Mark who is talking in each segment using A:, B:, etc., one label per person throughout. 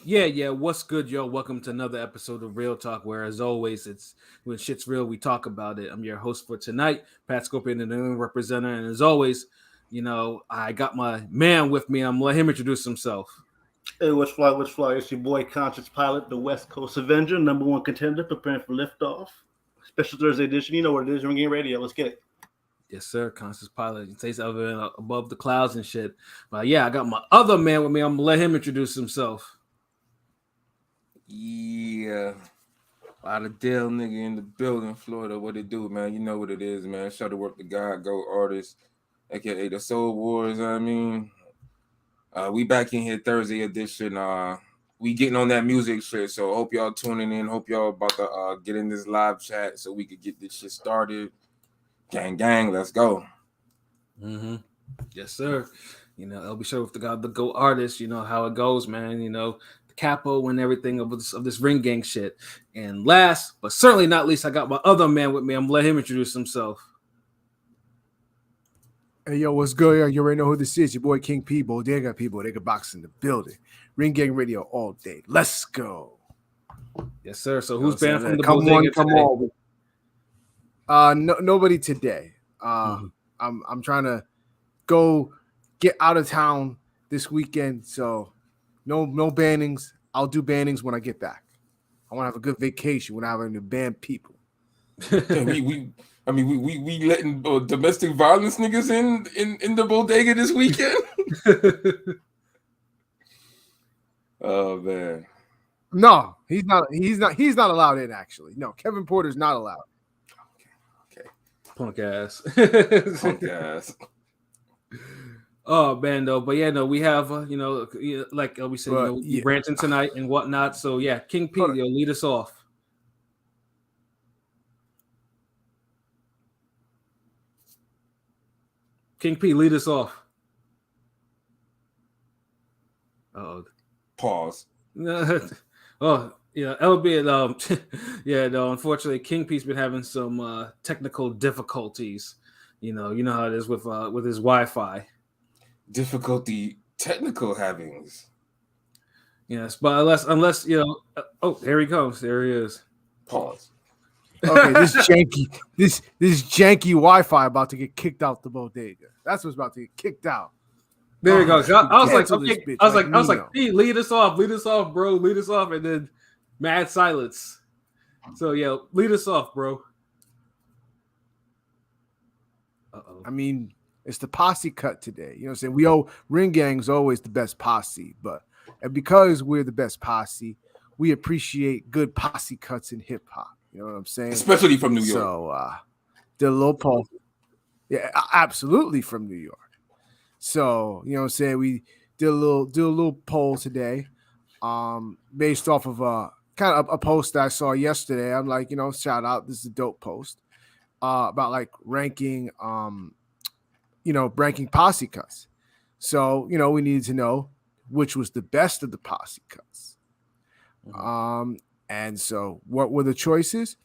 A: Yeah. What's good, yo? Welcome to another episode of Real Talk, where, as always, it's when shit's real, we talk about it. I'm your host for tonight, Pat Scorpion, and the new representative. And as always, I got my man with me. I'm gonna let him introduce himself.
B: Hey, what's fly? What's fly? It's your boy, Conscious Pilot, the West Coast Avenger, number one contender, preparing for liftoff. Special Thursday edition. You know what it is. Ringing Radio. Let's get it.
A: Yes, sir. Conscious Pilot. He takes over above the clouds and shit. But yeah, I got my other man with me. I'm gonna let him introduce himself.
C: Yeah. A lot of Dale nigga in the building, Florida. What it do, man? You know what it is, man. Shout to work the God, go artist, aka the Soul Wars. We back in here Thursday edition. We getting on that music shit. So hope y'all tuning in. Hope y'all about to get in this live chat so we could get this shit started. Gang, let's go.
A: Mm-hmm. Yes, sir. LB Show with the God, the Go artist. You know how it goes, man. The capo and everything of this ring gang shit. And last, but certainly not least, I got my other man with me. I'm gonna let him introduce himself.
D: Hey, yo, what's good? Yo, you already know who this is. Your boy King P. Bodega people. They got box in the building. Ring gang radio all day. Let's go.
A: Yes, sir. So who's banned from the
D: come
A: bodega
D: on,
A: today?
D: Nobody today. I'm trying to go get out of town this weekend, so no bannings. I'll do bannings when I get back. I want to have a good vacation when I'm having to ban people.
C: we letting domestic violence niggas in the bodega this weekend. Oh man.
D: No, he's not allowed in, actually. No, Kevin Porter's not allowed.
C: Okay.
A: Punk ass.
C: Punk ass.
A: Oh man, though, but yeah, no, we have like we said, ranting tonight and whatnot. So yeah, King P, lead us off. King P, lead us off. Uh-oh.
C: Pause.
A: Oh, yeah, albeit unfortunately, King P's been having some technical difficulties. You know how it is with his Wi-Fi.
C: Technical havings.
A: Yes, but unless here he comes. There he is.
C: Pause.
D: Okay, this janky Wi-Fi about to get kicked out the bodega. That's what's about to get kicked out.
A: There you go. I was like, okay.
D: Bitch,
A: I was like,
D: Nino.
A: hey, lead us off, bro, lead us off, and then mad silence. So yeah, lead us off, bro. Uh-oh.
D: I mean, it's the posse cut today. You know what I'm saying? Ring Gang's always the best posse, and because we're the best posse, we appreciate good posse cuts in hip hop. You know what I'm saying?
C: Especially from New York.
D: So did a little poll. Yeah, absolutely from New York. So, you know what I'm saying? We did a little poll today, based off of kind of a post that I saw yesterday. I'm like, shout out, this is a dope post. About like ranking posse cuts. So, we needed to know which was the best of the posse cuts. Mm-hmm. And so what were the choices?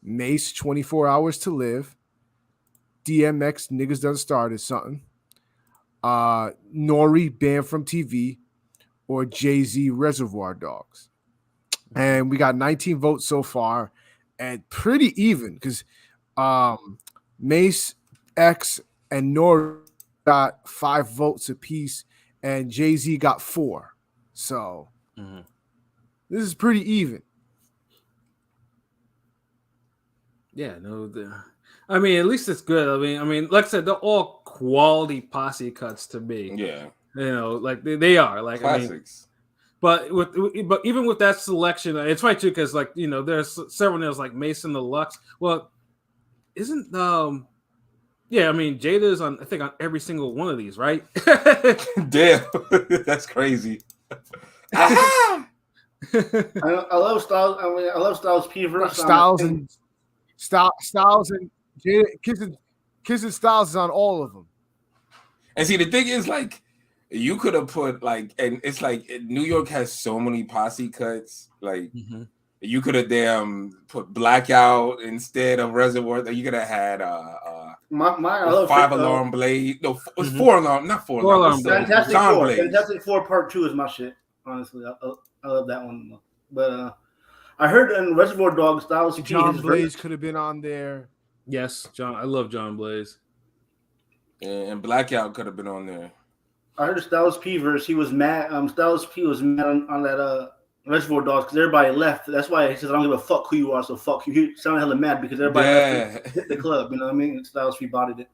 D: Mace, 24 Hours to Live, DMX, Niggas Done Started Something, Nori, Banned from TV, or Jay-Z, Reservoir Dogs. And we got 19 votes so far, and pretty even because Mace, X, and Nori got 5 votes apiece, and Jay-Z got 4. So this is pretty even.
A: Yeah, I mean, at least it's good. I mean, like I said, they're all quality posse cuts to me.
C: Yeah,
A: like they are like
C: classics.
A: But even with that selection, it's right too because there's several nails like Mason Deluxe. Well, isn't yeah, I mean Jada's on every single one of these, right?
C: Damn, that's crazy.
B: I love Styles. I love Styles P verse.
D: Styles and Jada, Kissing Styles is on all of them.
C: And see, the thing is, like, you could have put and it's like New York has so many posse cuts. Like, you could have put Blackout instead of Reservoir. You could have had
B: my
C: 5 Alarm Blade. No, it's 4 Alarm, not 4 Alarm.
B: Fantastic Four. Fantastic Four Part 2 is my shit. Honestly, I love that one. But I heard in Reservoir Dogs, Styles P.
D: John
B: his
D: Blaze
B: verse.
D: could have been on there.
A: Yes, John. I love John Blaze.
C: And Blackout could have been on there.
B: I heard the Styles P verse. He was mad. Styles P was mad on that Reservoir Dogs because everybody left. That's why he says, "I don't give a fuck who you are, so fuck you." He sounded hella mad because everybody left and hit the club. You know what I mean? And Styles P bodied it.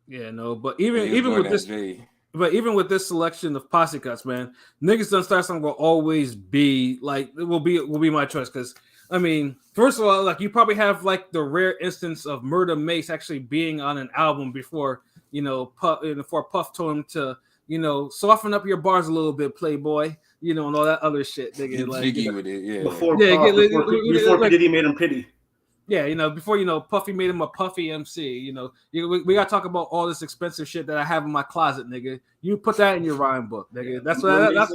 A: Yeah, no, but
C: He was
A: even
C: doing
A: with
C: that
A: this,
C: J.
A: but even with this selection of posse cuts, man, niggas done start song will always be like it will be my choice because I mean, first of all, like you probably have like the rare instance of Murder Mace actually being on an album before before Puff told him to soften up your bars a little bit, Playboy, and all that other shit, nigga.
C: Get
A: Like
C: jiggy with it, yeah.
B: Before
A: Yeah,
B: Puff,
A: get-
B: before
A: like-
B: Diddy made him pity.
A: yeah, before Puffy made him a Puffy MC. We gotta talk about all this expensive shit that I have in my closet, nigga. You put that in your rhyme book, nigga. That's what that's.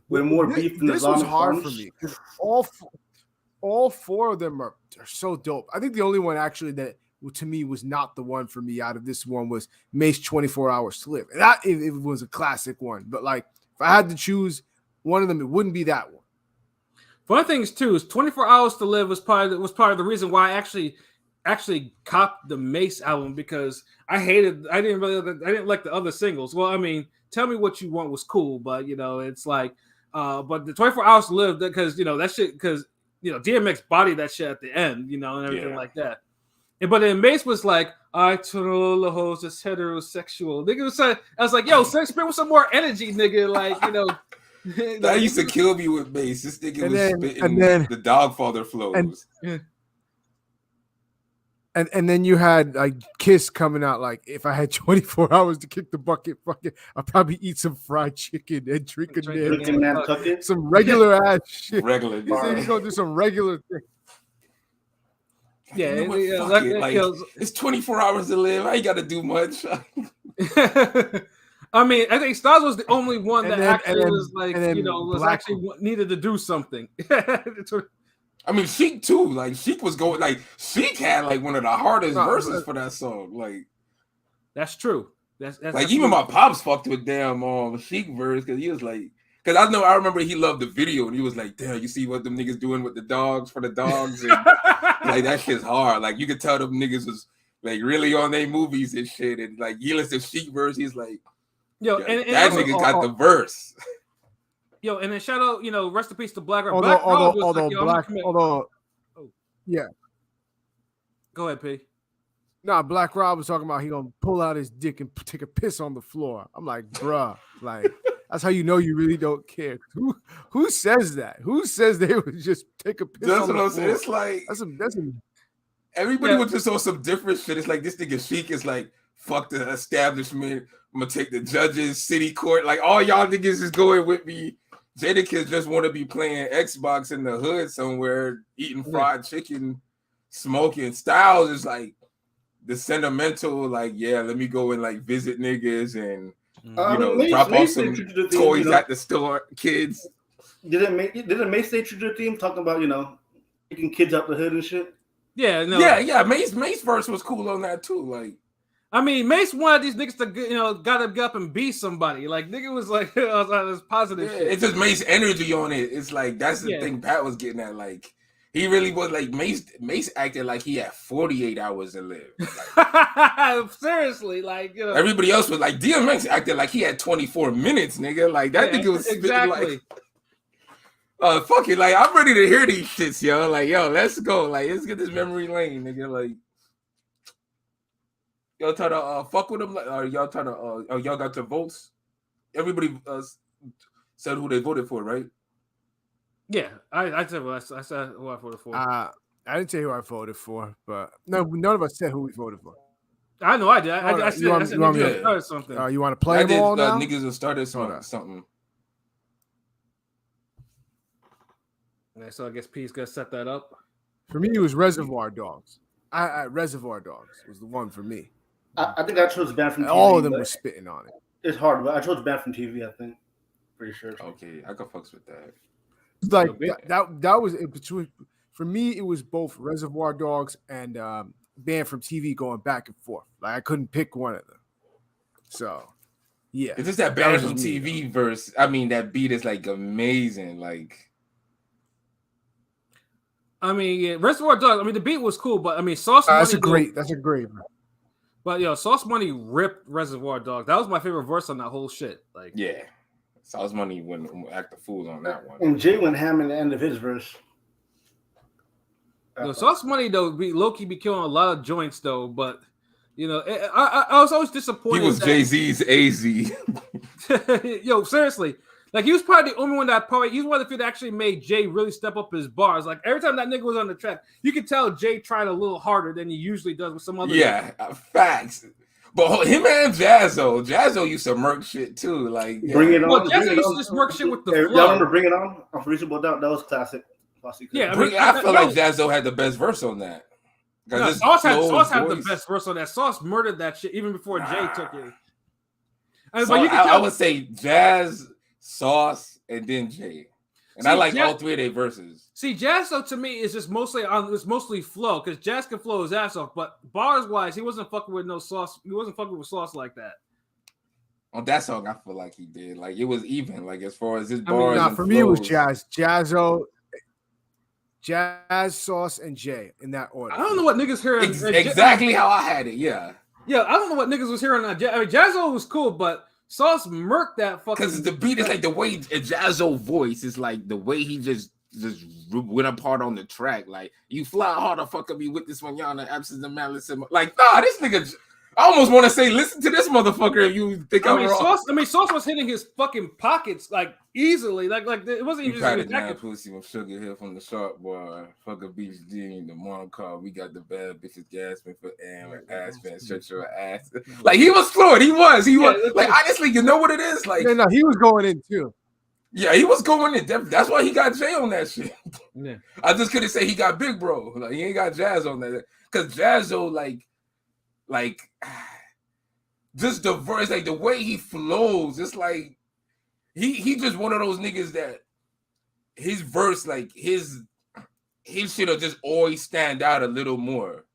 B: With more beef than
D: This was
B: Islamic
D: hard
B: funds.
D: for me because all four of them are so dope. I think the only one actually that to me was not the one for me out of this one was Mace 24 Hours to Live. And that it was a classic one, but like if I had to choose one of them, it wouldn't be that one.
A: Funny thing is too is 24 Hours to Live was part of the reason why I actually copped the Mace album because I didn't like the other singles. Well, I mean, Tell Me What You Want was cool, but it's like but the 24 Hours to Live because that shit because DMX bodied that shit at the end, and everything like that. But then Mace was like, I told all the hoes it's heterosexual. Nigga was saying, I was like, yo, spit with some more energy, nigga. Like,
C: That used to kill me with Mace. This nigga
D: And
C: was
D: then-
C: spitting
D: and then-
C: the Dogfather flows.
D: And then you had like Kiss coming out like if I had 24 hours to kick the bucket, I'd probably eat some fried chicken and drink a
B: Drinking Nantucket.
D: some regular ass shit.
C: Regular.
D: He said he's gonna do some regular thing.
A: Yeah,
C: You know what?
A: yeah,
C: Fuck
A: like,
C: it. Like, it's 24 hours to live. I ain't got to do much.
A: I mean, I think Styles was the only one that actually was like,
D: and then
A: was
D: Black-
A: actually needed to do something.
C: I mean, Sheik too. Like Sheik was going. Like Sheik had like one of the hardest verses for that song. Like
A: that's true. That's
C: like even my pops fucked with damn Sheik verse because he was like, because I remember he loved the video and he was like, damn, you see what them niggas doing with the dogs for the dogs and like that shit's hard. Like you could tell them niggas was like really on their movies and shit. And like he listened to Sheik verse, he's like,
A: yo,
C: yeah,
A: and
C: that
A: also,
C: nigga got the verse.
A: Yo, and then shout out, rest in peace to Black Rob.
D: Yeah.
A: Go ahead, P.
D: Nah, Black Rob was talking about he gonna pull out his dick and take a piss on the floor. I'm like, bruh, like that's how you know you really don't care. Who says that? Who says they would just take a piss?
C: That's
D: on
C: what
D: the
C: I'm saying.
D: floor?
C: It's like
D: That's
C: everybody was just on some different shit. It's like this nigga Sheik is like, fuck the establishment. I'm gonna take the judges, city court. Like all y'all niggas is going with me. Jadakiss just want to be playing Xbox in the hood somewhere, eating fried chicken, smoking. Styles is like the sentimental, like, yeah, let me go and like visit niggas and drop off some toys at the store, kids.
B: Didn't Mace say true to the theme talking about taking kids out the hood and shit?
A: Yeah, no.
C: Yeah. Mace verse was cool on that too. Like,
A: I mean, Mace wanted these niggas to gotta get up and be somebody. Like nigga was like this positive shit.
C: It's just Mace energy on it. It's like that's the thing Pat was getting at. Like he really was like Mace acted like he had 48 hours to live.
A: Like, seriously, like
C: everybody else was like DMX acted like he had 24 minutes, nigga. Like that nigga was spitting like fuck it, like I'm ready to hear these shits, yo. Like, yo, let's go. Like, let's get this memory lane, nigga. Like, y'all trying to fuck with them? Like, y'all trying to y'all got your votes? Everybody said who they voted for, right?
A: Yeah, I said who I voted for.
D: I didn't say who I voted for, but no, none of us said who we voted for.
A: I know I did. I said
D: you
A: something.
D: You want to play them all now?
C: Niggas have started something.
A: Okay, so I guess P's gonna set that up.
D: For me, it was Reservoir Dogs. Reservoir Dogs was the one for me.
B: I think I chose Band from TV.
D: All of them were spitting on it.
B: It's hard, but I chose Band from TV. I think, pretty sure.
C: Okay, I can fucks with that.
D: It's like that was in between. For me, it was both Reservoir Dogs and Band from TV going back and forth. Like I couldn't pick one of them. So, Yeah,
C: it's just that Banned from TV verse. I mean, that beat is like amazing. Like,
A: I mean, yeah, Reservoir Dogs. I mean, the beat was cool, but I mean, Sauce Money.
D: That's a great.
A: But yo, Sauce Money ripped Reservoir Dogs. That was my favorite verse on that whole shit. Like,
C: yeah, Sauce Money wouldn't act the fool on that one.
B: And Jay went ham in the end of his verse.
A: Yo, Sauce Money though, low-key be killing a lot of joints though, but you know, I was always disappointed.
C: He was Jay-Z's AZ.
A: Yo, seriously. Like, he was probably the only one he's one of the few that actually made Jay really step up his bars. Like, every time that nigga was on the track, you could tell Jay tried a little harder than he usually does with some other.
C: Yeah, facts. But him and Jazzo used to murk shit too. Like,
B: Bring It On.
A: Well, Jazzo used to just work shit with the flow.
B: Y'all remember Bring It On? On Reasonable Doubt? That was classic.
A: Yeah,
C: I feel like Jazzo had the best verse on that.
A: No, Sauce had the best verse on that. Sauce murdered that shit even before Jay took it.
C: I would say Jazz, Sauce, and then Jay. And I like all three of their verses.
A: See, Jazz though to me is just mostly flow because Jazz can flow his ass off, but bars wise, he wasn't fucking with no Sauce. He wasn't fucking with Sauce like that.
C: On that song, I feel like he did. Like, it was even. Like, as far as his bars.
D: For me, it was Jazz, Sauce, and Jay in that order.
A: I don't know what niggas hearing.
C: Exactly how I had it. Yeah.
A: Yeah, I don't know what niggas was hearing. I mean, Jazzo was cool, but Sauce murked that fucking.
C: Because the beat is like the way Jazzo voice is like the way he just went apart on the track. Like, you fly harder, fucker me with this one, y'all. The absence of malice. Like, nah, this nigga. I almost want to say, listen to this motherfucker if you think I'm wrong.
A: Sauce was hitting his fucking pockets like easily. Like it wasn't even
C: just that pussy with sugar here from the sharp boy. Fucker beach D in the morning car. We got the bad bitches gasping for air and ass fan. Shut your ass. Like, he was fluid. He was. Like, honestly, you know what it is? Like,
D: no, he was going in too.
C: Yeah, he was going in. That's why he got Jay on that shit.
A: Yeah.
C: I just couldn't say he got Big Bro. Like, he ain't got Jazz on that. Because Jazzo, like just the verse, like the way he flows, it's like he just one of those niggas that his verse, like his shit'll just always stand out a little more.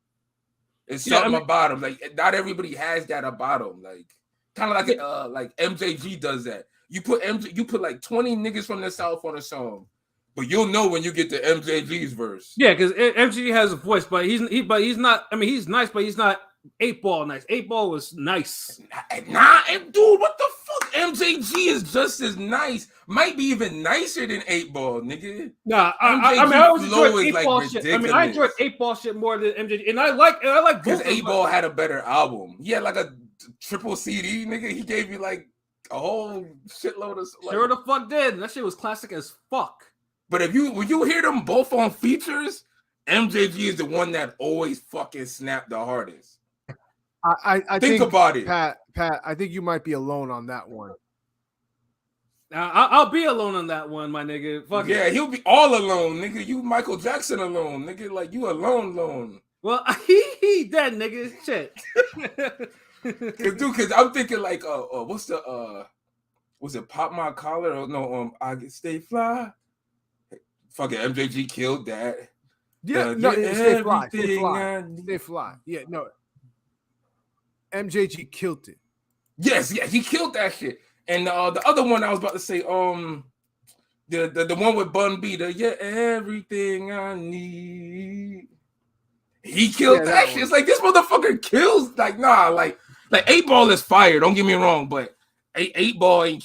C: It's something about him. Like, not everybody has that about him. Like, kind of like MJG does that. You put like 20 niggas from the South on a song, but you'll know when you get to MJG's verse.
A: Yeah, because MJG has a voice, but he's not. I mean, he's nice, but he's not 8-Ball nice. 8-Ball was nice.
C: Nah, dude, what the fuck? MJG is just as nice. Might be even nicer than 8-Ball, nigga.
A: Nah, I always enjoyed 8-Ball shit. Ridiculous. I mean, I enjoyed 8-Ball shit more than MJG, and I like
C: because 8-Ball had a better album. He had like a triple CD, nigga. He gave you like a whole shitload of. Like,
A: sure the fuck did. That shit was classic as fuck.
C: But when you hear them both on features, MJG is the one that always fucking snapped the hardest.
D: I
C: think about it,
D: Pat. I think you might be alone on that one.
A: I'll be alone on that one, my nigga. Fuck
C: yeah, he'll be all alone, nigga. You Michael Jackson alone, nigga. Like, you alone.
A: Well, he dead, nigga. Shit.
C: Cause I'm thinking like, what's it Pop My Collar? Or no, I Get Stay Fly. Fucking MJG killed that.
D: Yeah, no, Stay Fly. Yeah, no. MJG killed it.
C: Yes, yeah, he killed that shit. And the other one I was about to say, the one with Bun B, everything I need. He killed that shit. It's like, this motherfucker kills. Like, nah, like 8-Ball is fire. Don't get me wrong, but 8-Ball ain't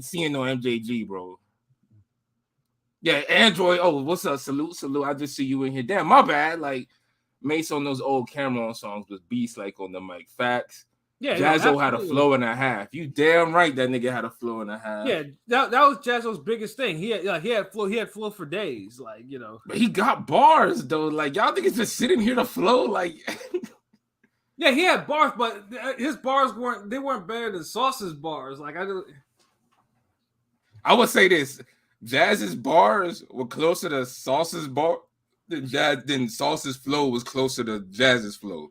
C: seeing no MJG, bro. Yeah, Android. Oh, what's up? Salute. I just see you in here. Damn, my bad. Like, Mace on those old Cameron songs was beast, like on the mic. Facts. Yeah, Jazzo had a flow and a half. You damn right that nigga had a flow and a half.
A: Yeah, that was Jazzo's biggest thing. He had flow. He had flow for days, like, you know.
C: But he got bars though. Like, y'all think it's just sitting here to flow? Like,
A: yeah, he had bars, but his bars weren't better than Sauce's bars. Like,
C: I would say this: Jazz's bars were closer to Sauce's bar than Sauce's flow was closer to Jazz's flow.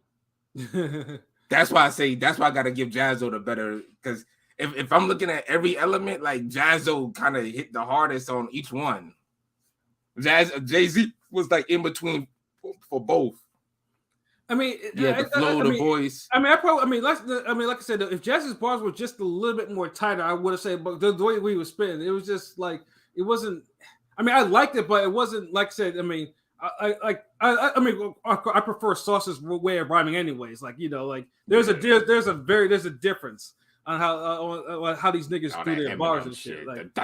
C: That's why I gotta give Jazzo the better, because if I'm looking at every element, like, Jazzo kind of hit the hardest on each one. Jay-Z was like in between for both.
A: I mean,
C: Yeah, the flow, the voice.
A: I mean, like I said, if Jazz's bars were just a little bit more tighter, I would have said. But the way we were spinning, it was just like it wasn't. I mean, I liked it, but it wasn't like I said. I mean, I prefer Sauce's way of rhyming, anyways. Like like there's a difference on how these niggas do their bars and shit. Like
C: the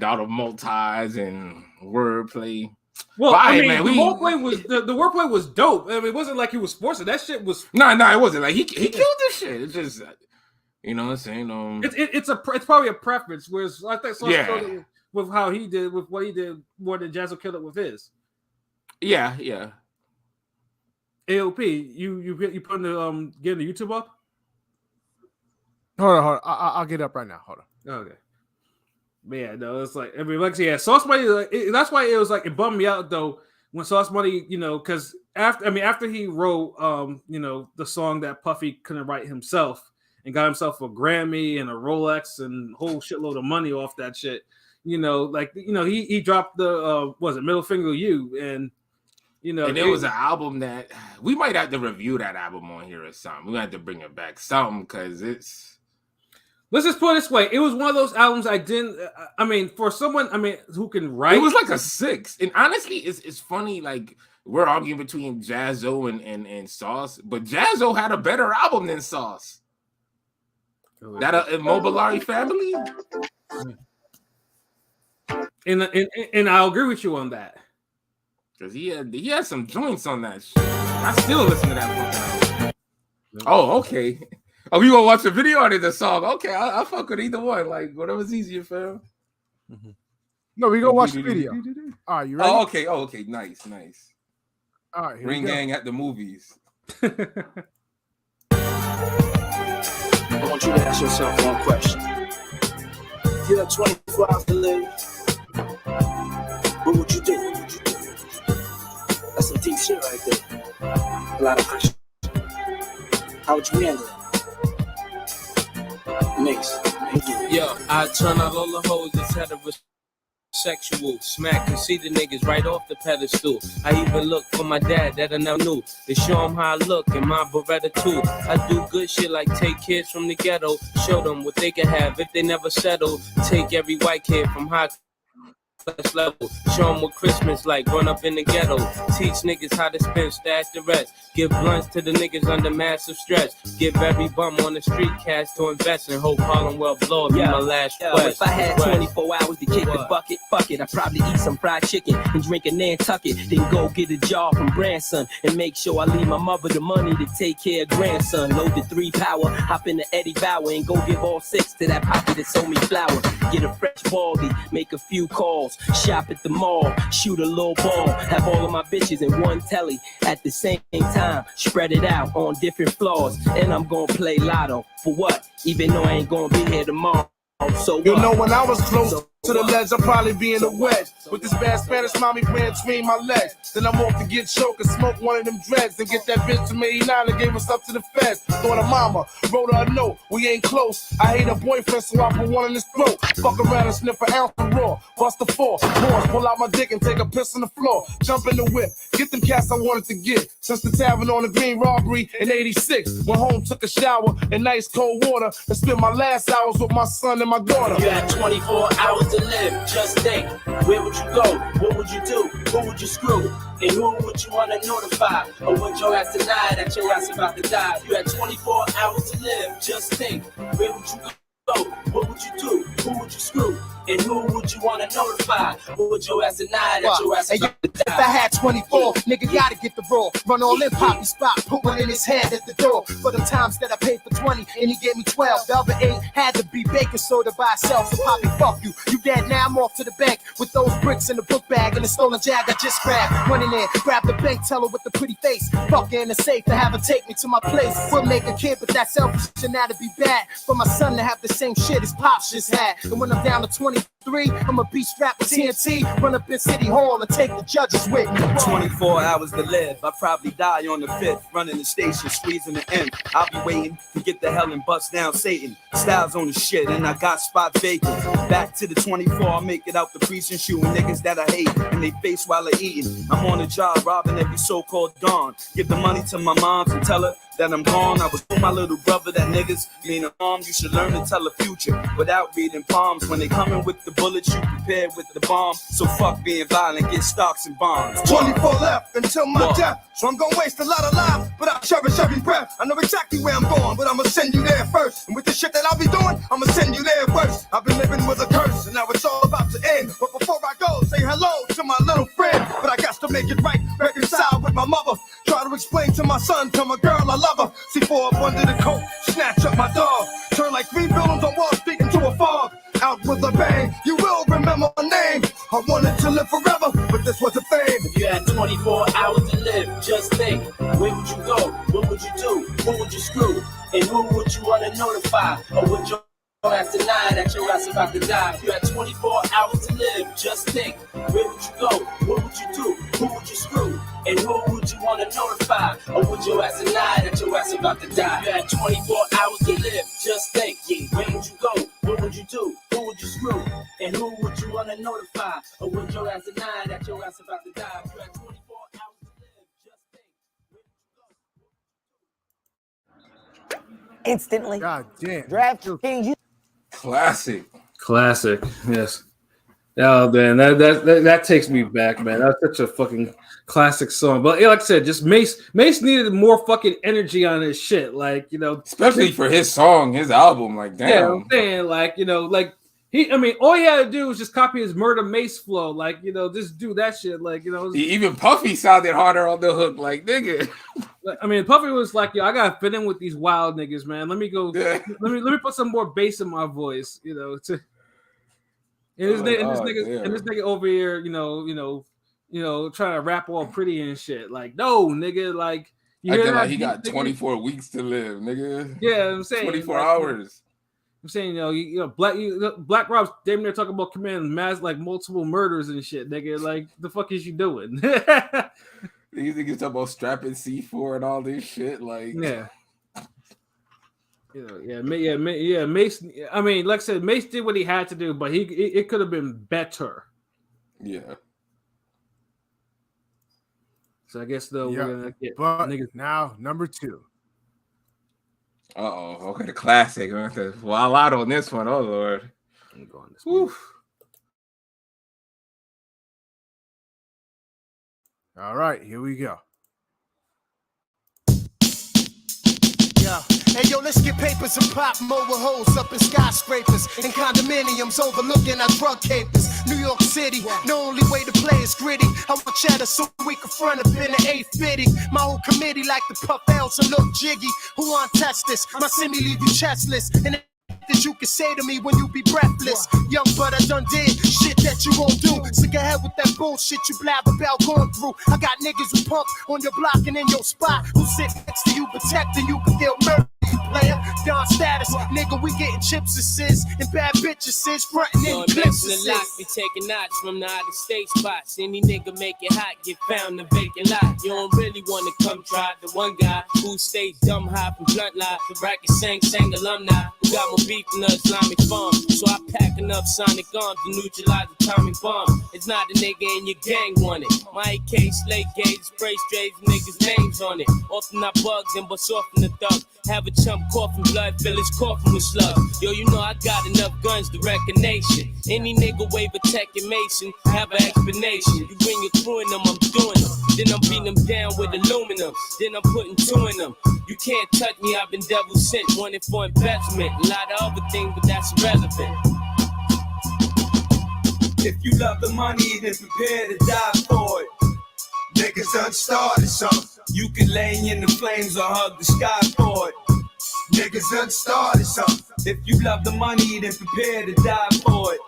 C: all the multis and wordplay.
A: Well, I mean, the wordplay was dope. I mean, it wasn't like he was forcing that shit. Was
C: no, it wasn't like he killed this shit. It's just what I'm saying.
A: It's probably a preference. Whereas I think Sauce with how he did with what he did more than Jazzo killed it with his.
C: Yeah.
A: AOP, you putting the getting the YouTube up?
D: Hold on. I'll get up right now. Hold on.
A: Okay. But yeah, no, it's like Sauce Money. That's why it was like it bummed me out though when Sauce Money, because after he wrote the song that Puffy couldn't write himself and got himself a Grammy and a Rolex and a whole shitload of money off that shit. He dropped the Middle Finger You and
C: and it was an album that we might have to review that album on here or something. We have to bring it back something because it's.
A: Let's just put it this way. It was one of those albums for someone, who can write.
C: It was like a 6. And honestly, it's funny, like, we're arguing between Jazzo and Sauce, but Jazzo had a better album than Sauce. That Immobiliari Family?
A: And I'll agree with you on that.
C: Because he had some joints on that shit. I still listen to that fucking album. Oh, okay. Oh, you gonna watch the video or the song? Okay, I'll fuck with either one. Like whatever's easier, fam.
D: Mm-hmm. No, we gonna watch the video. All right, you ready?
C: Oh, okay. Nice.
D: All right,
C: Ring Gang at the movies.
E: I want you to ask yourself one question. If you had 24 hours to live, what would you do? That's some deep shit right there. A lot of pressure. How would you handle it? Mix.
F: Yo, I turn out all the hoes that's heterosexual. Smack conceited niggas right off the pedestal. I even look for my dad that I now knew to show him how I look in my Beretta too. I do good shit like take kids from the ghetto, show them what they can have if they never settle. Take every white kid from high class level, show them what Christmas like, run up in the ghetto. Teach niggas how to spend, stash the rest. Give blunts to the niggas under massive stress. Give every bum on the street cash to invest and hope Harlem will blow up. Be my last quest.
E: If I had 24 hours to kick the bucket, fuck it, I'd probably eat some fried chicken and drink a Nantucket. Then go get a job from Branson and make sure I leave my mother the money to take care of grandson. Load the 3 power, hop in the Eddie Bauer and go give all 6 to that poppy that sold me flour. Get a fresh baldy, make a few calls, shop at the mall, shoot a little ball, have all of my bitches in one telly at the same time. Spread it out on different floors, and I'm gonna play lotto. For what? Even though I ain't gonna be here tomorrow. So
G: you know, when I was close to the ledge, I'll probably be in the wedge with this bad Spanish mommy playing between my legs. Then I'm off to get choked and smoke one of them dreads and get that bitch from 89 and gave us up to the feds. Thought her mama wrote her a note, we ain't close. I hate her boyfriend, so I put one in his throat. Fuck around and sniff an ounce of raw. Bust the 4, pause, pull out my dick and take a piss on the floor. Jump in the whip, get them cats I wanted to get. Since the tavern on the Green robbery in 86. Went home, took a shower in nice cold water and spent my last hours with my son and my daughter.
E: You had 24 hours to live, just think. Where would you go? What would you do? Who would you screw? And who would you want to notify? Or would your ass deny that your ass about to die? You had 24 hours to live, just think. Where would you go? What would you do? Who would you screw? And who would you want to notify? Or would your ass deny that your ass about to die?
G: If I had 24, nigga gotta get the raw. Run all in Poppy spot, put one in his head at the door. For the times that I paid for 20 and he gave me 12. The other 8 had to be baking soda by itself. So Poppy, fuck you. You dead now, I'm off to the bank with those bricks in the book bag and the stolen jag I just grabbed. Run in there, grab the bank teller with the pretty face. Fuck her in the safe to have her take me to my place. We'll make a kid, but that's selfish and that'd be bad. For my son to have the same shit as Pops just had. And when I'm down to 20, 3, I'ma be strapped with TNT, run up in City Hall and take the judges with me.
H: 24 hours to live. I probably die on the 5th. Running the station, squeezing the end. I'll be waiting to get the hell and bust down Satan. Styles on the shit, and I got spots vacant. Back to the 24, I'll make it out the precinct, shooting niggas that I hate in they face while they're eating. I'm on the job, robbing every so-called dawn. Give the money to my mom and tell her that I'm gone. I was with my little brother that niggas mean a harm. You should learn to tell the future without reading palms. When they coming with the bullets, you prepared with the bomb. So fuck being violent, get stocks and bonds.
G: 24 left until my death, so I'm gonna waste a lot of lives, but I'll cherish every breath. I know exactly where I'm going, but I'ma send you there first. And with the shit that I'll be doing, I'ma send you there first. I've been living with a curse, and now it's all about to end. But before I go, say hello to my little friend. But I got to make it right, reconcile with my mother. Try to explain to my son, tell my girl I love her. C4 up under the coat, snatch up my dog. Turn like 3 buildings on wall street into a fog. Out with a bang, you will remember my name. I wanted to live forever, but this was a fame.
E: If you had 24 hours to live, just think, where would you go? What would you do? Who would you screw? And who would you want to notify? Or would you ass deny that your ass about to die? If you had 24 hours to live, just think, where would you go? What would you do? Who would you screw? And who would you want to notify? Or would your ass deny that your ass about to die? If you had 24 hours to live, just think, where would you go? What would you do? Who would you screw? And who would you want to notify? Or would your ass deny that your ass about to die? If you had 24 hours to live, just think, where would you go?
I: Instantly.
D: God damn.
I: DraftKings.
C: Classic.
A: Yes. Oh man, that takes me back, man. That's such a fucking classic song. But like I said, just Mace needed more fucking energy on his shit, like, you know,
C: Especially for his song, his album. Like, damn.
A: yeah, I'm saying, like, you know, like all he had to do was just copy his Murder Mace flow, like, you know, just do that shit, like, you know.
C: Even Puffy sounded harder on the hook, like, nigga.
A: I mean, Puffy was like, yo, I gotta fit in with these wild niggas, man. Let me go.
C: Yeah.
A: Let me put some more bass in my voice, you know. And this nigga over here, you know, trying to rap all pretty and shit. Like, no, nigga, like,
C: you hear that? Like he got 24 weeks to live, nigga.
A: Yeah, I'm saying
C: 24
A: like,
C: hours.
A: I'm saying, Black Rob's damn near talking about committing mass like multiple murders and shit, nigga. Like, the fuck is you doing?
C: These niggas talk about strapping C4 and all this shit, like
A: yeah. Mace. I mean, like I said, Mace did what he had to do, but it could have been better.
C: Yeah.
A: So I guess though we're gonna get
D: niggas now number 2.
C: Okay, the classic. Well, a lot on this one. Oh Lord.
A: I'm going this
C: one.
D: All right, here we go.
G: Yeah. Hey yo, let's get papers and pop mobile hoes up in skyscrapers and condominiums overlooking our drug capers. New York City, the only way to play is gritty. I want cheddar so we can front up in the 850. My whole committee like to puff L's and look jiggy. Who want to test this? My semi leave you chestless. And that you can say to me when you be breathless. Young but I done did shit that you won't do. Sick ahead with that bullshit you blab about going through. I got niggas who pump on your block and in your spot who sit next to you protecting you can feel murder. Player, Don status, nigga, we getting chips assists and bad bitches sis frontin' in clips assists.
F: Be taking knots from the out of state spots. Any nigga make it hot, get found in vacant lot. You don't really wanna come try the one guy who stays dumb high from blunt lie. The bracket sang alumni who got more beef than the Islamic farm. So I pack enough sonic arms to neutralize the atomic bomb. It's not a nigga in your gang want it. My AK, slate gauge, spray strays, niggas' names on it. Often I bugs and bust off in the thug. Have a chump coughing blood, fill his coffin with slug. Yo, you know I got enough guns to wreck a nation. Any nigga wave a tech and mason, have an explanation. You bring your crew in them, I'm doing them. Then I'm beating them down with aluminum. Then I'm putting 2 in them. You can't touch me, I've been devil sent. Wanted for investment, a lot of other things, but that's irrelevant.
H: If you love the money, then prepare to die for it. Niggas done started something. You can lay in the flames or hug the sky for it. Niggas done started something. If you love the money, then prepare to die for it.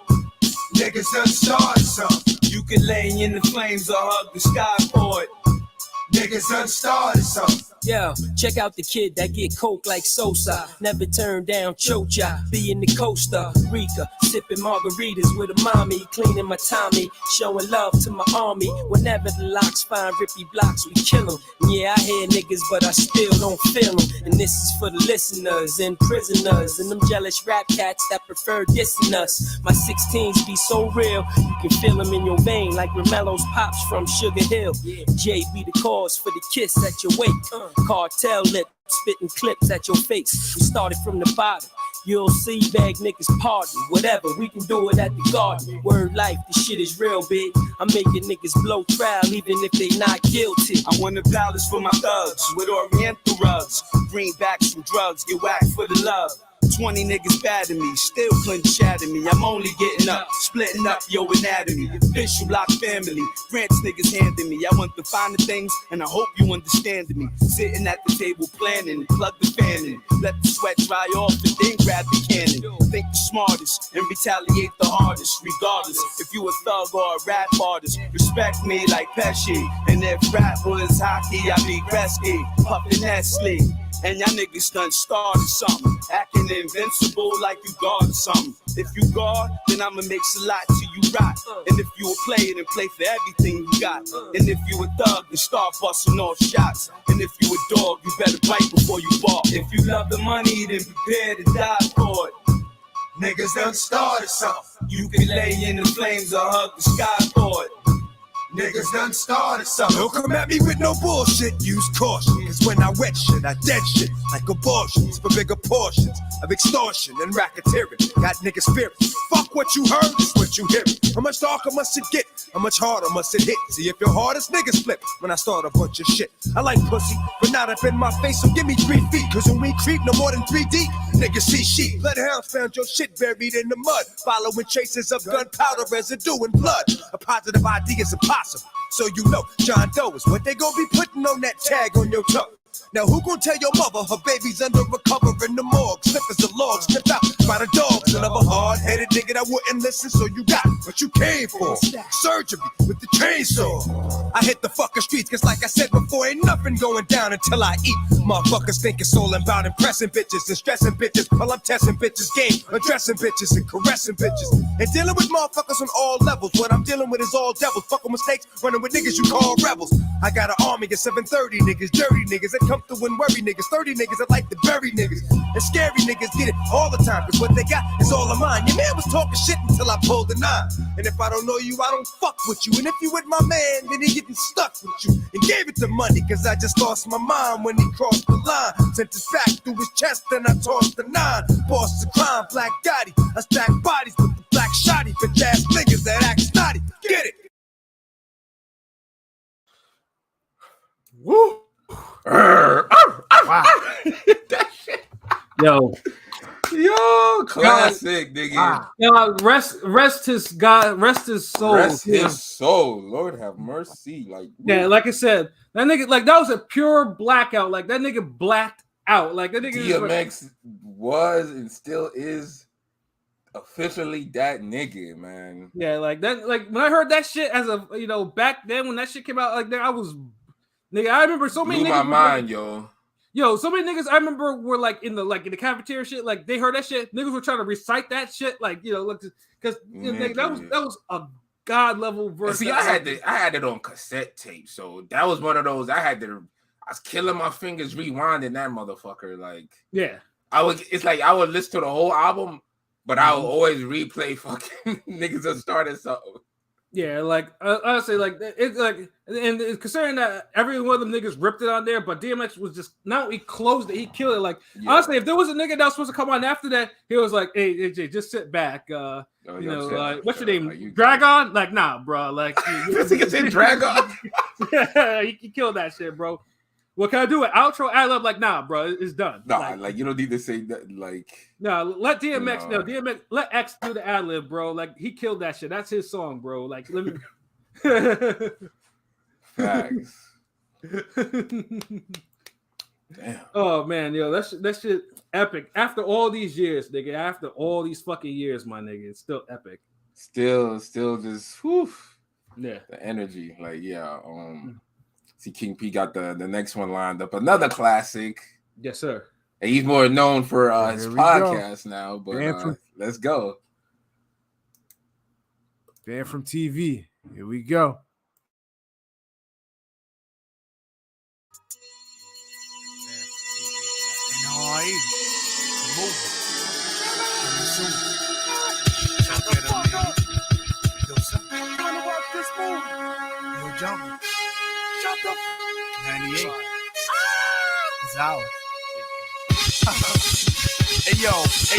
H: Niggas done started something. You can lay in the flames or hug the sky for it. Niggas done started something.
E: Yo, check out the kid that get coke like Sosa. Never turn down Chocha, be in the Costa Rica, sipping margaritas with a mommy, cleaning my Tommy, showing love to my army. Whenever the locks find rippy blocks, we kill them. Yeah, I hear niggas, but I still don't feel them. And this is for the listeners and prisoners and them jealous rap cats that prefer dissing us. My 16s be so real, you can feel them in your vein like Romelo's pops from Sugar Hill. J be the cause for the kiss at your wake. Cartel lip, spitting clips at your face. We started from the bottom. You'll see bag niggas pardon. Whatever, we can do it at the garden. Word life, this shit is real big. I'm making niggas blow trial even if they not guilty.
H: I want a palace for my thugs with oriental rugs. Greenbacks from drugs, get whacked for the love. 20 niggas bad to me, still couldn't shatter me. I'm only getting up, splitting up your anatomy. Official block family, Rant's niggas handing me. I want the finer things, and I hope you understand me. Sitting at the table planning, plug the fan in. Let the sweat dry off and then grab the cannon. Think the smartest and retaliate the hardest. Regardless, if you a thug or a rap artist, respect me like Pesci. And if rap was hockey, I be Gretzky, puffin' Nestle. And y'all niggas done started something, acting invincible like you guard something. If you guard, then I'ma make a lot till you rot. And if you a player, then play for everything you got. And if you a thug, then start busting off shots. And if you a dog, you better bite before you bark. If you love the money, then prepare to die for it. Niggas done started something. You can lay in the flames or hug the sky for it. Niggas done started something.
I: Don't come at me with no bullshit, use caution. Cause when I wet shit, I dead shit like abortions for bigger portions of extortion and racketeering. Got niggas fearing. Fuck what you heard, it's what you hear. How much darker must it get? How much harder must it hit? See if your hardest niggas flip when I start a bunch of shit. I like pussy, but not up in my face, so give me 3 feet. Cause when we creep no more than 3 deep, niggas see sheep. Bloodhounds found your shit buried in the mud, following traces of gunpowder residue and blood. A positive idea is impossible. So you know, John Doe is what they gon' be putting on that tag on your toe. Now who gon' tell your mother her baby's under a cover in the morgue? Slip as a log, snipped out by the dogs. Another hard-headed nigga that wouldn't listen, so you got what you came for. Surgery with the chainsaw. I hit the fucking streets, cause like I said before, ain't nothing going down until I eat. Motherfuckers thinking soul and bout impressing bitches and stressing bitches while I'm testing bitches' game, addressing bitches and caressing bitches. And dealing with motherfuckers on all levels. What I'm dealing with is all devils. Fucking mistakes, running with niggas you call rebels. I got an army of 730 niggas, dirty niggas that come through and worry niggas, 30 niggas that like to bury niggas. And scary niggas get it all the time, cause what they got is all of mine. Your man was talking shit until I pulled the 9. And if I don't know you, I don't fuck with you. And if you with my man, then he getting stuck with you. And gave it the money, cause I just lost my mind when he crossed the line. Sent his back through his chest, then I tossed the 9. Boss the crime, Black Gotti. I stack bodies with the black shotty for jazz niggas that act snotty. Get it?
A: Woo! Wow. That shit. Yo,
C: classic, nigga.
A: Yo, rest his soul.
C: Rest his soul. Lord have mercy. Like,
A: yeah, like I said, that nigga, like that was a pure blackout. Like that nigga blacked out. Like that nigga
C: DMX was and still is officially that nigga, man.
A: Yeah, like that. Like when I heard that shit as a back then when that shit came out, like I was. Nigga, I remember so many
C: niggas.
A: Blew my
C: mind, yo.
A: Yo, so many niggas I remember were like in the cafeteria shit. Like they heard that shit. Niggas were trying to recite that shit. Like because that was a god level verse.
C: See, I had it on cassette tape, so that was one of those. I was killing my fingers rewinding that motherfucker. Like
A: yeah,
C: It's like I would listen to the whole album, but I would always replay fucking niggas that started something.
A: Yeah, like honestly, like it's like, and considering that every one of them niggas ripped it on there, but DMX was just he closed it, he killed it. Like honestly, if there was a nigga that was supposed to come on after that, he was like, "Hey, AJ, just sit back." What's your name? Dragon? Like, nah, bro. Like,
C: this nigga said Dragon.
A: Yeah, he killed that shit, bro. What can I do? An outro ad lib? Like, nah, bro, it's done.
C: Nah, like you don't need to say that. Like,
A: no, let DMX. No, DMX. Let X do the ad lib, bro. Like, he killed that shit. That's his song, bro. Like, let me.
C: Facts. Damn.
A: Oh man, yo, that shit epic. After all these years, nigga. After all these fucking years, my nigga, it's still epic.
C: Still just whew.
A: Yeah.
C: The energy, like See, King P got the next one lined up. Another classic.
A: Yes, sir.
C: And he's more known for his
D: Here we
C: podcast now, but
D: Dan
C: let's go.
D: Dan from TV. Here we go.
G: Jungle. Shut the 98. It's ours. Hey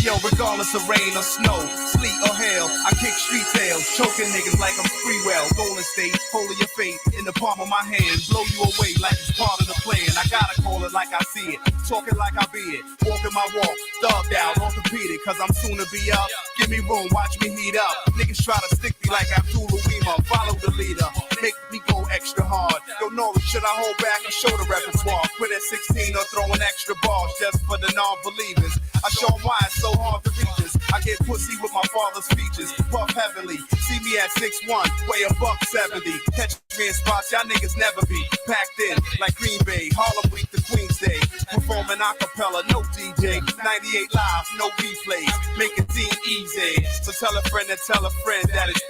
G: yo, regardless of rain or snow, sleet or hail, I kick street tails, choking niggas like I'm Freewell. Golden State, holding your fate in the palm of my hand, blow you away like it's part of the plan. I gotta call it like I see it, talking like I be it, walking my walk, thugged out, orthopedic, cause I'm soon to be up. Give me room, watch me heat up. Niggas try to stick me like Abdul Uwima, follow the leader, make me go extra hard. Yo, Nori, should I hold back or show the repertoire? Quit at 16 or throwing extra balls just for the non-believers. I show them why it's so hard to reach us. I get pussy with my father's features, puff heavily. See me at 6'1", weigh $170. Catch me in spots y'all niggas never be. Packed in like Green Bay, Harlem Week to Queens Day. Performing acapella, no DJ. 98 live, no replays. Make it seem easy. So tell a friend that it's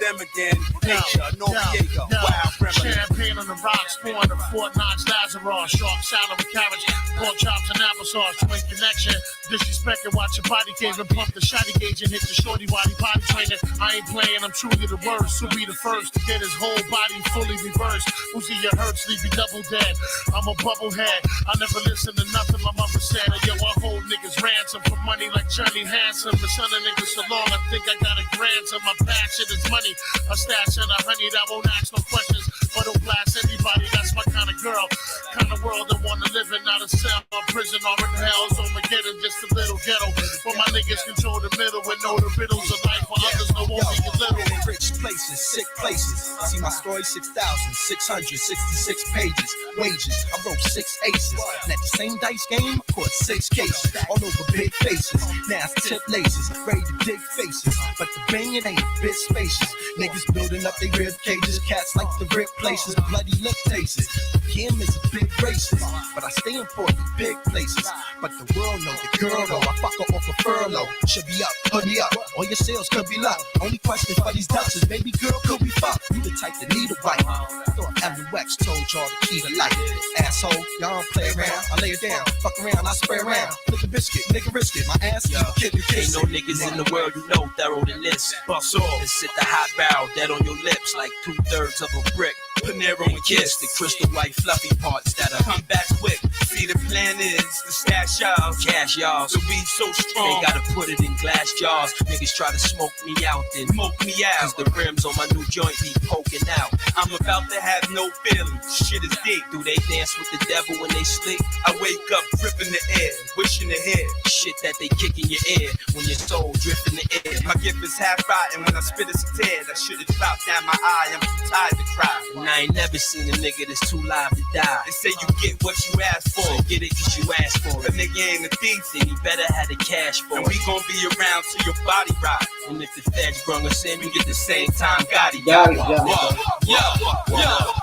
G: them again. Nature, Noriega, wild remedy.
J: Champagne on the rocks, pouring the Fort Knox Lazarus. Shark salad with carrots, pork chops and applesauce. Twin connection, disrespect and watch your body cave and pump the shotty gauge and hit the shorty body training. I ain't playing, I'm truly the worst. Who'll be the first to get his whole body fully reversed? Uzi your hurts, leave you double dead. I'm a bubblehead, I never listen to nothing my mother said. Yo, I hold niggas ransom for money like Johnny Handsome. The son of niggas so long, I think I got a grandson. My passion is money, a stash and a honey that won't ask no questions. But don't blast anybody, that's my kind of girl. Kind of world I wanna live in, not a cell, a prison or in hell. So Armageddon, just a little ghetto. But my niggas control the middle and know the riddles of life. While others know only a little.
H: Rich places, sick places. See my story, 6,666 pages. Wages, I wrote 6 aces. And at the same dice game, I caught 6 cases. All over big faces. Now it's tip laces, ready to dig faces. But the banging ain't a bit spacious. Niggas building up their rib cages. Cats like the rip places, the bloody lip tastes. Kim is a big racist, but I stay important big places. But the world know the girl though. I fuck her off a furlough. Should be up, hood me up. All your sales could be luck. Only question for these ducks is, baby girl, could we fuck? You the type that need a wife. I thought LUX told y'all the key to life. Asshole, y'all don't play around. I lay it down, fuck around, I spray around. Flick a biscuit, nigga risk it. My ass, yo, kid, you
E: Ain't no niggas in the world you know thorough than this. Bust off and sit the hot barrel dead on your lips like 2/3 of a brick. Panero and kiss the crystal white fluffy parts that'll come back quick.
H: See, the plan is to stash y'all,
E: Cash y'all,
H: to be so strong.
E: they gotta put it in glass jars. Niggas try to smoke me out, then
H: Smoke me
E: cause
H: out.
E: the rims on my new joint be poking out.
H: I'm about to have no feelings. Shit is deep.
E: Do they dance with the devil when they sleep?
H: I wake up dripping the air, wishing ahead.
E: Shit that they kick in your ear when your soul drift in the air.
H: My gift is half rotten. When I spit it's a tear. That shit is dropped down my eye. I'm too tired to cry.
E: And I ain't never seen a nigga that's too live to die.
H: They say you get what you ask for.
E: So get it cause you asked for
H: A
E: it.
H: nigga ain't a thief.
E: Then you better have the cash for
H: And
E: it.
H: we gon' be around till your body rot.
E: And if the feds brung us in, we get the same time Gotti
B: Gotti
E: got.
B: got.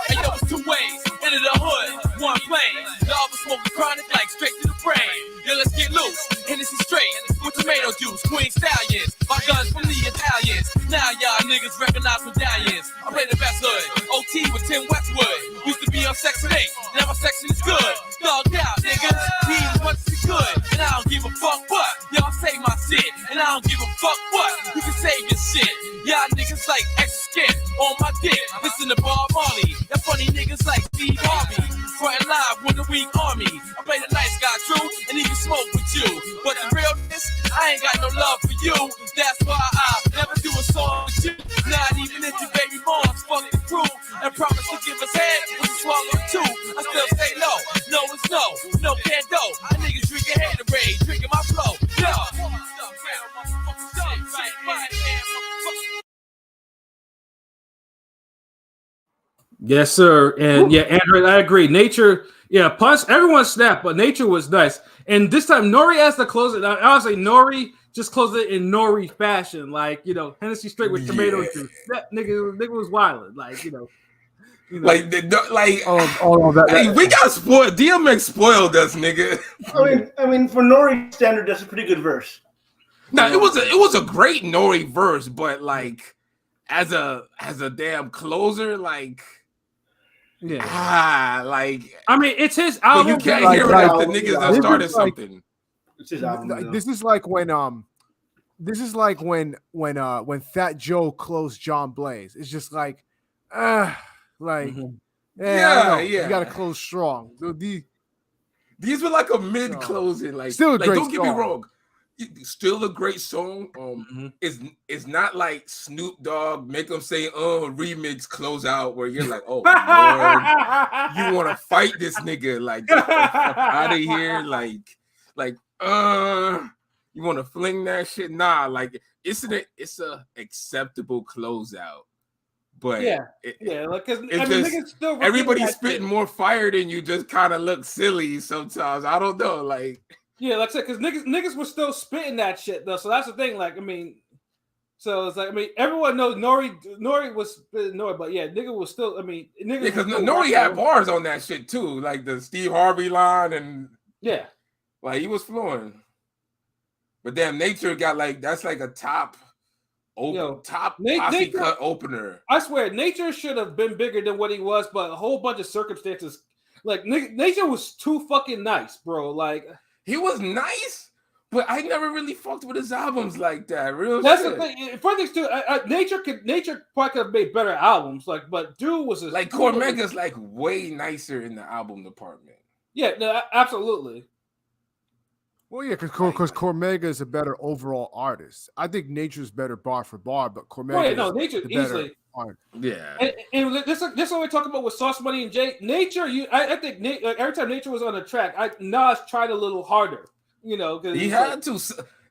F: Hey, yo, it's 2 ways into the hood, 1 plane. Y'all been smoking chronic like straight to the brain. Yo, let's get loose, Hennessy straight with tomato juice, Queen Stallions. My guns from the Italians. Now y'all niggas recognize medallions. I play the best hood, OT with Tim Westwood. Used to be on section 8, now my section is good. Thugged out, niggas, need as much as we could. And I don't give a fuck what, y'all say my shit. And I don't give a fuck what, you can save your shit. Y'all niggas like extra skin on my dick. Listen to Bob Marley, that funny niggas like Steve Harvey. Frontin' live with the weak army. I play the nice guy true and even smoke with you. But the realness, I ain't got no love for you. That's why I never do a song with you. Not even if your baby moms fuck the crew and promise to give us head with a swallow too. I still say no, no is no, no can't do. I niggas drinking Haterade, drinking my flow. Yo.
A: Yes, sir. And yeah, Android, I agree. Nature, yeah, punch, everyone snapped, but Nature was nice. And this time, Nori has to close it. Honestly, Nori just closed it in Nori fashion, like, you know, Hennessy straight with tomato juice. That nigga was wilding, like, you know. You know.
C: Like hey, we got spoiled. DMX spoiled us, nigga.
B: I mean, for Nori standard, that's a pretty good verse.
C: No, it was a great Nori verse, but like as a damn closer, like like
A: I mean, it's his album.
C: You can't hear it after niggas that started something.
B: It's his album.
D: This is like when Fat Joe closed John Blaze. It's just like you gotta close strong.
C: These were like a mid closing, like
D: still a great
C: don't get me
D: song.
C: wrong, still a great song. It's not like Snoop Dogg make them say remix close out where you're like, oh Lord, you want to fight this nigga, like get the fuck out of here, like you want to fling that shit? Nah, like it's a acceptable closeout. But
A: like because
C: niggas still everybody's spitting more fire than you, just kind of look silly sometimes. I don't know, like
A: like I said, because niggas were still spitting that shit though. So that's the thing. Like I mean, so it's like everyone knows Nori was spitting Nori, but nigga was still. I mean, nigga
C: because Nori had bars on that shit too, like the Steve Harvey line and like he was flowing. But damn, Nature got like that's like a top posse cut opener.
A: I swear, Nature should have been bigger than what he was, but a whole bunch of circumstances. Like Nature was too fucking nice, bro. Like
C: he was nice, but I never really fucked with his albums like that.
A: That's the thing. For things too, Nature probably could have made better albums. Like, but dude was
C: like Cormega's like way nicer in the album department.
A: Yeah, no, absolutely.
D: Well, yeah, because Cormega is a better overall artist. I think Nature's better bar for bar, but Cormega
A: Nature easily.
C: Yeah,
A: and this is what we talk about with Sauce Money and Jay. Nature, I think like every time Nature was on the track, Nas tried a little harder, because
C: he had to.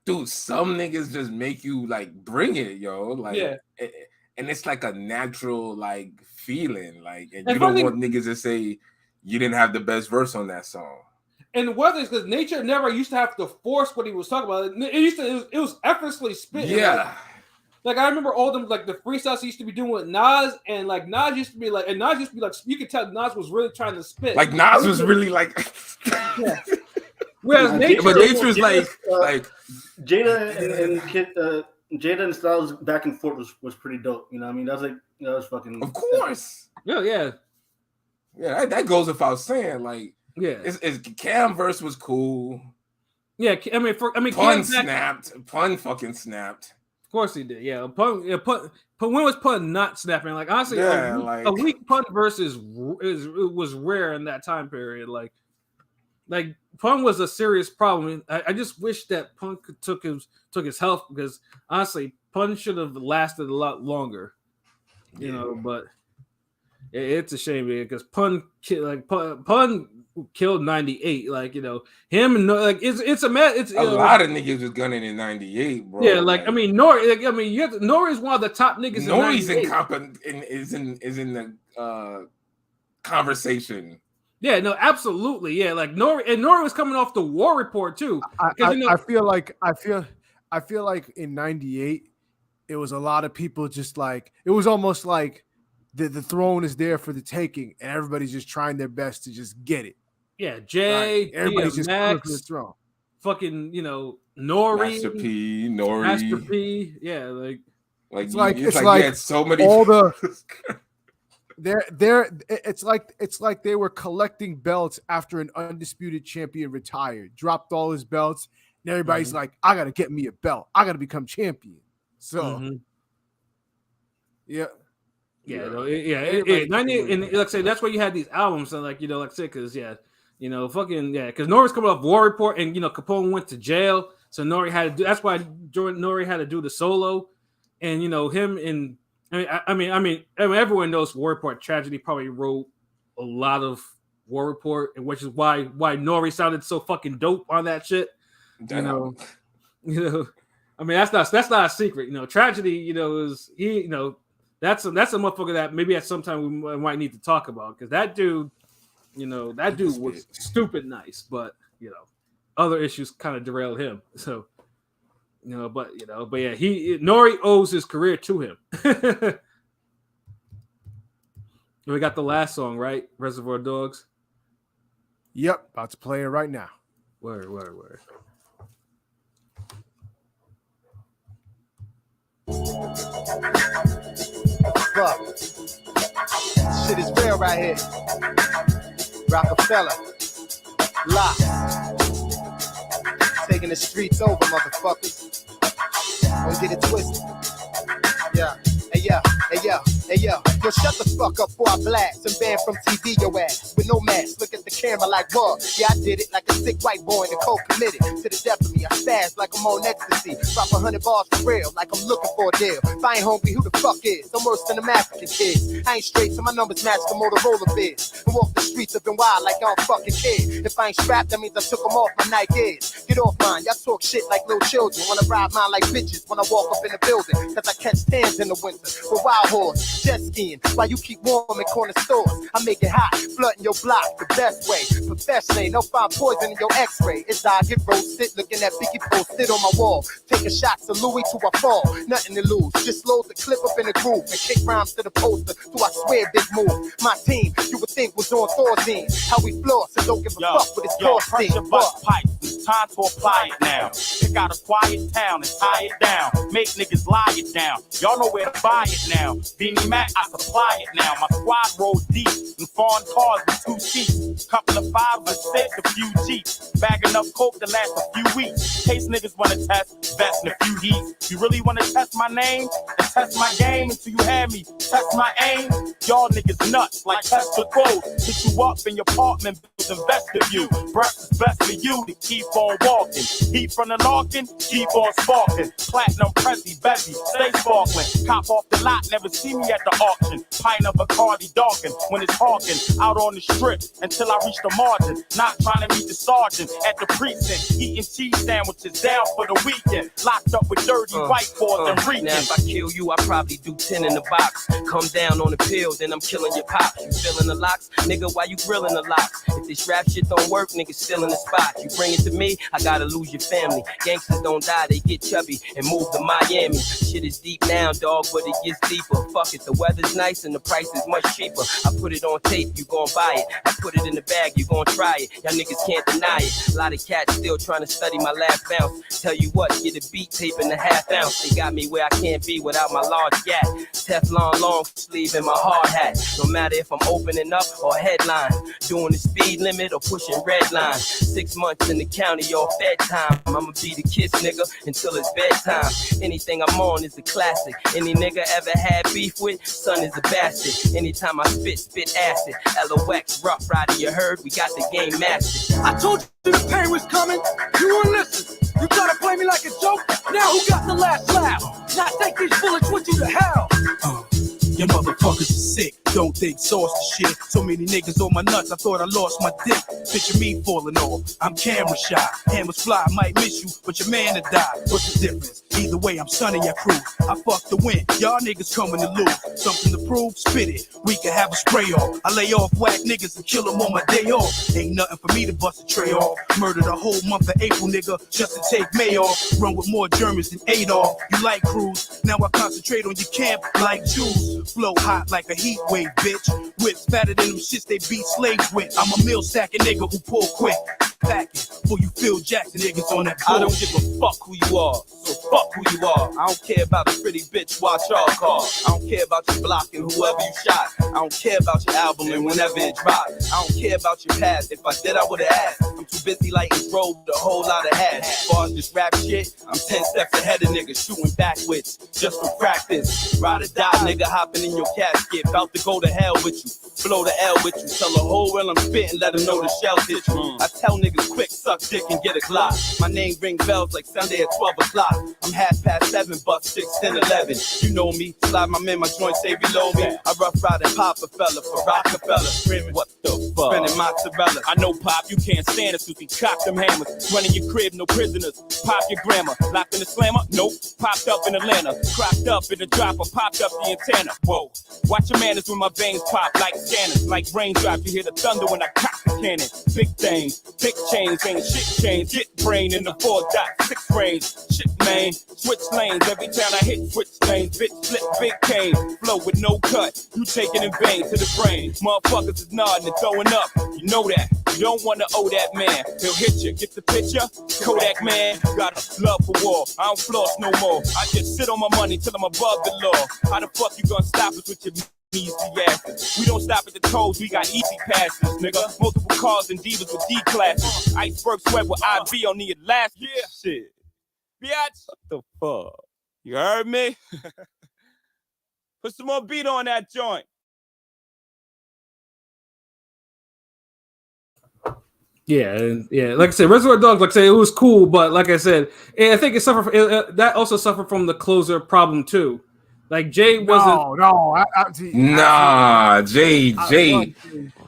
C: Dude, some niggas just make you like bring it, yo. Like, and it's like a natural like feeling, like, and you don't want niggas to say you didn't have the best verse on that song.
A: And whether it's because Nature never used to have to force what he was talking about. It was effortlessly spit.
C: Yeah.
A: Like I remember all them like the freestyles he used to be doing with Nas, and like Nas used to be like, you could tell Nas was really trying to spit.
C: Like Nas was really like.
A: Whereas
C: Nature's like
B: Jada and Styles back and forth was pretty dope. You know what I mean? That was like that was fucking.
C: Of course.
A: Yeah.
C: That goes without saying. Like. Yeah, it's Cam verse was cool.
A: Yeah, I mean,
C: Pun snapped. Pun fucking snapped.
A: Of course he did. Yeah, Pun. When was Pun not snapping? Like honestly, a weak Pun verse was rare in that time period. Like Pun was a serious problem. I just wish that Pun took his health because honestly, Pun should have lasted a lot longer. You know, but it's a shame because Pun killed 98. Like him and like it's a
C: lot of niggas was gunning in 98, bro.
A: Yeah, like I mean Nori. Nori is one of the top niggas.
C: Nori's is in the conversation.
A: Yeah, no, absolutely. Yeah, like Nori was coming off the War Report too.
D: I feel like in 98, it was a lot of people just like it was almost like the throne is there for the taking, and everybody's just trying their best to just get it.
A: Yeah, Jay,
D: everybody's just
A: Max,
D: for the throne.
A: Fucking, Nori,
C: Master
A: P. Yeah, like
D: it's like you had so many all the. It's like they were collecting belts after an undisputed champion retired, dropped all his belts, and everybody's like, I gotta get me a belt. I gotta become champion. So
A: Yeah, 98, and like I say, that's why you had these albums, and like like I said, because because Nori's coming off War Report, and Capone went to jail, so Nori had to do. That's why Nori had to do the solo, and him and I mean, everyone knows War Report Tragedy probably wrote a lot of War Report, and which is why Nori sounded so fucking dope on that shit. I mean, that's not a secret. Tragedy, is he, that's a motherfucker that maybe at some time we might need to talk about because that dude, was stupid nice, but other issues kind of derailed him. So, but yeah, Nori owes his career to him. We got the last song, right? Reservoir Dogs.
D: Yep, about to play it right now.
A: Word.
K: Fuck. Shit is real right here. Rockefeller. Lock. Taking the streets over, motherfuckers. Don't get it twisted. Yeah. Hey yo, shut the fuck up before I blast and ban from TV your ass with no mask. Look at the camera like what? Yeah, I did it like a sick white boy in the cold committed to the death of me. I spaz like I'm on ecstasy. Drop 100 bars for real, like I'm looking for a deal. If I ain't hungry, who the fuck is? I'm worse than them African kids. I ain't straight, so my numbers match the Motorola biz. And walk the streets up in wild like I don't fucking care. If I ain't strapped, that means I took them off my Nikes. Get off mine, y'all talk shit like little children. Wanna ride mine like bitches when I walk up in the building. Cause I catch tans in the winter with wild horse, jet skiing. While you keep warm in corner stores, I make it hot, flooding your block the best way. Professionally, no find poison in your x-ray. It's I get roasted, looking at Biggie posted on my wall. Taking shots of Louis till I fall, nothing to lose. Just load the clip up in the groove and kick rhymes to the poster. So I swear big move. My team, you would think was on Thor's end. How we floss and don't give a fuck with his cost
L: press your bust pipe. It's time to apply it now. Pick out a quiet town and tie it down. Make niggas lie it down. Y'all know where to buy it now. Beanie Mac, I supply it now. My squad rolls deep in foreign cars with 2 seats. Couple of 5 or 6, a few Jeeps. Bag enough coke to last a few weeks. Case niggas wanna test, best in a few heats. You really wanna test my name and test my game until you have me test my aim? Y'all niggas nuts like Tesla Code. Hit you up in your apartment, build a vestibule. Breakfast is best for you to keep on walking. Heat from the Larkin, keep on sparking. Platinum Prezi, Bezzy, stay sparkling. Cop off the lot, never see me at the auction. Pint of Bacardi darkin' when it's hawking. Out on the strip until I reach the margin. Not trying to meet the sergeant at the precinct. Eating cheese sandwiches down for the weekend. Locked up with dirty white boys and reeking.
E: Now if I kill you, I probably do 10 in the box. Come down on the pill, then I'm killing your pops. You feeling the locks? Nigga, why you grilling the locks? If this rap shit don't work, niggas still in the spot. You bring it to me, I gotta lose your family. Gangsters don't die, they get chubby and move to Miami. Shit is deep now, dog, but it gets deeper. Fuck it, the weather's nice and the price is much cheaper. I put it on tape, you gon' buy it. I put it in the bag, you gon' try it. Y'all niggas can't deny it. A lot of cats still trying to study my last bounce. Tell you what, get a beat tape in the half ounce. They got me where I can't be without my large gap. Teflon long sleeve and my hard hat. No matter if I'm opening up or headline. Doing the speed limit or pushing red line. 6 months in the county, all fed time. I'ma be the kiss nigga until it's bedtime. Anything I'm on is a classic. Any nigga ever had beef with, son is a bastard. Anytime I spit acid. LOX, rough rider, you heard? We got the game mastered.
M: I told you the pain was coming. You wouldn't listen. You try to play me like a joke. Now who got the last laugh? Now take these bullets with you to hell.
L: Your motherfuckers are sick, don't think sauce the shit. So many niggas on my nuts, I thought I lost my dick. Picture me falling off, I'm camera shy. Hammers fly, I might miss you, but your man to die. What's the difference? Either way, I'm sunning your crew. I fuck the win, y'all niggas coming to lose. Something to prove, spit it. We can have a spray off. I lay off whack niggas and kill them on my day off. Ain't nothing for me to bust a tray off. Murdered a whole month of April, nigga, just to take May off. Run with more Germans than Adolf. You like crews, now I concentrate on your camp like Jews. Flow hot like a heat wave, bitch. Whips fatter than them shits they beat slaves with. I'm a mill stacking nigga who pull quick. Packing for you Phil Jackson niggas on that bull.
H: I don't give a fuck who you are, so fuck who you are. I don't care about the pretty bitch, watch y'all call. I don't care about you blocking whoever you shot. I don't care about your album and whenever it drops. I don't care about your past, if I did I would've asked. I'm too busy lighting road with a whole lot of hats. As far as this rap shit, I'm 10 steps ahead of niggas shooting backwards just for practice. Ride or die, nigga hopping in your casket, about to go to hell with you. Blow the L with you, tell the whole world I'm spitting, let them know the shell hit you. I tell niggas quick, suck dick and get a Glock. My name ring bells like Sunday at 12 o'clock. I'm 7:30, bust 6, 10, 11. You know me, slide my man, my joint stay below me. I rough ride and pop a fella for Rockefeller. Screaming, what the fuck? Spinning mozzarella. I know, Pop, you can't stand us cause we cock them hammers. Running your crib, no prisoners. Pop your grandma. Locked in the slammer? Nope. Popped up in Atlanta. Cropped up in the dropper. Popped up the antenna. Whoa. Watch your manners when my veins pop like scanners. Like raindrops, you hear the thunder when I cock the
L: cannon. Big things, big chains, ain't shit chains. Get brain in the 4.6 range. Shit, man, switch lanes. Every time I hit switch lanes, bitch flip big cane. Flow with no cut, you taking in vain to the brain. Motherfuckers is nodding and throwing up. You know that. You don't wanna owe that man. He'll hit you. Get the picture? Kodak man, got a love for war. I don't floss no more. I just sit on my money till I'm above the law. How the fuck you gonna stop us with your easy asses? We don't stop at the tolls, we got easy passes, nigga. Multiple cars and divas with D classes. Iceberg sweat with IB on the elastic. Yeah. Shit. Biatch. What the fuck? You heard me? Put some more beat on that joint.
A: Yeah, like I said, Reservoir Dogs, like I said, it was cool, but like I said, I think it suffered. That also suffered from the closer problem too. Like Jay wasn't.
C: Nah, Jay.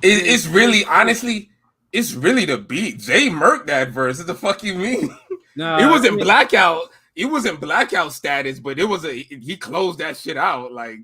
C: It's really, honestly, it's really the beat. Jay murked that verse. What the fuck you mean?
A: Nah,
C: it wasn't blackout. It wasn't blackout status, but it was he closed that shit out. Like,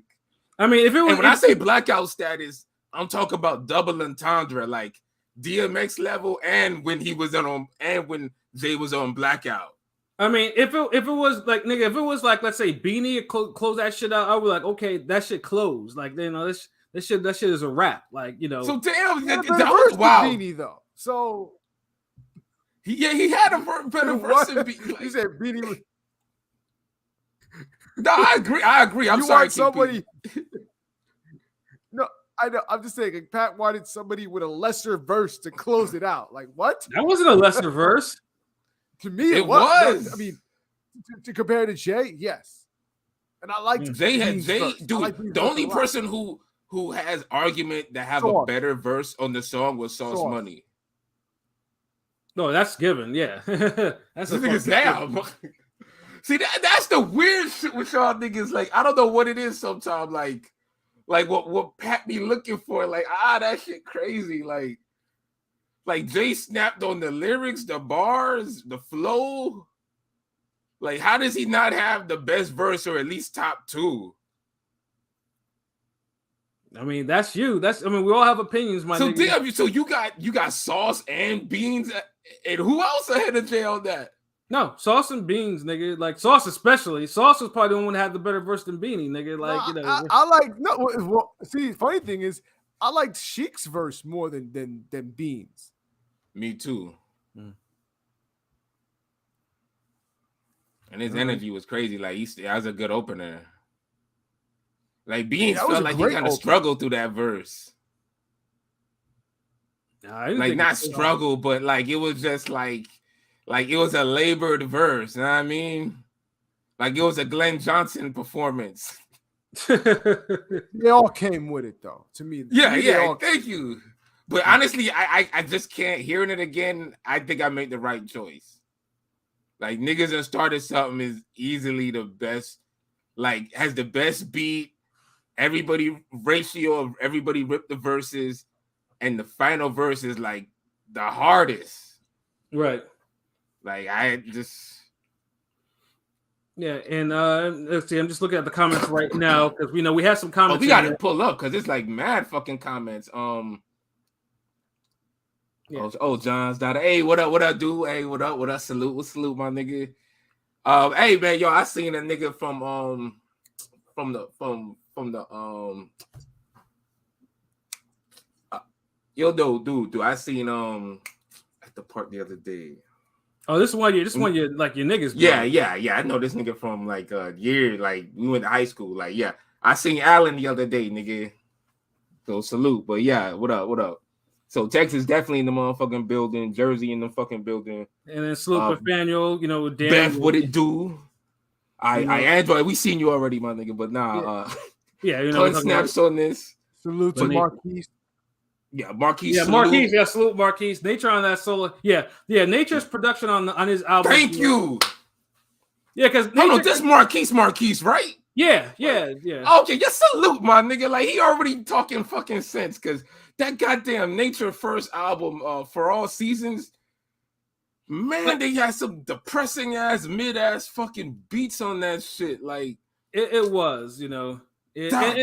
A: I mean, if it was,
C: and when I say blackout status, I'm talking about double entendre, like DMX level, and when he was on, and when Jay was on blackout.
A: I mean, if it was like, nigga, if it was like, let's say Beanie close that shit out, I would be like, okay, that shit closed. Like, you know, that shit is a wrap. Like, you know.
C: So damn, that
D: was
C: wow.
D: Beanie though. So
C: he had a better verse than Beanie. Like,
D: you said Beanie was.
C: No, I agree. I'm
D: you
C: sorry.
D: Want somebody. No, I know. I'm just saying, like, Pat wanted somebody with a lesser verse to close it out. Like, what?
A: That wasn't a lesser verse.
D: To me, it was. No, I mean, to compare to Jay, yes. And I like
C: Jay had Jay,
D: verse.
C: dude.
D: Like
C: the only person who has argument that have a better verse on the song was Sauce Money.
A: No, that's given. Yeah, that's a
C: niggas down. See, that's the weird shit with y'all niggas. Like, I don't know what it is sometimes. Like what Pat be looking for. Like, that shit crazy. Like Jay snapped on the lyrics, the bars, the flow. Like, how does he not have the best verse or at least top two?
A: I mean, that's you. I mean, we all have opinions, my
C: so
A: nigga.
C: Damn, so you got Sauce and Beans, and who else ahead of Jay on that?
A: No, Sauce and Beans, nigga. Like Sauce especially. Sauce was probably the one that had the better verse than Beanie, nigga. Like,
D: no,
A: you know.
D: I like Well, see, funny thing is, I liked Sheik's verse more than Beans.
C: Me too. And his energy was crazy. Like, that was a good opener. Like, Beans felt like he kind of struggled through that verse. Like, not struggle, but like it was just like it was a labored verse. You know what I mean? Like, it was a Glenn Johnson performance.
D: They all came with it, though. To me,
C: thank you. But honestly, I just can't. Hearing it again, I think I made the right choice. Like, Niggas Done Started Something is easily the best. Like, has the best beat. Everybody ratio of everybody ripped the verses, and the final verse is like the hardest.
A: Right.
C: Like, I just.
A: Yeah, and let's see. I'm just looking at the comments right now because we have some comments.
C: We got to pull up because it's like mad fucking comments.
A: Yeah.
C: Oh, John's daughter. Hey, what up, dude? Hey, what up? Salute, my nigga. Hey, man, yo, I seen a nigga from dude. I seen at the park the other day.
A: Oh, this one you're like your niggas. Bro.
C: Yeah. I know this nigga from like a year, like we went to high school. Like, yeah, I seen Allen the other day, nigga. So salute. But yeah, what up? So Texas definitely in the motherfucking building, Jersey in the fucking building.
A: And then salute Nathaniel, Dan.
C: Beth, what it do? I Android, we seen you already, my nigga, but nah. Ton snaps on this.
D: Salute to Marquise.
C: Yeah, Marquise.
A: Yeah, Marquise. Yeah, salute Marquise. Nature on that solo. Yeah. Nature's production on his album.
C: Thank you.
A: Yeah, because
C: this Marquise, right?
A: Yeah.
C: Okay, just salute, my nigga. Like, he already talking fucking sense, because that goddamn Nature first album, For All Seasons, man, they had some depressing ass, mid ass fucking beats on that shit. Like,
A: it was,
C: damn, he's right,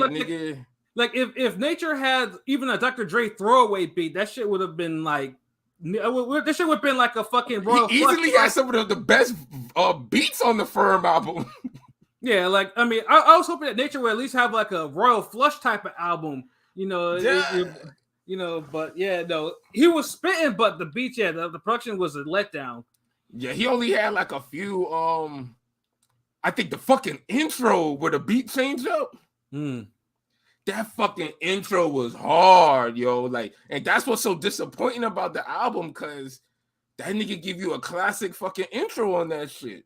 C: nigga.
A: Like if Nature had even a Dr. Dre throwaway beat, that shit would have been like, this shit would have been like a fucking Royal
C: He easily
A: Flush.
C: had some of the best beats on the Firm album.
A: Yeah, like I mean, I was hoping that Nature would at least have like a Royal Flush type of album, you know. You know, but yeah, no, he was spitting, but the beats, yeah, the production was a letdown.
C: Yeah, he only had like a few. I think the fucking intro where the beat changed up. That fucking intro was hard, yo. Like, and that's what's so disappointing about the album, because that nigga give you a classic fucking intro on that shit.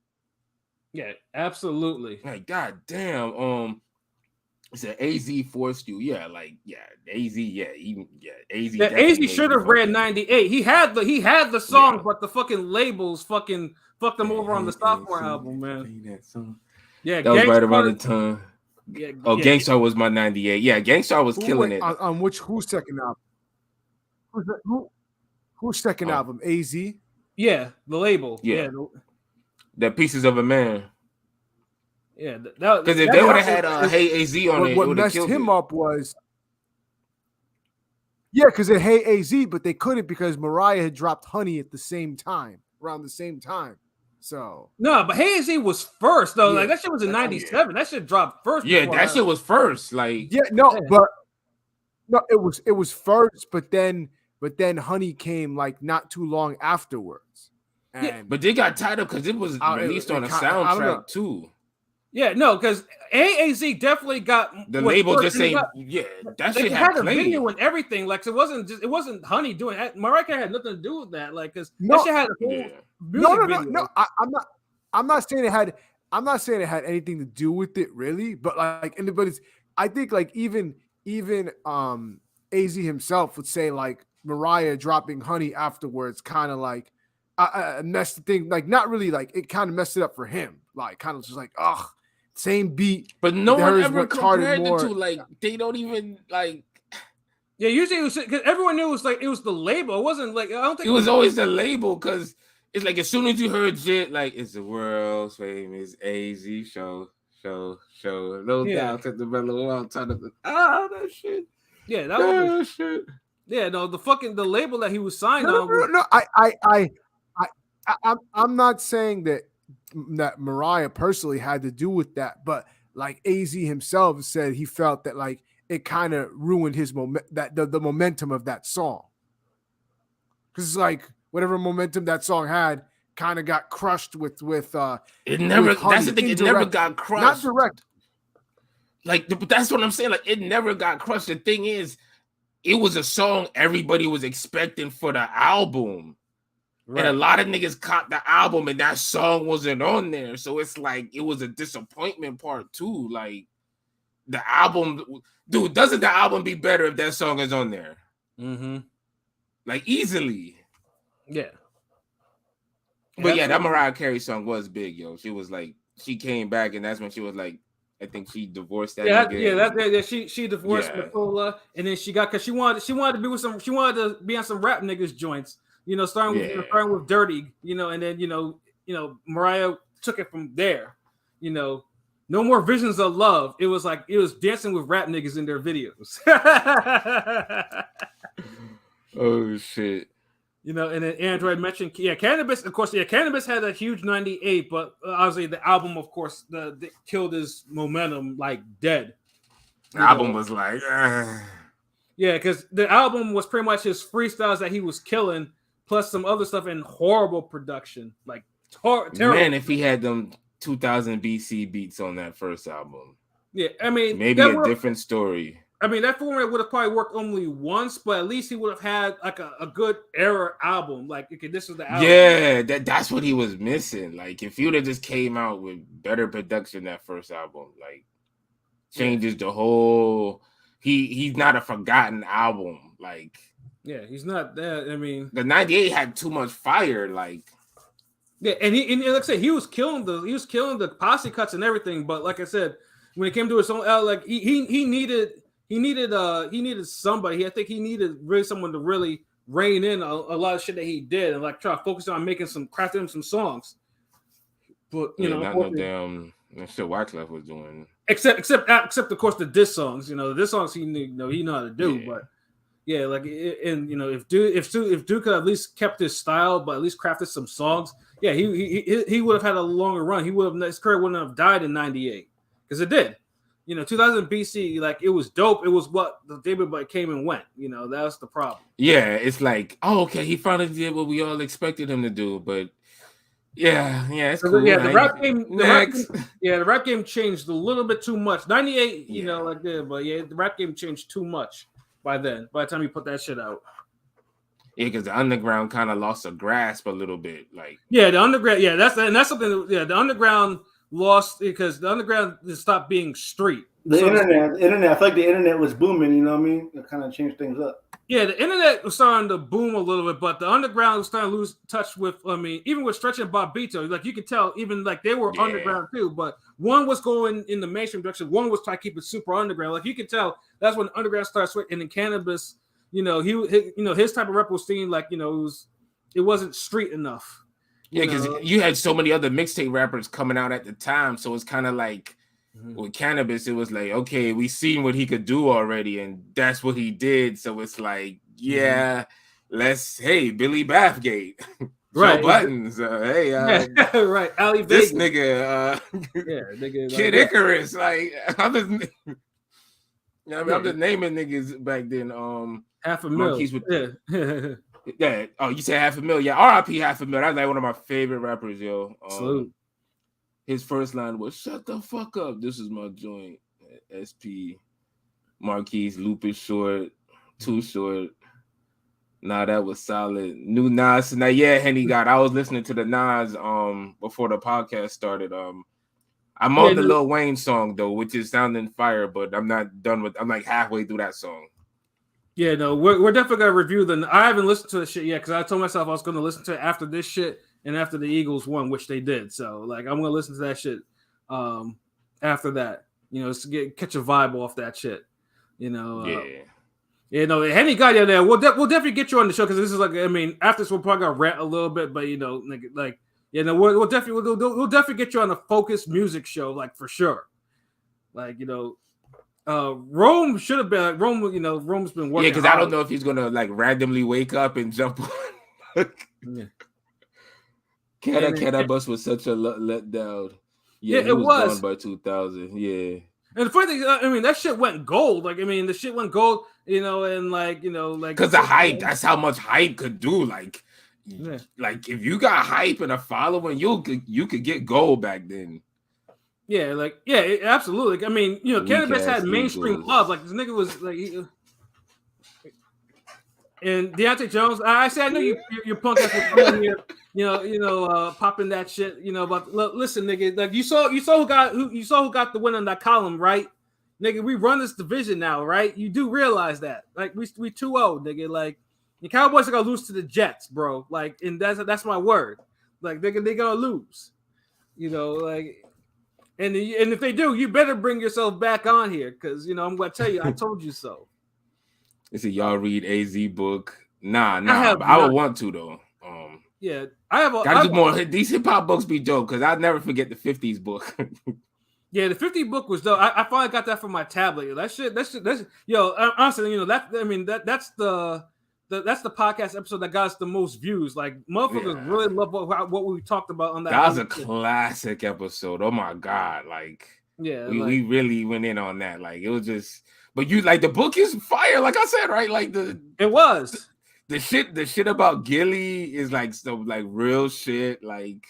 A: Yeah, absolutely.
C: Like, goddamn. It said AZ forced you. Yeah, like, yeah, AZ, yeah, even AZ.
A: Yeah, AZ should have read 98. He had the song, but the fucking labels fucking fucked them over on the sophomore album, man.
C: That song.
A: Yeah,
C: that was right around the time.
A: Yeah,
C: Gangstar was my 98. Yeah, Gangstar was killing it.
D: On whose second album? Whose second album? AZ?
A: Yeah, the label.
C: Yeah. The Pieces of a Man.
A: Yeah,
C: because if they would have had Hey AZ on it,
D: what messed him up was because it Hey AZ, but they couldn't because Mariah had dropped Honey at the same time, around the same time. So
A: no, but Hey AZ was first though. Like that shit was in '97. That shit dropped first.
C: Yeah, that shit was first. Like
D: but it was first, but then Honey came like not too long afterwards. And
C: but they got tied up because it was released on a soundtrack too.
A: Yeah, no, because AAZ definitely got
C: the label just saying, that shit had
A: a video and everything. Like it wasn't Honey doing that. Mariah had nothing to do with that. Like because that shit had a whole
D: no. I'm not saying it had. I'm not saying it had anything to do with it really, but I think like even AZ himself would say like Mariah dropping Honey afterwards kind of like messed the thing, like not really, like it kind of messed it up for him, like kind of just like same beat,
C: but no one ever compared the two. Like they don't even like.
A: Yeah, usually it was because everyone knew it was the label. It wasn't like I don't think
C: it was always the label because it's like as soon as you heard shit like it's the world's famous AZ show, no doubt at the mellow out time of that shit.
A: Yeah, that was
C: shit.
A: Yeah, no, the label that he was signed on.
D: No, I'm not saying that Mariah personally had to do with that, but like AZ himself said he felt that like it kind of ruined his the momentum of that song. Because it's like whatever momentum that song had kind of got crushed with
C: it never with Honey, that's the thing, it never got crushed.
D: Not direct.
C: Like but that's what I'm saying. Like it never got crushed. The thing is, it was a song everybody was expecting for the album. Right. And a lot of niggas caught the album and that song wasn't on there. So it's like it was a disappointment part too. Like the album, dude, doesn't the album be better if that song is on there?
A: Mm-hmm.
C: Like easily.
A: Yeah.
C: But yeah, that Mariah Carey song was big, yo. She was like, she came back and that's when she was like, I think she divorced that.
A: She divorced Nicola, and then she got because she wanted to be with she wanted to be on some rap niggas joints, you know, starting with Dirty, you know, and then you know Mariah took it from there, you know, no more Visions of Love. It was like it was dancing with rap niggas in their videos.
C: Oh shit.
A: You know, and then Android mentioned, Cannabis. Of course, Cannabis had a huge 98, but obviously the album, of course, the killed his momentum like dead.
C: The album was like,
A: yeah, because the album was pretty much his freestyles that he was killing, plus some other stuff in horrible production, like terrible.
C: Man, if he had them 2000 BC beats on that first album,
A: yeah, I mean,
C: maybe a different story.
A: I mean, that format would have probably worked only once, but at least he would have had like a good era album. Like, okay, this is the album.
C: Yeah, that's what he was missing. Like, if he would have just came out with better production that first album, like, changes the whole. He's not a forgotten album. Like,
A: yeah, he's not that. I mean,
C: the 98 had too much fire. Like,
A: yeah, and like I said, he was killing the posse cuts and everything. But like I said, when it came to his own, like he needed somebody. I think he needed really someone to really rein in a lot of shit that he did and like try to focus on crafting him some songs. But you know,
C: not no damn shit Wyclef was doing.
A: except of course the diss songs. You know, the diss songs he know how to do, but yeah, like and you know if Duke could at least kept his style, but at least crafted some songs, yeah, he would have had a longer run. His career wouldn't have died in '98 because it did. You know, 2000 BC, like it was dope. It was what the David Boy came and went. You know, that's the problem.
C: Yeah, it's like, oh, okay, he finally did what we all expected him to do, but yeah, it's cool.
A: Yeah, the rap game changed a little bit too much. 98, you know, like that, but yeah, the rap game changed too much by then. By the time you put that shit out.
C: Yeah, because the underground kind of lost a grasp a little bit. Like,
A: yeah, the underground, that's something. Yeah, the underground lost because the underground stopped being street.
B: The internet. I feel like the internet was booming. You know what I mean? It kind of changed things up.
A: Yeah, the internet was starting to boom a little bit, but the underground was starting to lose touch with. I mean, even with Stretch and Bobbito, like you could tell, even like they were underground too. But one was going in the mainstream direction. One was trying to keep it super underground. Like you could tell, that's when underground started switching. And in Cannabis, you know, his type of rap was seen like, you know, it wasn't street enough.
C: Yeah, because you had so many other mixtape rappers coming out at the time, so it's kind of like. With Cannabis, it was like, okay, we seen what he could do already, and that's what he did. So it's like, hey, Billy Bathgate,
A: right?
C: Joe Buttons,
A: right, Ali
C: this
A: Vegas.
C: nigga, Kid Icarus, like I'm just naming niggas back then.
A: $500,000,
C: yeah. Oh, you said $500,000? Yeah, R.I.P. $500,000. That's like one of my favorite rappers, yo.
A: Salute.
C: His first line was "Shut the fuck up. This is my joint." SP, Marquise, Lupus Short, Too Short. Nah, that was solid. New Nas. Now, Henny got. I was listening to the Nas before the podcast started. I'm on the Lil Wayne song though, which is sounding fire, but I'm not done with. I'm like halfway through that song.
A: Yeah, no, we're definitely gonna review I haven't listened to the shit yet because I told myself I was gonna listen to it after this shit. And after the Eagles won, which they did, so like I'm gonna listen to that shit after that, you know, to catch a vibe off that shit, you know. Henny got you there. We'll definitely get you on the show because this is like, I mean, after this we're probably gonna rant a little bit, but you know, we'll definitely get you on a focused music show, like for sure. Like, you know, Rome should have been like Rome. You know, Rome's been working.
C: Yeah, because I don't know if he's gonna like randomly wake up and jump on. Cannabis was such a letdown. Yeah,
A: it was
C: gone by 2000. Yeah,
A: and the funny thing, I mean, that shit went gold. Like, I mean, the shit went gold. You know, and like, you know, like
C: because the hype. That's how much hype could do. Like, like if you got hype and a following, you could get gold back then.
A: Yeah, like absolutely. I mean, you know, Cannabis had mainstream love. Like this nigga was like. And Deontay Jones, I said, I know you're punk ass for coming here, you know, popping that shit, you know. But listen, nigga, like you saw who got the win on that column, right? Nigga, we run this division now, right? You do realize that, like we 2-0, nigga. Like the Cowboys are gonna lose to the Jets, bro. Like, and that's my word. Like they gonna lose, you know. Like, and if they do, you better bring yourself back on here, because you know I'm gonna tell you, I told you so.
C: They said y'all read AZ book. Nah. I would want to though.
A: Yeah, I have.
C: Gotta do more. These hip hop books be dope because I'll never forget the 50s book.
A: Yeah, the 50 book was dope. I finally got that from my tablet. That's honestly, you know, that's the podcast episode that got us the most views. Like motherfuckers really love what we talked about on that.
C: That was a classic episode. Oh my god, like we really went in on that. Like it was just. But you like the book is fire, like I said, right? Like the shit about Gilly is like so like real shit, like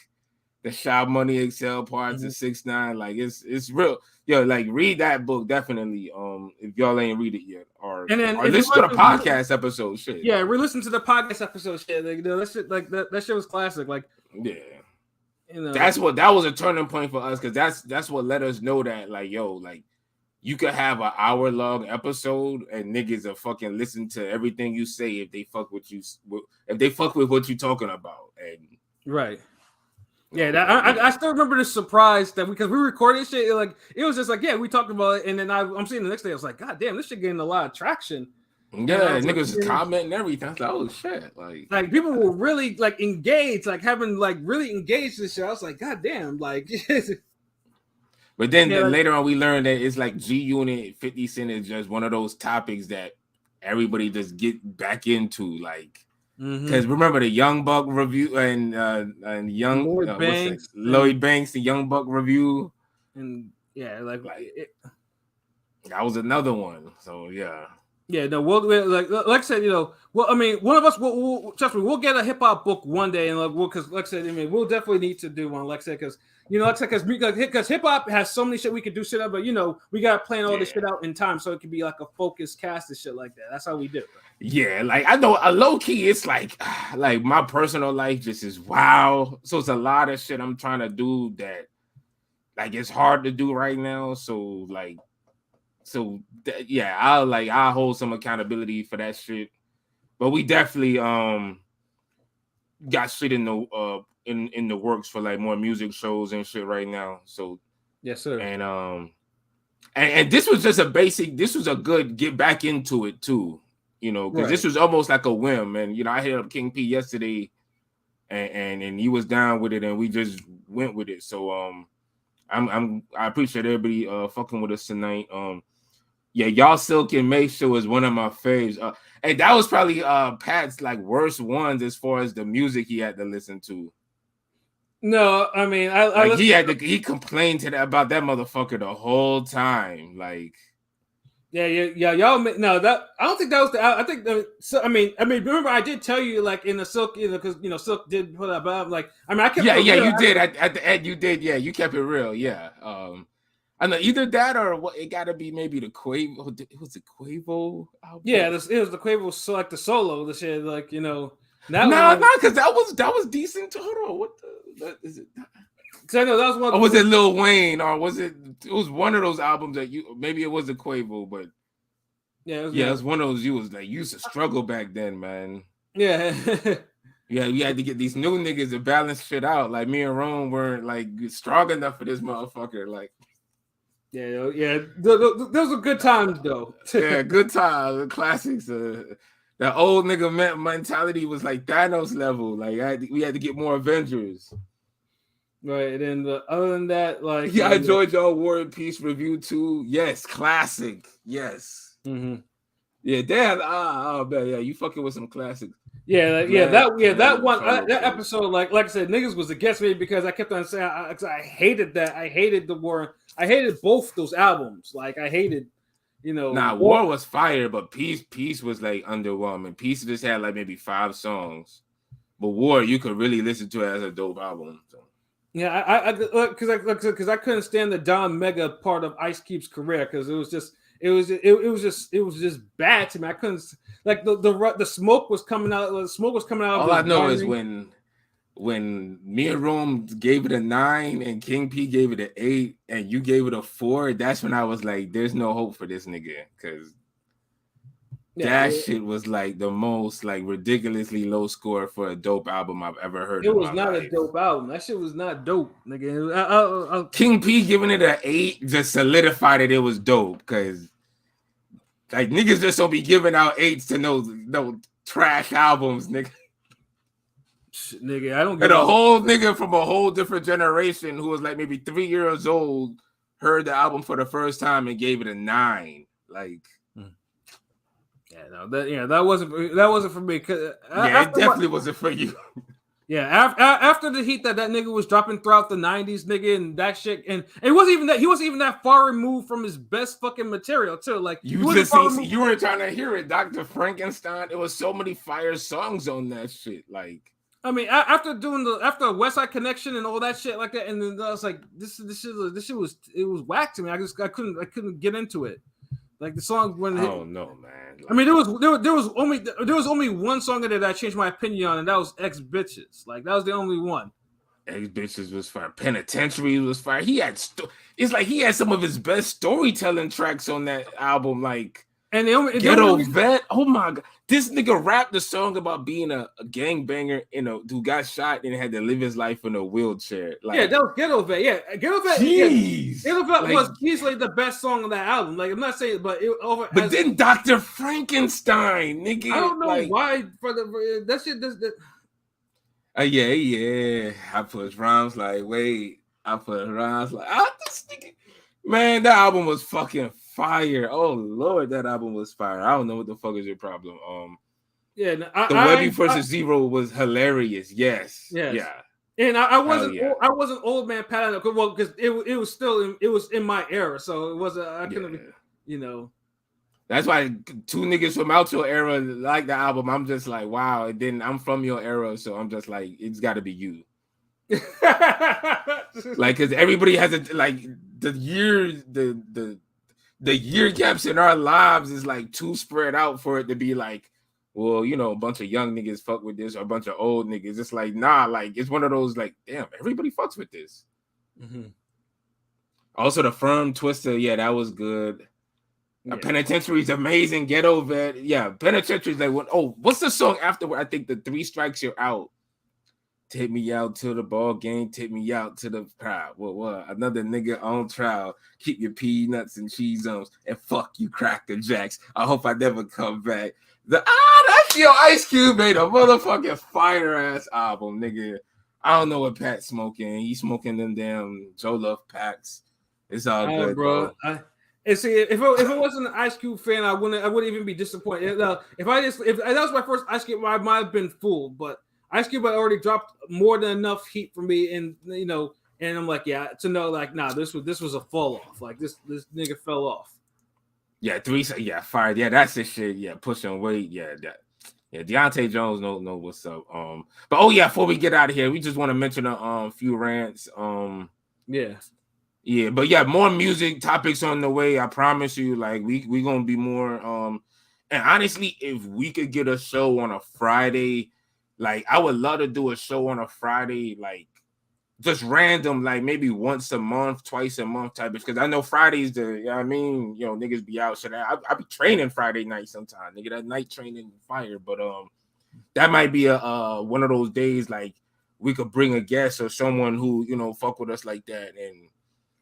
C: the Shy Money Excel parts and 6ix9ine, like it's real. Yo, like read that book definitely. If y'all ain't read it yet, or listen to the podcast episode. Shit,
A: yeah, re-listen to the podcast episode. Shit, like, you know, that shit, like that shit was classic. Like,
C: yeah, you know, that was a turning point for us because that's what let us know that like, yo, like. You could have an hour-long episode and niggas will fucking listen to everything you say if they fuck with you, if they fuck with what you talking about. And
A: right. Yeah, I still remember the surprise that because we recorded shit, like it was just like, yeah, we talked about it, and then I'm seeing the next day, I was like, God damn, this shit getting a lot of traction.
C: Yeah, niggas is commenting and everything. I was like, oh shit.
A: Like people were really like engaged, like having like really engaged this shit. I was like, God damn, like
C: But then later on, we learned that it's like G Unit, 50 Cent is just one of those topics that everybody just get back into, like. Because remember the Young Buck review and Young
A: Lloyd Banks,
C: Lloyd Banks, the Young Buck review,
A: and
C: that was another one. So
A: yeah, no, like I said, well, I mean, one of us will trust me, we'll get a hip hop book one day, and because like I said, I mean, we'll definitely need to do one, like I said, because because hip hop has so many shit we could do shit up, but we gotta plan all this shit out in time so it can be like a focused cast and shit like that. That's how we do.
C: Yeah, like I know a low key, it's like my personal life just is wow. So it's a lot of shit I'm trying to do that like it's hard to do right now. So I'll hold some accountability for that shit. But we definitely got shit in the works for like more music shows and shit right now. So
A: yes, sir.
C: And this was just this was a good get back into it too. Because this was almost like a whim, and I hit up King P yesterday, and he was down with it, and we just went with it. So I appreciate everybody fucking with us tonight. Y'all Silk and Make Sure is one of my faves, and that was probably Pat's like worst ones as far as the music he had to listen to.
A: No, I mean,
C: he complained about that motherfucker the whole time, like.
A: Yeah, y'all. No, that I don't think that was the. I think I mean, remember I did tell you like in the Silk, because Silk did put up. Like, I mean, I kept.
C: You did at the end. You did, yeah. You kept it real, yeah. I know either that or what it got to be maybe the Quavo. It was the Quavo album.
A: Yeah, it was the Quavo like the solo, the shit, like
C: No, because that was decent. Hold on, what is it?
A: Because I know that was one.
C: Or was it Lil Wayne, or was it? It was one of those albums that maybe it was the Quavo, but it was one of those. You used to struggle back then, man.
A: Yeah.
C: Yeah, we had to get these new niggas to balance shit out. Like me and Rome weren't like strong enough for this motherfucker. Like,
A: those were good times though.
C: Yeah, good times, classics. The old nigga mentality was like Thanos level. Like we had to get more Avengers.
A: Right, and then other than that, like
C: I enjoyed y'all War and Peace review too. Yes, classic. Yes.
A: Mm-hmm.
C: Yeah, damn. You fucking with some classics.
A: That one that episode, like I said, niggas was against me because I kept on saying I hated that. I hated the War. I hated both those albums. Like I hated,
C: War was fire, but Peace was like underwhelming. Peace just had like maybe 5 songs, but War you could really listen to it as a dope album. So.
A: Yeah, because I couldn't stand the Don Mega part of Ice Cube's career because it was just bad to me. I couldn't like the smoke was coming out. The smoke was coming out.
C: All I know is when me and Rome gave it a 9 and King P gave it an 8 and you gave it a 4. That's when I was like, "There's no hope for this nigga," because. Shit was like the most like ridiculously low score for a dope album I've ever heard.
A: It was not a dope album. That shit was not dope, nigga.
C: King P giving it an 8 just solidified that it was dope because like niggas just don't be giving out 8s to no trash albums, nigga.
A: Nigga, I don't.
C: And a whole nigga from a whole different generation who was like maybe 3 years old heard the album for the first time and gave it a 9, like.
A: That wasn't for me.
C: It definitely wasn't for you.
A: Yeah, after the heat that nigga was dropping throughout the 90s, nigga, and that shit, and it wasn't even that he wasn't even that far removed from his best fucking material too. Like
C: you weren't trying to hear it, Dr. Frankenstein. It was so many fire songs on that shit. Like,
A: I mean, after a West Side Connection and all that shit like that, and then I was like, this shit was whack to me. I couldn't get into it. Like the song when
C: no man. Like,
A: I mean, there was only one song in there that I changed my opinion on, and that was X Bitches. Like that was the only one.
C: X Bitches was fire. Penitentiary was fire. He had it's like he had some of his best storytelling tracks on that album. Like
A: and
C: Ghetto Vet. Oh my god, this nigga rapped the song about being a gangbanger who got shot and had to live his life in a wheelchair. Like,
A: yeah, that was Ghetto Vet. Yeah, Ghetto Vet.
C: Jeez.
A: Ghetto Vet was easily the best song on that album. Like I'm not saying, but
C: then Dr. Frankenstein, nigga.
A: I don't know why that shit.
C: Yeah. I put rhymes like wait. I put rhymes like this nigga. Man, that album was fucking fire. Oh Lord, that album was fire. I don't know what the fuck is your problem.
A: Yeah,
C: the Webby versus Zero was hilarious. Yes. Yeah.
A: And I wasn't
C: yeah.
A: I wasn't old man Pat. Well, because it was still it was in my era, so it wasn't. I couldn't, you know.
C: That's why two niggas from out your era like the album. I'm just like, wow. And then I'm from your era, so I'm just like, it's got to be you. Like, because everybody has the year gaps in our lives is like too spread out for it to be like, well, you know, a bunch of young niggas fuck with this or a bunch of old niggas. It's like, nah, like it's one of those like, damn, everybody fucks with this.
A: Mm-hmm.
C: Also, the Firm Twister, yeah, that was good.
A: Yeah.
C: Penitentiary is amazing. Ghetto Vet, yeah, Penitentiary is like, what's the song afterward? I think the 3 Strikes You're Out. Take me out to the ball game. Take me out to the crowd. What? Another nigga on trial. Keep your peanuts and cheese on and fuck you, Cracker Jacks. I hope I never come back. That's your Ice Cube made a motherfucking fire ass album, nigga. I don't know what Pat's smoking. He's smoking them damn Joe Love packs. It's all good, bro.
A: And see, if it wasn't an Ice Cube fan, I wouldn't even be disappointed. If that was my first Ice Cube, I might have been fooled. But Ice Cube had already dropped more than enough heat for me, and you know, and I'm like, yeah, to know like, nah, this was a fall off. Like this nigga fell off.
C: Yeah, fired. Yeah, that's this shit. Yeah, pushing weight. Yeah, Deontay Jones know what's up. But before we get out of here, we just want to mention a few rants. Yeah, but yeah, more music topics on the way. I promise you, like we gonna be more. And honestly, if we could get a show on a Friday, like I would love to do a show on a Friday, like just random, like maybe once a month, twice a month type. Because I know Fridays, niggas be out. So I be training Friday night sometime. Nigga, that night training fire. But that might be a one of those days like we could bring a guest or someone who fuck with us like that and.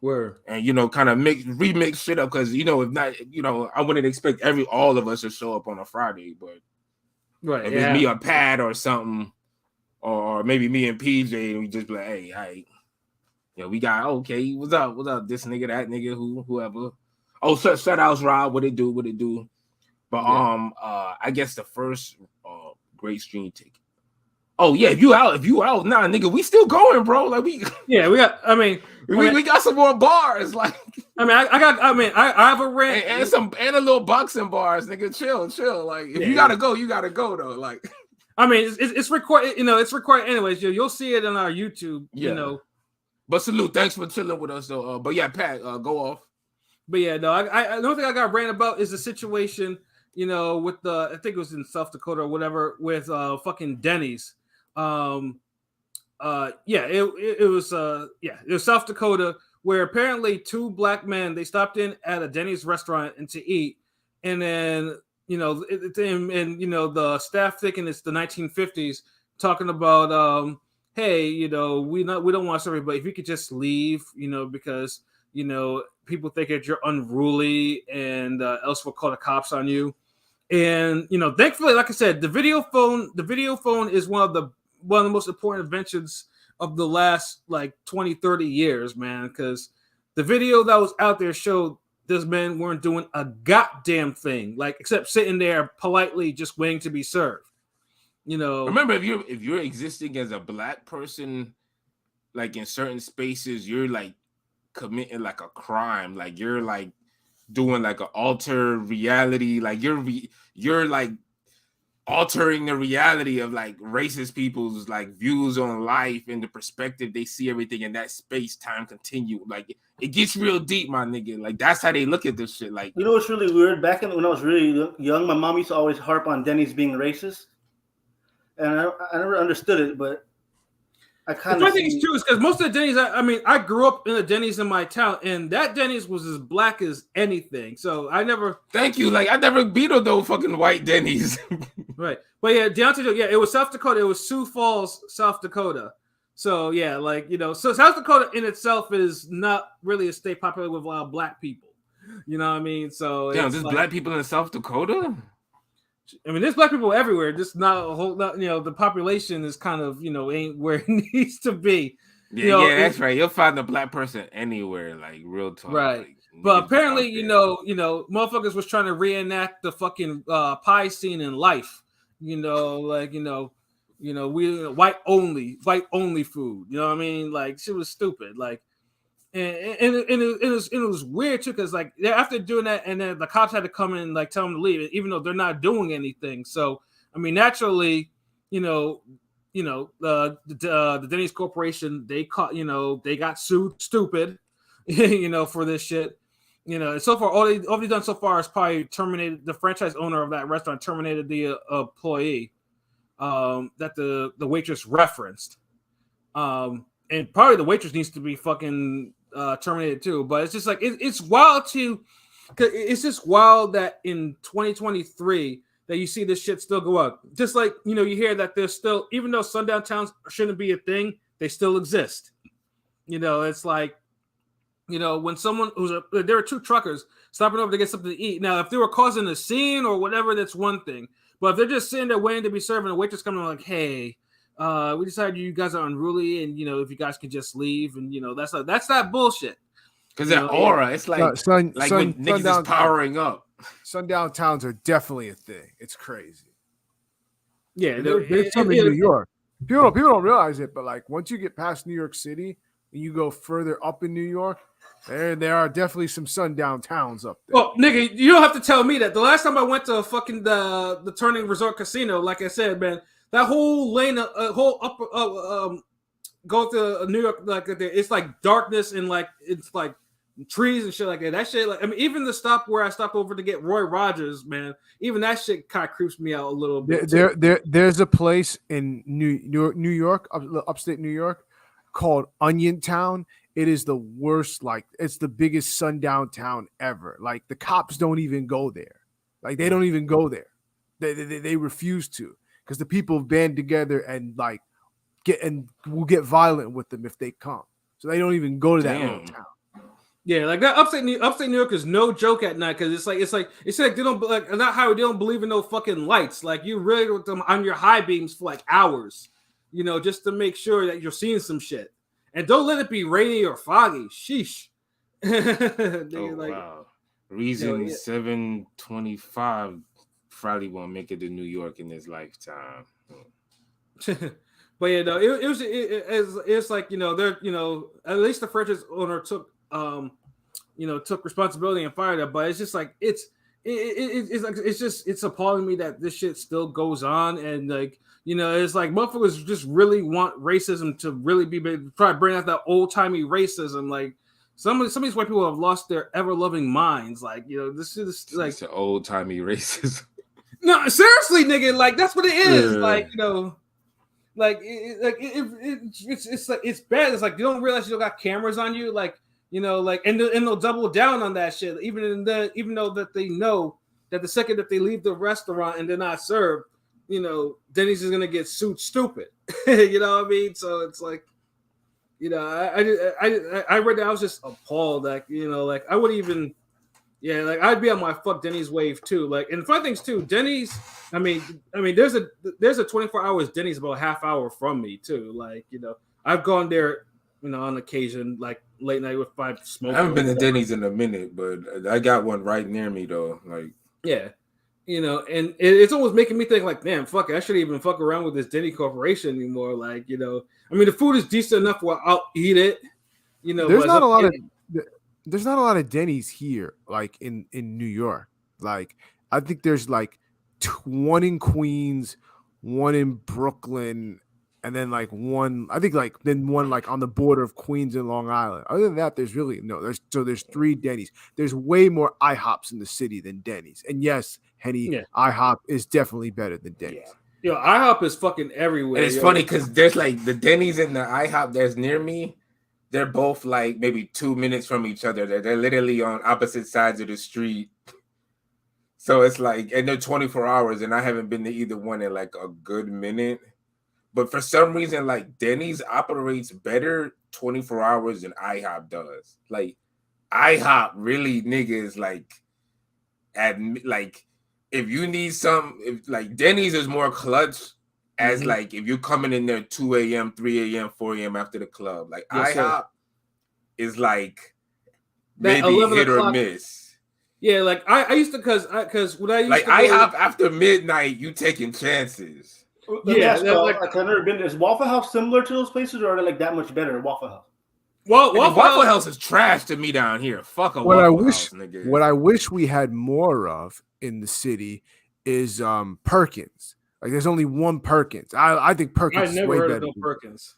C: And kind of remix shit up because if not, I wouldn't expect all of us to show up on a Friday, but if it's me or Pat or something, or maybe me and PJ, and we just be like, hey, we got what's up, this nigga, that nigga, whoever. Oh, shout outs, Rob, what it do? But I guess the first great stream ticket. Oh yeah, if you out, nah, nigga, we still going, bro. Like we
A: got. I mean,
C: we got some more bars. Like
A: I have a rant
C: and a little boxing bars, nigga. Chill. Like if you gotta go, though. Like
A: I mean, it's recorded. It's recorded anyways. You'll see it on our YouTube.
C: But salute, thanks for chilling with us. So, but yeah, Pat, go off.
A: But yeah, no, I the only thing I got rant about is the situation. With I think it was in South Dakota or whatever with fucking Denny's. It was South Dakota where apparently 2 black men, they stopped in at a Denny's restaurant and to eat, and then the staff thinking it's the 1950s, talking about hey, we don't want to serve you, but if you could just leave, because people think that you're unruly and else we'll call the cops on you. And thankfully, like I said, the video phone is one of the most important inventions of the last like 20-30 years, man, because the video that was out there showed these men weren't doing a goddamn thing, like except sitting there politely just waiting to be served.
C: Remember, if you're existing as a black person, like in certain spaces, you're like committing like a crime, like you're like doing like an alter reality, like you're like altering the reality of like racist people's like views on life and the perspective they see everything in that space-time continuum. Like it gets real deep, my nigga. Like that's how they look at this shit. Like
B: what's really weird? Back when I was really young, my mom used to always harp on Denny's being racist, and I never understood it, but I think
A: it's true because most of the Denny's, I grew up in the Denny's in my town, and that Denny's was as black as anything. So I never.
C: Thank you. Like I never vetoed those fucking white Denny's.
A: Right, but yeah, Deontay, it was South Dakota. It was Sioux Falls, South Dakota. So yeah, so South Dakota in itself is not really a state populated with a lot of black people. You know what I mean? So
C: there's black people in South Dakota.
A: I mean, there's black people everywhere. Just not a whole lot. The population is kind of ain't where it needs to be.
C: That's right. You'll find a black person anywhere, like real talk.
A: Right.
C: Like,
A: but apparently, motherfuckers was trying to reenact the fucking pie scene in Life. We white only food. You know what I mean? Like, shit was stupid. Like, and it was weird too, because like after doing that, and then the cops had to come in and like tell them to leave, even though they're not doing anything. So I mean, naturally, the Denny's Corporation, they got sued stupid, for this shit. So far all they've done so far is probably terminated the franchise owner of that restaurant, terminated the employee that the waitress referenced. And probably the waitress needs to be fucking terminated too. But it's just like it's wild it's just wild that in 2023 that you see this shit still go up. Just like you hear that there's still, even though sundown towns shouldn't be a thing, they still exist. It's like when someone there are two truckers stopping over to get something to eat. Now, if they were causing a scene or whatever, that's one thing. But if they're just sitting there waiting to be served, and a waitress coming like, hey, we decided you guys are unruly, and if you guys could just leave, and that's that bullshit.
C: Because that aura, it's like when niggas is powering up.
D: Sundown towns are definitely a thing. It's crazy.
A: Yeah,
D: there's some in New York. People don't realize it, but like once you get past New York City and you go further up in New York, there are definitely some sundown towns up there.
A: Well, nigga, you don't have to tell me that. The last time I went to fucking the Turning Resort Casino, like I said, man, that whole lane, whole up, go to New York, like it's like darkness and like it's like trees and shit like that. That shit, like, I mean, even the stop where I stopped over to get Roy Rogers, man, even that shit kind of creeps me out a little bit.
D: There's a place in New York, upstate New York, called Onion Town. It is the worst. Like, it's the biggest sundown town ever. Like, the cops don't even go there. Like, they don't even go there. They refuse to, because the people band together and like will get violent with them if they come. So they don't even go to that little town.
A: Yeah, like that upstate New York is no joke at night, because it's like they don't like, not how they don't believe in no fucking lights. Like, you really with them on your high beams for like hours, just to make sure that you're seeing some shit. And don't let it be rainy or foggy. Sheesh.
C: Wow. Reason 725 probably won't make it to New York in his lifetime.
A: But it's like they're at least the franchise owner took responsibility and fired it. But it's just like it's appalling me that this shit still goes on, and like it's like motherfuckers just really want racism to really be try to bring out that old timey racism. Like some of these white people have lost their ever loving minds. Like this is like
C: it's an old timey racism.
A: No, seriously, nigga, like that's what it is. Like it's like it's bad. It's like you don't realize you don't got cameras on you. Like and they'll double down on that shit. Even though that they know that the second that they leave the restaurant and they're not served, Denny's is gonna get sued stupid. You know what I mean? So it's like, I read that, I was just appalled. Like like I wouldn't even. Yeah, like I'd be on my fuck Denny's wave too. Like, and fun things too, Denny's. I mean, there's a 24 hours Denny's about half hour from me too. Like, I've gone there, on occasion, like late night with five smoking.
C: I haven't been to Denny's in a minute, but I got one right near me though. Like,
A: yeah, and it's almost making me think like, man, fuck, I shouldn't even fuck around with this Denny Corporation anymore. Like, I mean, the food is decent enough where I'll eat it.
D: There's not a lot of. There's not a lot of Denny's here, like in New York. Like, I think there's like one in Queens, one in Brooklyn, and then like one, I think like then one like on the border of Queens and Long Island. Other than that, there's really no. There's 3 Denny's. There's way more IHOPs in the city than Denny's. And yes, Henny, IHOP is definitely better than Denny's.
A: Yeah. IHOP is fucking everywhere.
C: And it's funny because there's like the Denny's and the IHOP that's near me. They're both like maybe 2 minutes from each other. They're literally on opposite sides of the street. So it's like, and they're 24 hours, and I haven't been to either one in like a good minute. But for some reason, like Denny's operates better 24 hours than IHOP does. Like IHOP really niggas like if you need some, if like Denny's is more clutch as like if you're coming in there 2 a.m., 3 a.m., 4 a.m. after the club. Like IHOP is like
A: That
C: maybe
A: 11
C: hit or
A: o'clock-
C: miss.
A: Yeah, like I used to because when I used
C: Like
A: to
C: IHOP after midnight, you taking chances.
B: Yeah, I've never been. Is Waffle House similar to those places, or are they like that much better? Waffle House.
A: Well,
C: Waffle House is trash to me down here. Fuck a Waffle House, nigga.
D: What I wish we had more of in the city is Perkins. Like there's only one Perkins. I think Perkins is
A: never
D: way
A: heard
D: better.
A: of no Perkins.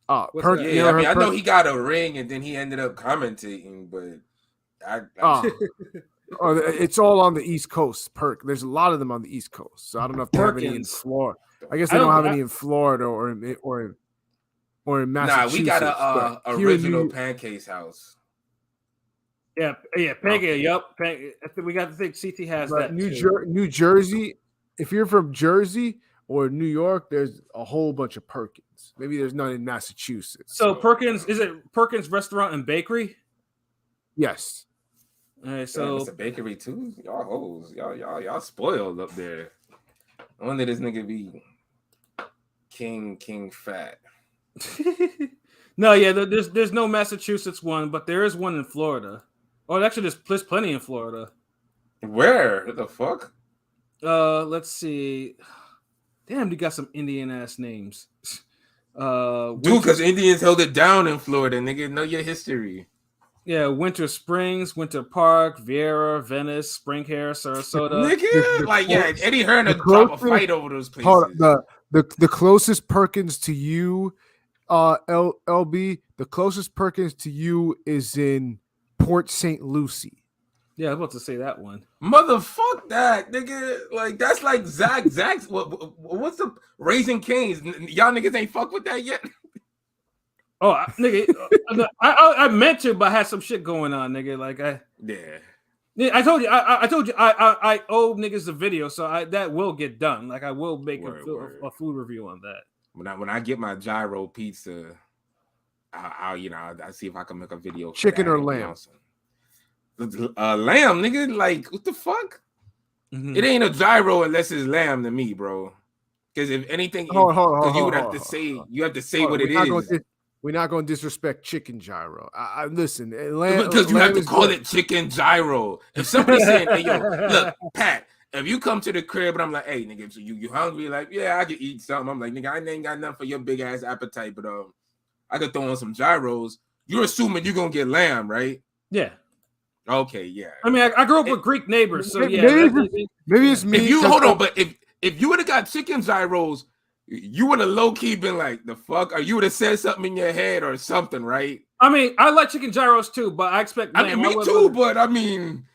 D: Perkins.
C: Yeah, I mean, I know he got a ring and then he ended up commentating, but
D: it's all on the East Coast. There's a lot of them on the East Coast. So I don't know if they have any in Florida. I guess they don't have any in Florida or in Massachusetts.
C: Nah, we got a original Pancakes house.
A: Yeah, Pancake. Yup, I think we got to think CT has that.
D: New Jersey. If you're from Jersey or New York, there's a whole bunch of Perkins. Maybe there's none in Massachusetts.
A: So Perkins, is it Perkins Restaurant and Bakery?
D: Yes.
A: All right, so
C: it's a bakery too. Y'all hoes, y'all spoiled up there. I wonder this nigga be King Fat.
A: No, yeah, there's no Massachusetts one, but there is one in Florida. Oh, actually, there's plenty in Florida.
C: Where? What the fuck?
A: Let's see. Damn, you got some Indian ass names.
C: Dude, because Indians held it down in Florida, nigga. Know your history.
A: Yeah, Winter Springs, Winter Park, Vieira, Venice, Spring Hill, Sarasota.
C: Nigga, like Eddie Hearn would drop a fight over those places.
D: The closest Perkins to you, LB, the closest Perkins to you is in Port St. Lucie.
A: Yeah, I was about to say that one.
C: Motherfuck that, nigga. Like that's like Zach's. What's the Raising Cane's? Y'all niggas ain't fuck with that yet.
A: Oh, nigga, I meant to, but I had some shit going on, nigga. Like I told you, I owe niggas the video, so that will get done. Like I will make a food review on that.
C: When I get my gyro pizza, I'll see if I can make a video.
D: Chicken or lamb?
C: Lamb, nigga. Like what the fuck? Mm-hmm. It ain't a gyro unless it's lamb to me, bro. Because if anything, you would have to say what it is.
D: We're not going to disrespect chicken gyro. Listen,
C: because you have to call it chicken gyro. If somebody's saying, "Hey, yo, look, Pat," if you come to the crib and I'm like, "Hey, nigga, so you hungry?" Like, yeah, I could eat something. I'm like, nigga, I ain't got nothing for your big ass appetite, but I could throw on some gyros. You're assuming you're gonna get lamb, right?
A: Yeah.
C: Okay, yeah.
A: I mean, I grew up with Greek neighbors, so yeah.
D: Maybe it's me.
C: If you hold on, but if you would have got chicken gyros, you would have low key been like, the fuck? Or you would have said something in your head or something, right?
A: I mean, I like chicken gyros too, but I expect lamb.
C: I mean, me too, but I mean,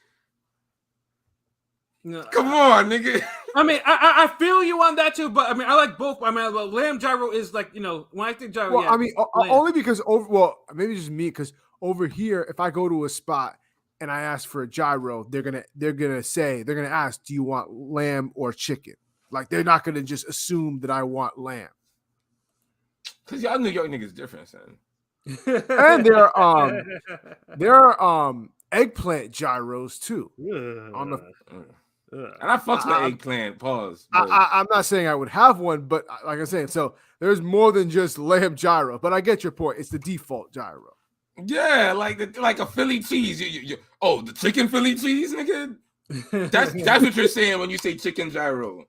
C: come on, nigga.
A: I mean, I feel you on that too, but I mean, I like both. I mean, lamb gyro is like, when I think gyro.
D: Well,
A: yeah,
D: I mean, only because maybe just me, because over here, if I go to a spot and I ask for a gyro, they're gonna ask, do you want lamb or chicken? Like they're not gonna just assume that I want lamb.
C: Cause y'all New York niggas different, son.
D: And there are eggplant gyros too. On the
C: and I fucks with eggplant. Pause.
D: I'm not saying I would have one, but like I said, so there's more than just lamb gyro. But I get your point. It's the default gyro.
C: Yeah, like a Philly cheese. The chicken Philly cheese, nigga. That's what you're saying when you say chicken gyro.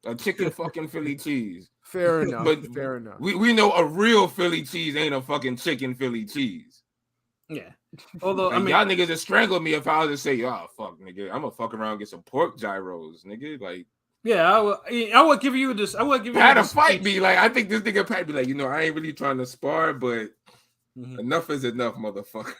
C: A chicken fucking Philly cheese.
D: Fair enough.
C: But
D: fair enough.
C: We know a real Philly cheese ain't a fucking chicken Philly cheese.
A: Yeah. Although
C: like, I mean, y'all niggas just strangle me if I was to say, "Oh fuck, nigga, I'm gonna fuck around and get some pork gyros, nigga." Like,
A: yeah, I would give you this. I would give you.
C: Pat to fight me. Like, I think this nigga Pat be like, I ain't really trying to spar, but enough is enough, motherfucker.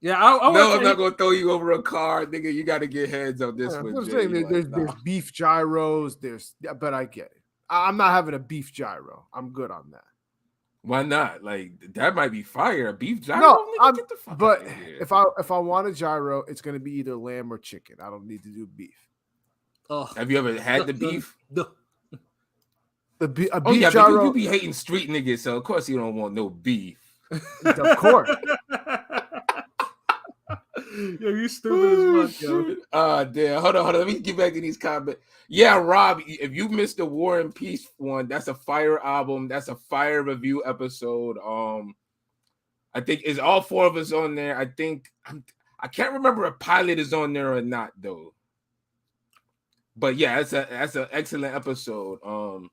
A: Yeah,
C: I'm not gonna throw you over a car, nigga. You got to get heads on this one.
D: I'm saying there's beef gyros. But I get it. I'm not having a beef gyro. I'm good on that.
C: Why not? Like that might be fire. A beef gyro.
D: No,
C: nigga, get the fuck
D: but
C: out of here.
D: if I want a gyro, it's gonna be either lamb or chicken. I don't need to do beef.
A: Oh,
C: have you ever had the beef?
D: A beef
C: yeah,
D: gyro.
C: You be hating street niggas, so of course you don't want no beef.
D: Of course.
A: Yo, you stupid as fuck, yo.
C: Damn. Hold on. Let me get back to these comments. Yeah, Rob, if you missed the War and Peace one, that's a fire album. That's a fire review episode. I think is all 4 of us on there. I can't remember if Pilot is on there or not though. But yeah, that's an excellent episode.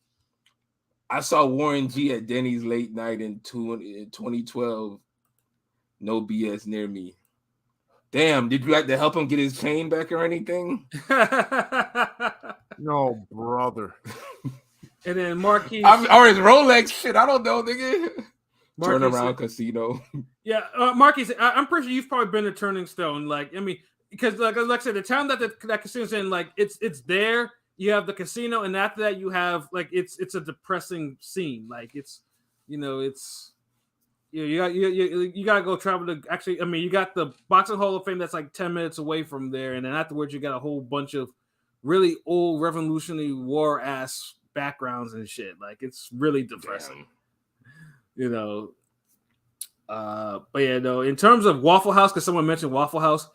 C: I saw Warren G at Denny's late night in 2012. No BS near me. Damn, did you have to help him get his chain back or anything?
D: No, brother.
A: And then Marquis
C: or his Rolex shit. I don't know, nigga.
A: Marquis
C: Turn around casino.
A: Yeah, Marquis, I'm pretty sure you've probably been to Turning Stone. Like, I mean, because like I said, the town that that casino's in, like, it's there. You have the casino, and after that, you have like it's a depressing scene. Like it's, it's. You gotta go travel to actually. I mean, you got the Boxing Hall of Fame that's like 10 minutes away from there, and then afterwards you got a whole bunch of really old Revolutionary War ass backgrounds and shit. Like it's really depressing, But yeah, no. In terms of Waffle House, because someone mentioned Waffle House,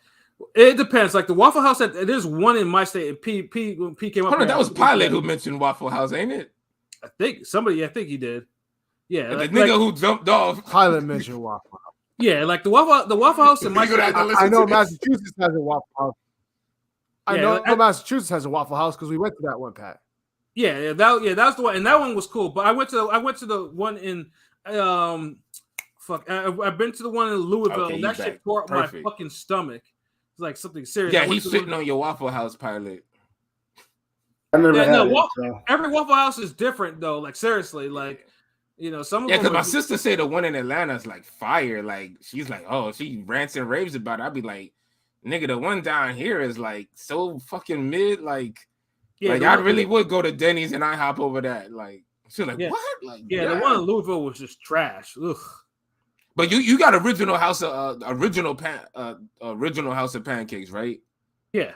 A: it depends. Like the Waffle House, there's one in my state. And P came up.
C: That was Pilot who mentioned Waffle House, ain't it?
A: I think he did. Yeah,
C: the nigga who jumped off.
D: Pilot mentioned Waffle House.
A: Yeah, like the Waffle House in my state.
D: I know Massachusetts has a Waffle House. I know Massachusetts has a Waffle House because we went to that one, Pat.
A: Yeah, that was the one, and that one was cool. But I went to the one in I've been to the one in Louisville.
C: Okay,
A: and that shit tore up my fucking stomach. It's like something serious.
C: Yeah, he's sitting on your Waffle House, Pilot.
B: I never had it, so.
A: Every Waffle House is different though. Like seriously, like. Some of them.
C: Because my sister said the one in Atlanta is like fire. Like she's like, oh, she rants and raves about it. I'd be like, nigga, the one down here is like so fucking mid. Like, I really would go to Denny's and I hop over that. Like, she's like, what? Like,
A: the one in Louisville was just trash. Ugh.
C: But you got original house of pancakes, right?
A: Yeah,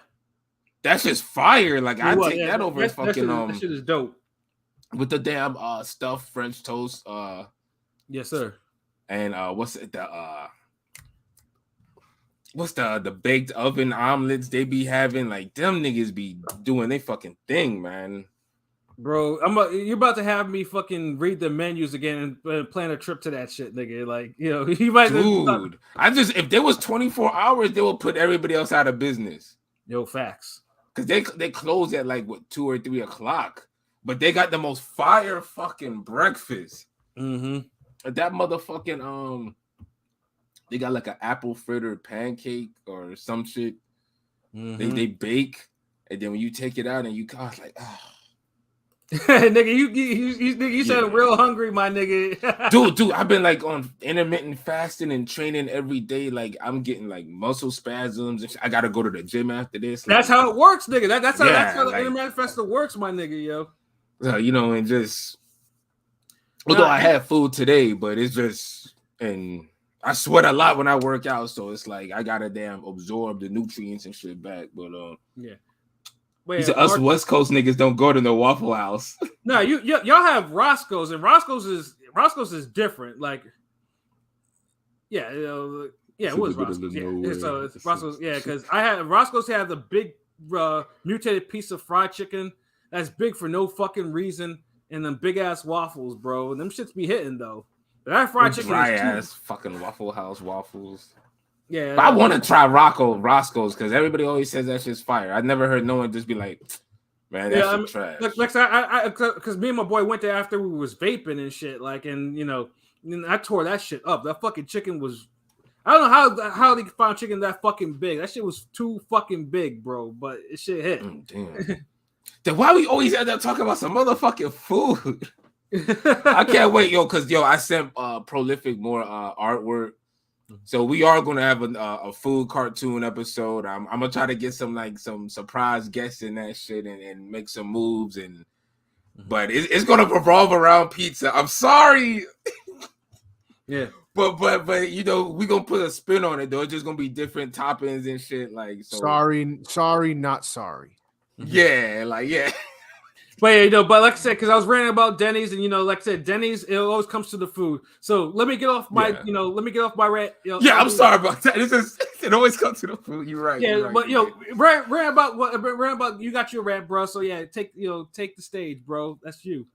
C: that's just fire. Like I take that over fucking
A: that shit is dope.
C: With the damn stuffed French toast.
A: Yes, sir.
C: And what's the baked oven omelets they be having? Like them niggas be doing they fucking thing, man.
A: Bro, you're about to have me fucking read the menus again and plan a trip to that shit, nigga. Like, you might.
C: Dude, if there was 24 hours, they would put everybody else out of business.
A: Yo, facts.
C: Because they close at like 2 or 3 o'clock. But they got the most fire fucking breakfast.
A: Mm-hmm.
C: That motherfucking they got like an apple fritter pancake or some shit.
A: Mm-hmm.
C: They bake, and then when you take it out and you got like,
A: nigga, you sound real hungry, my nigga.
C: dude, I've been like on intermittent fasting and training every day. Like I'm getting like muscle spasms. And I gotta go to the gym after this.
A: That's how it works, nigga. That's how the intermittent fasting works, my nigga, yo.
C: And just although I had food today, but it's just, and I sweat a lot when I work out, so it's like I gotta damn absorb the nutrients and shit back. But
A: yeah.
C: He said us West Coast niggas don't go to the Waffle House.
A: No, y'all have Roscoe's, and Roscoe's is different. Like, yeah, it was Roscoe's. Yeah, so it's Roscoe's. Yeah, because Roscoe's had the big mutated piece of fried chicken. That's big for no fucking reason, and them big ass waffles, bro. And them shits be hitting though. But that fried chicken
C: dry
A: is
C: ass fucking Waffle House waffles.
A: Yeah,
C: but I want to try Roscoe's because everybody always says that shit's fire. I never heard no one just be like, man, that shit trash.
A: Because me and my boy went there after we was vaping and shit, like, and I tore that shit up. That fucking chicken was, I don't know how they found chicken that fucking big. That shit was too fucking big, bro. But it shit hit.
C: Damn. Then why we always end up talking about some motherfucking food? I can't wait, because I sent Prolific more artwork. So we are going to have a food cartoon episode. I'm going to try to get some surprise guests in that shit and make some moves. But it's going to revolve around pizza. I'm sorry.
A: Yeah.
C: But we're going to put a spin on it, though. It's just going to be different toppings and shit. Like, so.
D: Sorry, not sorry.
C: Yeah, like, yeah.
A: But but like I said, because I was ranting about Denny's, and like I said, Denny's, it always comes to the food. So let me get off my, let me get off my rant.
C: I'm sorry about that. This It always comes to the food. You're right.
A: Yeah,
C: you're right,
A: but
C: you
A: rant about you got your rant, bro. So yeah, take the stage, bro. That's you.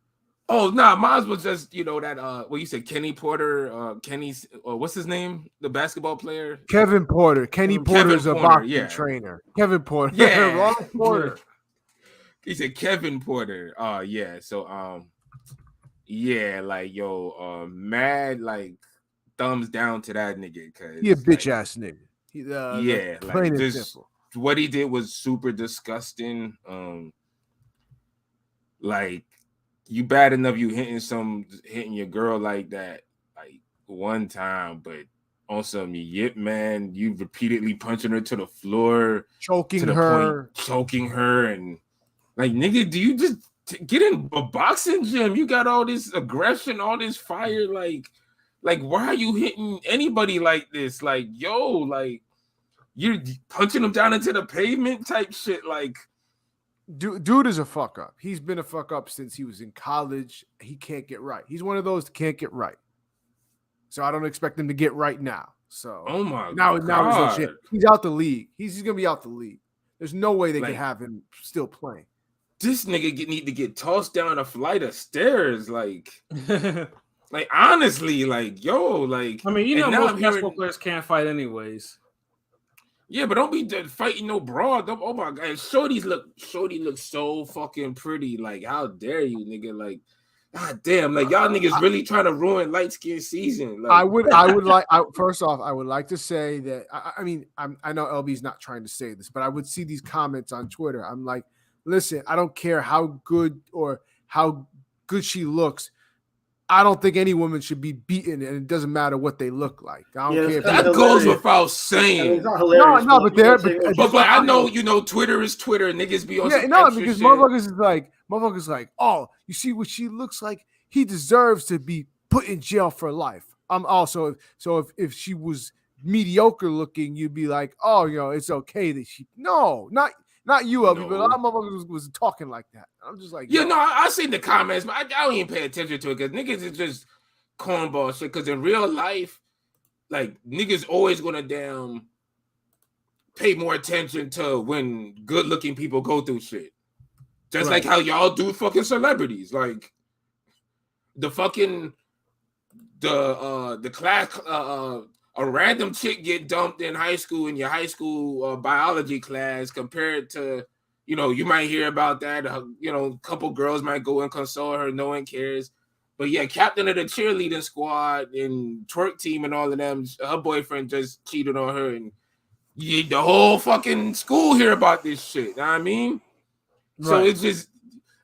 C: Oh nah, mine was just that what you said, Kenny Porter, Kenny's what's his name? The basketball player?
D: Kevin Porter. Kenny Porter is a boxing
C: yeah.
D: trainer. Kevin Porter.
C: Yeah.
D: Ron Porter.
C: He said Kevin Porter. Yeah. So yeah, like mad like thumbs down to that nigga because
D: He a bitch ass nigga.
C: Yeah,
D: plain
C: like
D: and
C: just
D: simple.
C: what he did was super disgusting. Like you bad enough you hitting your girl like that like one time, but on some yip man, you repeatedly punching her to the floor,
D: choking
C: to the
D: her,
C: point, choking her, and like nigga, do you just get in a boxing gym? You got all this aggression, all this fire, like why are you hitting anybody like this? Like like you're punching them down into the pavement type shit, like.
D: Dude is a fuck up. He's been a fuck up since he was in college. He can't get right. He's one of those that can't get right. So I don't expect him to get right now. So
C: oh my
D: now
C: God.
D: He's out the league. He's gonna be out the league. There's no way they can have him still playing.
C: This nigga need to get tossed down a flight of stairs, like honestly, like like.
A: I mean, most basketball players can't fight anyways.
C: Yeah, but don't be fighting no broad. Oh my God, Shorty looks so fucking pretty. Like, how dare you, nigga? Like, god damn, like y'all niggas really trying to ruin light skin season. Like,
D: I would like. First off, I would like to say that I mean I know LB's not trying to say this, but I would see these comments on Twitter. I'm like, listen, I don't care how good she looks. I don't think any woman should be beaten, and it doesn't matter what they look like. I don't care.
C: That goes without saying.
B: I mean, it's not hilarious.
C: No, but I know Twitter is Twitter. Niggas be on
D: because
C: shit.
D: motherfuckers like, oh, you see what she looks like? He deserves to be put in jail for life. I'm also if she was mediocre looking, you'd be like, oh, it's okay that she. No, not you, LB, but a lot of motherfuckers was talking like that. I'm just like,
C: I seen the comments, but I don't even pay attention to it because niggas is just cornball shit. Because in real life, like niggas always gonna damn pay more attention to when good looking people go through shit. Just like how y'all do fucking celebrities, like the fucking the class a random chick get dumped in high school in your high school biology class compared to, you might hear about that. A couple girls might go and console her. No one cares. But yeah, captain of the cheerleading squad and twerk team and all of them, her boyfriend just cheated on her. And the whole fucking school hear about this shit. You know what I mean? Right. So it's just,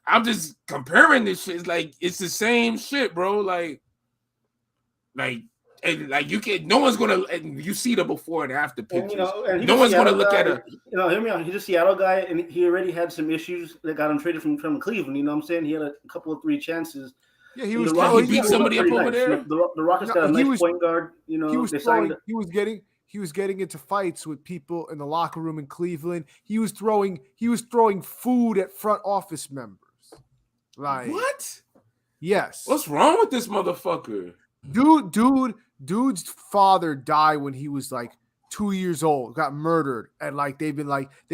C: I'm just comparing this shit. It's like, it's the same shit, bro. Like, and like you can, no one's gonna. And you see the before and after pictures.
B: And
C: no one's gonna look at it.
B: Hear me out. He's a Seattle guy, and he already had some issues that got him traded from Cleveland. You know what I'm saying? He had a couple of 3 chances.
D: Yeah, he was.
C: He beat somebody up over there.
B: The Rockets got a nice point guard. He was
D: getting into fights with people in the locker room in Cleveland. He was throwing food at front office members. Like
C: what?
D: Yes.
C: What's wrong with this motherfucker?
D: Dude's father died when he was like 2 years old, got murdered, and like they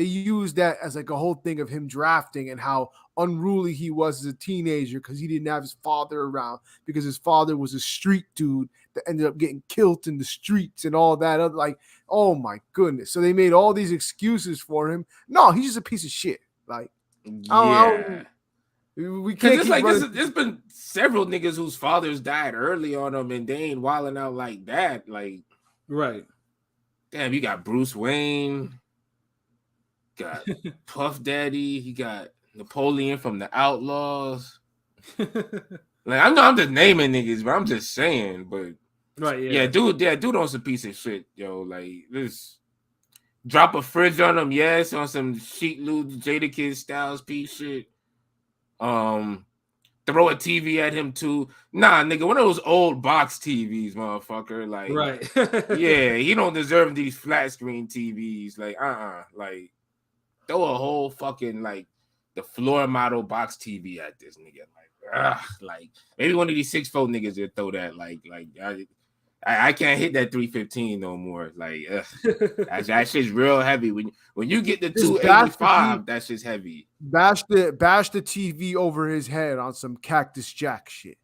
D: used that as like a whole thing of him drafting and how unruly he was as a teenager because he didn't have his father around because his father was a street dude that ended up getting killed in the streets and all that other, like, oh my goodness. So they made all these excuses for him. No, he's just a piece of shit. Like,
C: yeah.
D: We can't.
C: There's been several niggas whose fathers died early on them, and they ain't wilding out like that. Like,
A: right?
C: Damn, you got Bruce Wayne, got Puff Daddy, you got Napoleon from the Outlaws. Like, I know I'm just naming niggas, but I'm just saying. But
A: right, yeah,
C: dude on some piece of shit, yo. Like, this drop a fridge on him, yes, on some Sheet Loot Jadakiss Styles piece shit. Throw a TV at him too. Nah, nigga, one of those old box TVs, motherfucker. Like,
A: right.
C: Yeah, he don't deserve these flat screen TVs. Like, like, throw a whole fucking, like, the floor model box TV at this nigga. Like, like, maybe one of these 6'4" niggas that throw that. Like, I can't hit that 315 no more. Like that shit's real heavy. When you get the 285, that shit's heavy.
D: Bash the TV over his head on some Cactus Jack shit.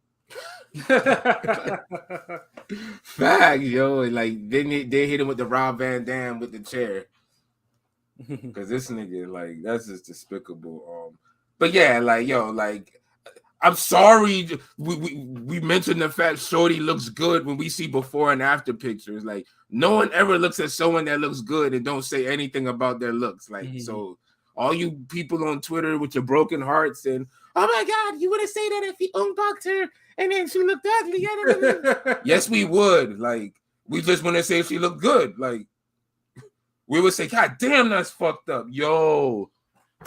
C: Fact, yo. Like then they hit him with the Rob Van Dam with the chair. Cause this nigga, like, that's just despicable. But yeah, like, yo, like, I'm sorry. We mentioned the fact Shorty looks good when we see before and after pictures. Like, no one ever looks at someone that looks good and don't say anything about their looks. Like, so all you people on Twitter with your broken hearts and, oh my God, you wouldn't say that if he unboxed her and then she looked ugly. Yes, we would. Like, we just want to say she looked good. Like, we would say, God damn, that's fucked up. Yo.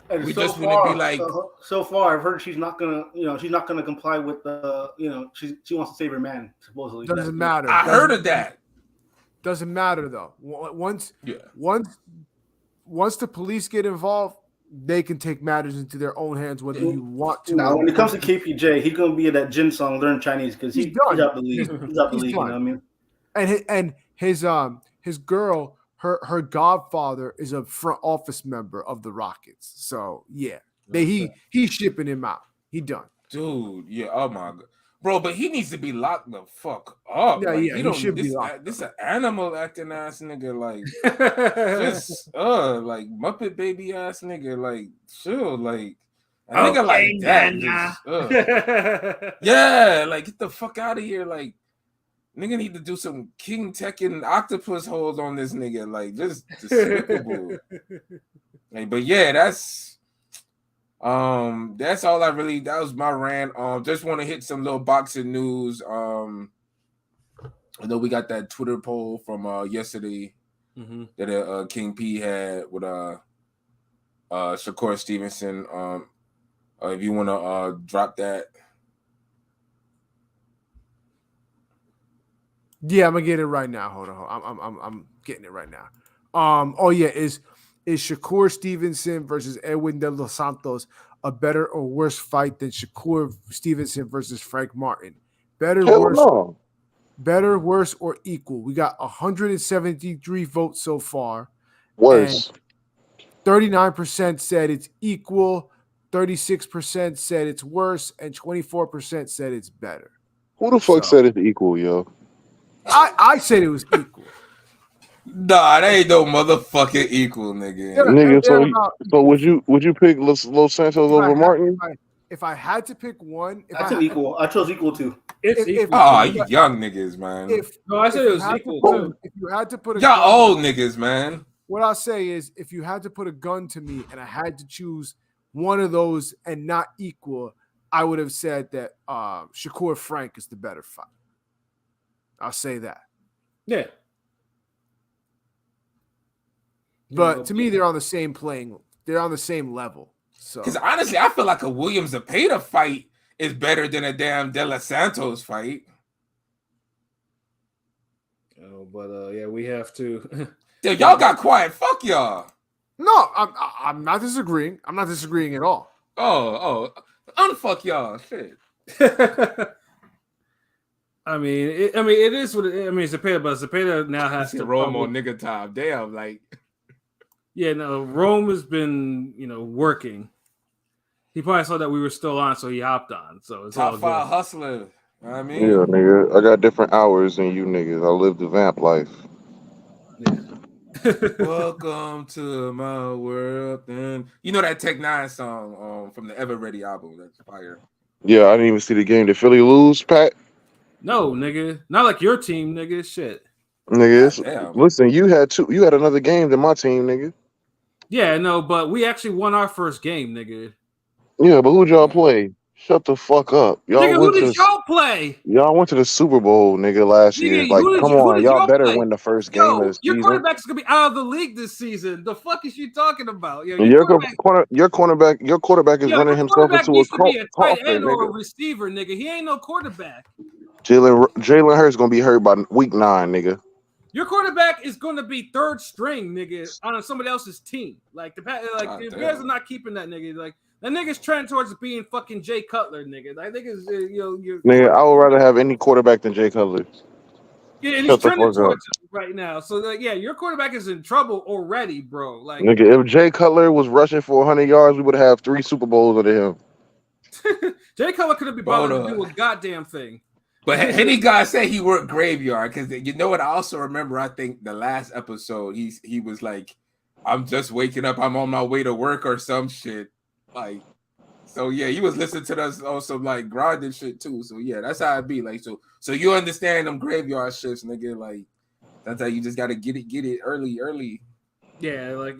B: And
C: we
B: so
C: just
B: far,
C: want to be like,
B: so far, I've heard she's not gonna, she's not gonna comply with the, she wants to save her man. Supposedly,
D: doesn't matter.
C: I heard of that.
D: Doesn't matter though. Once the police get involved, they can take matters into their own hands, whether you want to.
B: Now, when it comes to KPJ, he's gonna be in that Jin song, Learn Chinese, because he's out the league. He's out the league. You know what I mean?
D: And his girl. Her godfather is a front office member of the Rockets. So yeah, he's shipping him out. He done.
C: Dude, yeah, oh my God. Bro, but he needs to be locked the fuck up.
D: Yeah,
C: like,
D: yeah, he should be locked
C: this an animal acting ass nigga, like just like Muppet baby ass nigga, like chill, like a nigga like that. Yeah, like get the fuck out of here, like. Nigga need to do some King Tekken octopus holds on this nigga, like just despicable. Like, but yeah, that's all I really. That was my rant. Just want to hit some little boxing news. I know we got that Twitter poll from yesterday that King P had with Shakur Stevenson. If you want to drop that.
D: Yeah, I'm gonna get it right now. Hold on. I'm getting it right now. Oh yeah, is Shakur Stevenson versus Edwin De Los Santos a better or worse fight than Shakur Stevenson versus Frank Martin? Better, worse, or equal? We got 173 votes so far.
N: Worse.
D: 39% said it's equal, 36% said it's worse, and 24% said it's better.
N: Who the fuck said it's equal, yo?
D: I said it was equal.
C: Nah, they ain't no motherfucking equal, nigga.
N: Nigga, so would you pick Los Santos over Martin?
D: If I had to pick one,
B: that's equal. I chose equal too.
C: It's equal. You young niggas, man.
A: I said it was equal too.
D: If you had to put
C: y'all old niggas, man.
D: What I'll say is, if you had to put a gun to me and I had to choose one of those and not equal, I would have said that Shakur Frank is the better fight. I'll say that.
A: Yeah.
D: But to me, they're on the same they're on the same level. So,
C: because honestly, I feel like a Williams Zepeda fight is better than a damn De Los Santos fight.
A: Oh, but yeah, we have to.
C: Yo, y'all got quiet. Fuck y'all.
D: No, I'm not disagreeing. I'm not disagreeing at all.
C: Oh, unfuck y'all. Shit.
A: I mean, it is what it, I mean. Zepeda, but Zepeda now has to
C: Rome on nigga time. Damn, like.
A: Yeah, no, Rome has been, working. He probably saw that we were still on, so he hopped on. So it's
C: top
A: all
C: 5
A: good.
C: hustler. You know what I mean?
N: Yeah, nigga. I got different hours than you niggas. I live the vamp life.
A: Yeah.
C: Welcome to my world. And you know that Tech 9 song from the Ever Ready album? That's fire.
N: Yeah, I didn't even see the game. Did Philly lose, Pat?
A: No, nigga. Not like your team, nigga. Shit.
N: Nigga, listen, you had another game than my team, nigga.
A: Yeah, no, but we actually won our first game, nigga.
N: Yeah, but who'd y'all play? Shut the fuck up.
A: Nigga, who did y'all play?
N: Y'all went to the Super Bowl, nigga, last year. Like, come on, y'all better win the first game of the season.
A: Your quarterback's gonna be out of the league this season. The fuck is you talking about? Yo,
N: your quarterback is running himself into a
A: coffin, a tight end or
N: nigga.
A: a receiver, nigga. He ain't no quarterback.
N: Jalen Hurts gonna be hurt by week 9, nigga.
A: Your quarterback is going to be third string, nigga, on somebody else's team. Like the Bears are not keeping that nigga. Like that nigga's trending towards being fucking Jay Cutler, nigga. Like niggas,
N: Nigga, I would rather have any quarterback than Jay Cutler.
A: Yeah, and he's
N: Shut the
A: trending
N: fuck up.
A: towards it right now. So like, yeah, your quarterback is in trouble already, bro. Like,
N: Nigga, if Jay Cutler was rushing for 100 yards, we would have 3 Super Bowls under him.
A: Jay Cutler couldn't be bothered to do a goddamn thing.
C: But any guy say he worked graveyard because you know what? I also remember. I think the last episode he was like, "I'm just waking up. I'm on my way to work or some shit." Like, so yeah, he was listening to us on some like grinding shit too. So yeah, that's how it be. Like, so you understand them graveyard shifts, nigga? Like, that's how you just gotta get it early.
A: Yeah, like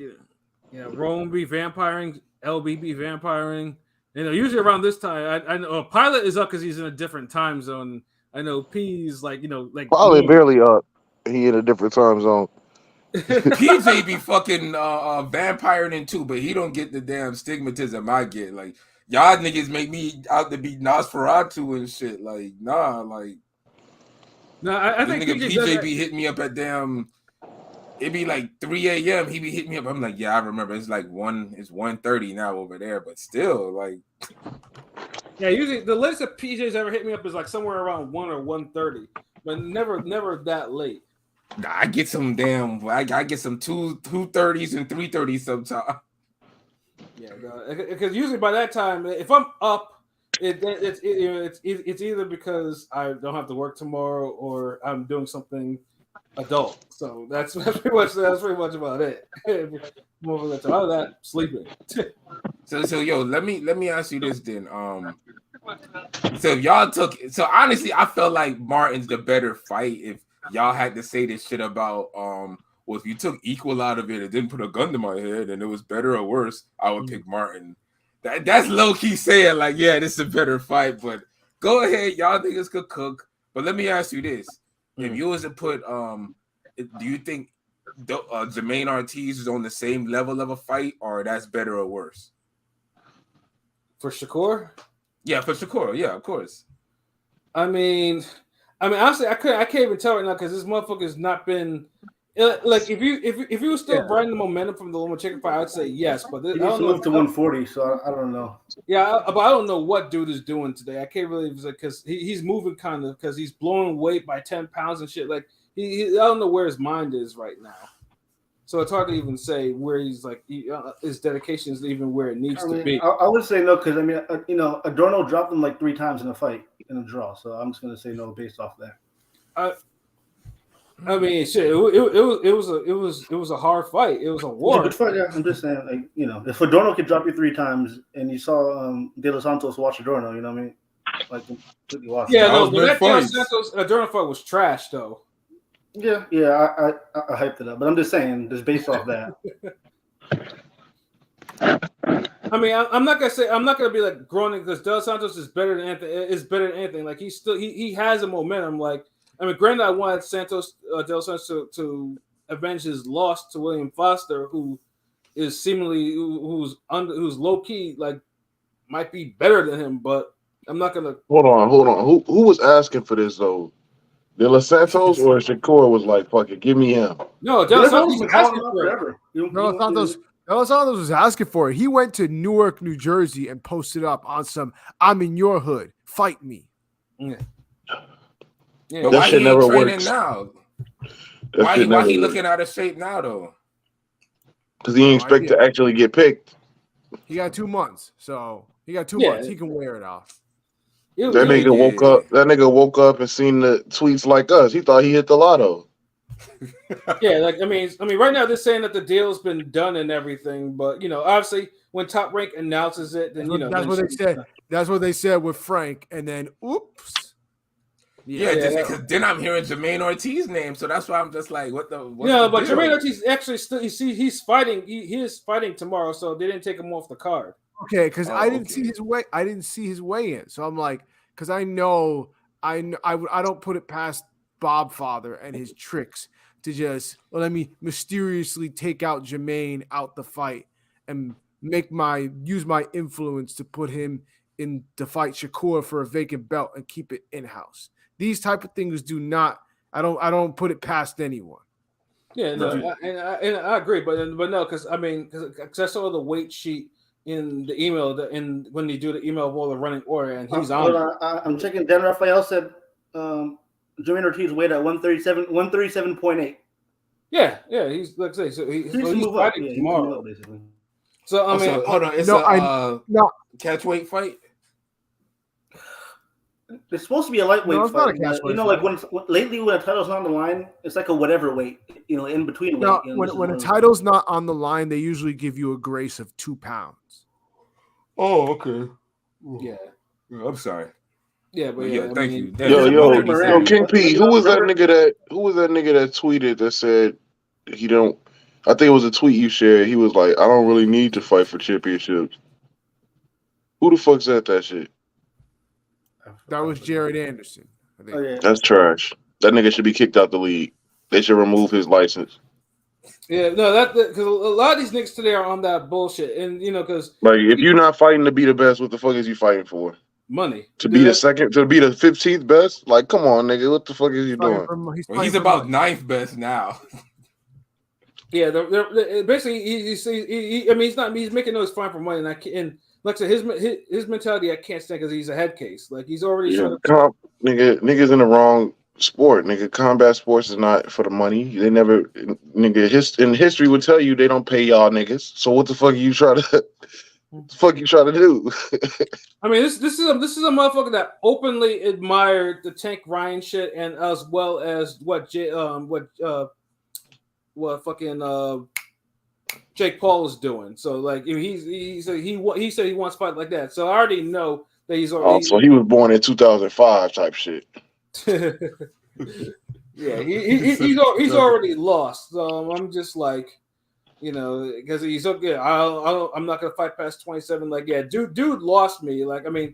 A: Rome be vampiring, LB be vampiring. You know, usually around this time, I know Pilot is up because he's in a different time zone. I know P's like
N: Probably barely up. He in a different time zone.
C: PJ be fucking vampiring in too, but he don't get the damn stigmatism I get. Like, y'all niggas make me out to be Nosferatu and shit. Like, nah, like.
A: No, I think
C: PJ be hitting me up at damn. It be like 3 a.m. He be hitting me up. I'm like, yeah, I remember. It's like 1:30 now over there, but still, like.
A: Yeah, usually the latest that PJ's ever hit me up is like somewhere around 1 or 1:30, but never that late.
C: I get some damn. I get some 2:30s and 3:30s sometimes.
A: Yeah, because usually by that time, if I'm up, it's either because I don't have to work tomorrow or I'm doing something adult. So that's pretty much about it. More of that sleeping.
C: So yo, let me ask you this then. So if y'all so honestly, I felt like Martin's the better fight if y'all had to say this shit about well, if you took equal out of it and didn't put a gun to my head and it was better or worse, I would pick Martin. That's low key saying like, yeah, this is a better fight, but go ahead, y'all niggas could cook. But let me ask you this: if you was to put do you think Jermaine Ortiz is on the same level of a fight, or that's better or worse?
A: For Shakur?
C: Yeah, for Shakur. Yeah, of course.
A: I mean, honestly, I can't even tell right now because this motherfucker's not been like if you were still riding the momentum from the Loma Chicken fight, I'd say yes. But
B: he needs to move to 140, so I don't know.
A: Yeah, but I don't know what dude is doing today. I can't really because he's moving kind of because he's blowing weight by 10 pounds and shit. Like I don't know where his mind is right now. So it's hard to even say where he's like his dedication is even where it needs to be.
B: I would say no because Adorno dropped him like 3 times in a fight in a draw. So I'm just gonna say no based off that.
A: I mean, shit. It was a hard fight. It was a war.
B: Good fight, yeah. I'm just saying, like if Adorno could drop you 3 times and you saw De Los Santos watch Adorno, you know what I mean? Like completely watch.
A: Yeah, no, but that De Los Santos Adorno fight was trash though.
B: Yeah, I hyped it up, but I'm just saying, just based off that.
A: I mean, I'm not gonna be like groaning because De Los Santos is better than Anthony. Like he has a momentum. Like I mean, granted, I wanted De Los Santos to avenge his loss to William Foster, who is seemingly who's low key like might be better than him, but I'm not gonna.
N: Hold on. Who was asking for this though? De Los Santos or Shakur was like, fuck it, give me him.
A: No, De Los Santos was asking for it.
D: De Los Santos was asking for it. He went to Newark, New Jersey and posted up on some, I'm in your hood, fight me.
C: Yeah. But why shit never works. Now? Why he looking out of shape now though?
N: Because he didn't expect to actually get picked.
D: He got 2 months, so he got 2 months. He can wear it off.
N: That nigga woke up and seen the tweets like us. He thought he hit the lotto.
A: Yeah, like I mean, right now they're saying that the deal's been done and everything, but obviously when Top Rank announces it, then
D: that's what they said. That's what they said with Frank, and then oops.
C: Because then I'm hearing Jermaine Ortiz's name, so that's why I'm just like, what the?
A: But Jermaine Ortiz actually still. You see, he's fighting. He is fighting tomorrow, so they didn't take him off the card.
D: Okay, because I didn't see his way. I didn't see his way in, so I'm like, because I don't put it past Bob Father and his tricks to just let me mysteriously take out Jermaine out the fight and use my influence to put him in to fight Shakur for a vacant belt and keep it in house. These type of things do not. I don't put it past anyone.
A: Yeah, no, and I agree, but no, because I saw the weight sheet in the email when they do the email of all the running order, and he's on.
B: I'm checking. Dan Raphael said Jermaine Ortiz weighed at 137.8.
A: Yeah, he's like I say, so he's fighting tomorrow.
B: Basically.
A: So I mean,
C: hold on, it's
D: no
C: catch weight fight.
B: It's supposed to be a lightweight
D: No, it's not
B: fight.
D: a catchweight
B: Like
D: fight.
B: lately when a title's not on the line, it's like a whatever weight, in between weight.
D: No,
B: You know,
D: when a title's not on the line, they usually give you a grace of 2 pounds.
C: Oh, okay.
A: Yeah.
C: I'm sorry.
A: Yeah, but
C: yeah, thank you.
N: Yo, King P, who was that nigga that tweeted that said he don't? I think it was a tweet you shared. He was like, I don't really need to fight for championships. Who the fuck said that shit?
D: That was Jared Anderson. I think.
B: Oh, yeah.
N: That's trash. That nigga should be kicked out the league. They should remove his license.
A: Yeah, no, because a lot of these niggas today are on that bullshit, and because
N: like if you're not fighting to be the best, what the fuck is you fighting for?
A: Money
N: to be the second, to be the 15th best. Like, come on, nigga, what the fuck is you doing?
C: He's about 9th best now.
A: Yeah, they're basically I mean, he's making those fine for money, and like I said, his mentality I can't stand because he's a head case. Like he's already
N: niggas in the wrong sport. Nigga, combat sports is not for the money. They never in history would tell you they don't pay y'all niggas. So what the fuck are you trying to? What the fuck you trying to do?
A: I mean, this is a motherfucker that openly admired the Tank Ryan shit, and as well as what fucking Jake Paul is doing. So like, he said he wants to fight like that. So I already know that he's already.
N: So he was born in 2005 type shit.
A: Yeah, he's already lost. So I'm just like. Because he's okay. I'm not gonna fight past 27. Like, yeah, dude lost me. Like, I mean,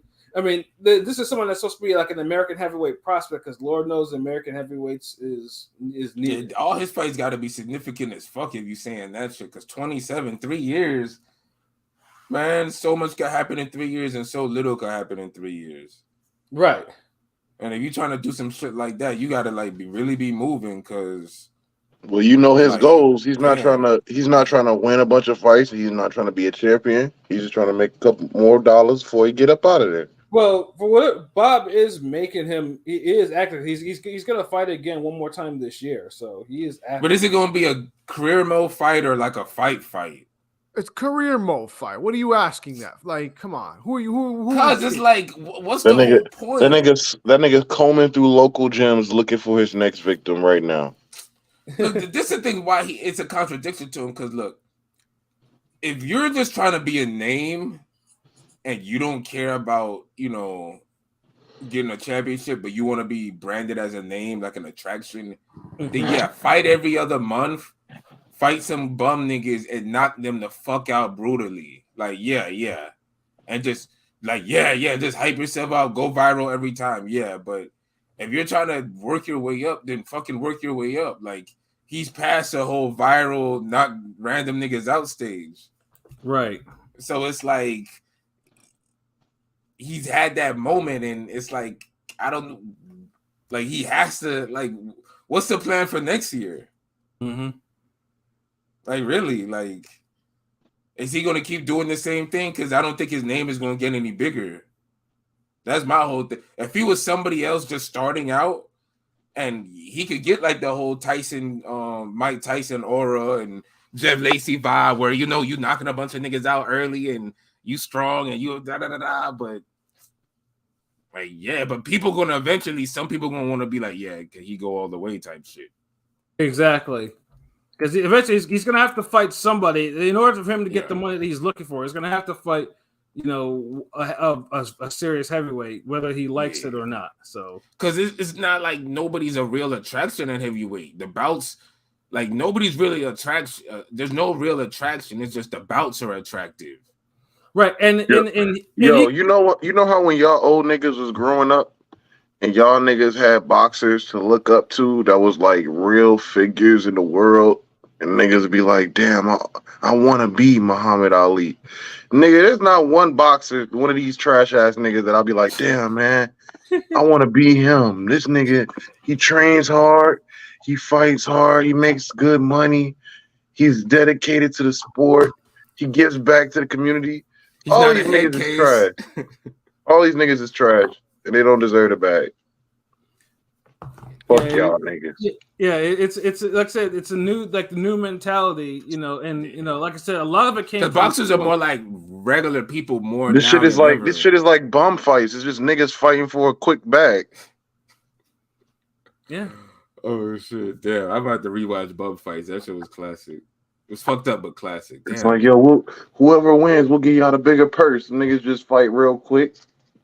A: this is someone that's supposed to be like an American heavyweight prospect. Because Lord knows American heavyweights is needed.
C: Yeah, all his fights got to be significant as fuck if you saying that shit. Because 27, 3 years, man, so much could happen in 3 years, and so little could happen in 3 years.
A: Right.
C: And if you're trying to do some shit like that, you gotta like really be moving because.
N: Well, his goals. He's not trying to win a bunch of fights. He's not trying to be a champion. He's just trying to make a couple more dollars before he get up out of there.
A: Well, for what Bob is making him, he is active. He's gonna fight again one more time this year, so he is active.
C: But is it gonna be a career mode fight or like a fight?
D: It's career mode fight. What are you asking that? Like, come on, who are you? Who
C: Cause it's like, what's the whole point?
N: That nigga's combing through local gyms looking for his next victim right now.
C: Look, this is the thing why it's a contradiction to him. Because look, if you're just trying to be a name and you don't care about getting a championship, but you want to be branded as a name, like an attraction, then yeah, fight every other month, fight some bum niggas and knock them the fuck out brutally. Like yeah, and just like just hype yourself out, go viral every time. Yeah, but if you're trying to work your way up, then fucking work your way up. Like, he's past the whole viral, knock random niggas out stage.
A: Right.
C: So it's like, he's had that moment, and it's like, I don't, like, he has to, like, what's the plan for next year?
A: Mm-hmm.
C: Like, really? Like, is he going to keep doing the same thing? Because I don't think his name is going to get any bigger. That's my whole thing. If he was somebody else just starting out and he could get like the whole Mike Tyson aura and Jeff Lacey vibe where, you knocking a bunch of niggas out early and you strong and you da-da-da-da, but like, yeah, but people going to eventually, some people going to want to be like, yeah, can he go all the way type shit.
A: Exactly. Because eventually he's going to have to fight somebody in order for him to get the money that he's looking for. He's going to have to fight a serious heavyweight, whether he likes it or not. So,
C: because it's not like nobody's a real attraction in heavyweight. The bouts, like nobody's really attraction. There's no real attraction. It's just the bouts are attractive,
A: right? And
N: you know what? You know how when y'all old niggas was growing up, and y'all niggas had boxers to look up to that was like real figures in the world, and niggas would be like, "Damn, I want to be Muhammad Ali." Nigga, there's not one boxer, one of these trash ass niggas that I'll be like, damn, man, I want to be him. This nigga, he trains hard, he fights hard, he makes good money, he's dedicated to the sport, he gives back to the community. All these niggas is trash. All these niggas is trash, and they don't deserve the bag. Fuck y'all niggas.
A: It's like I said, it's a new the new mentality, and like I said, a lot of it came.
C: Because boxers are more like regular people more
N: This
C: now
N: shit is
C: than
N: like
C: ever.
N: this shit is like bum fights. It's just niggas fighting for a quick bag.
A: Yeah.
C: Oh shit! Damn, I'm about to rewatch bum fights. That shit was classic. It was fucked up, but classic. Damn.
N: It's like, yo, whoever wins, we'll give y'all the bigger purse. Niggas just fight real quick.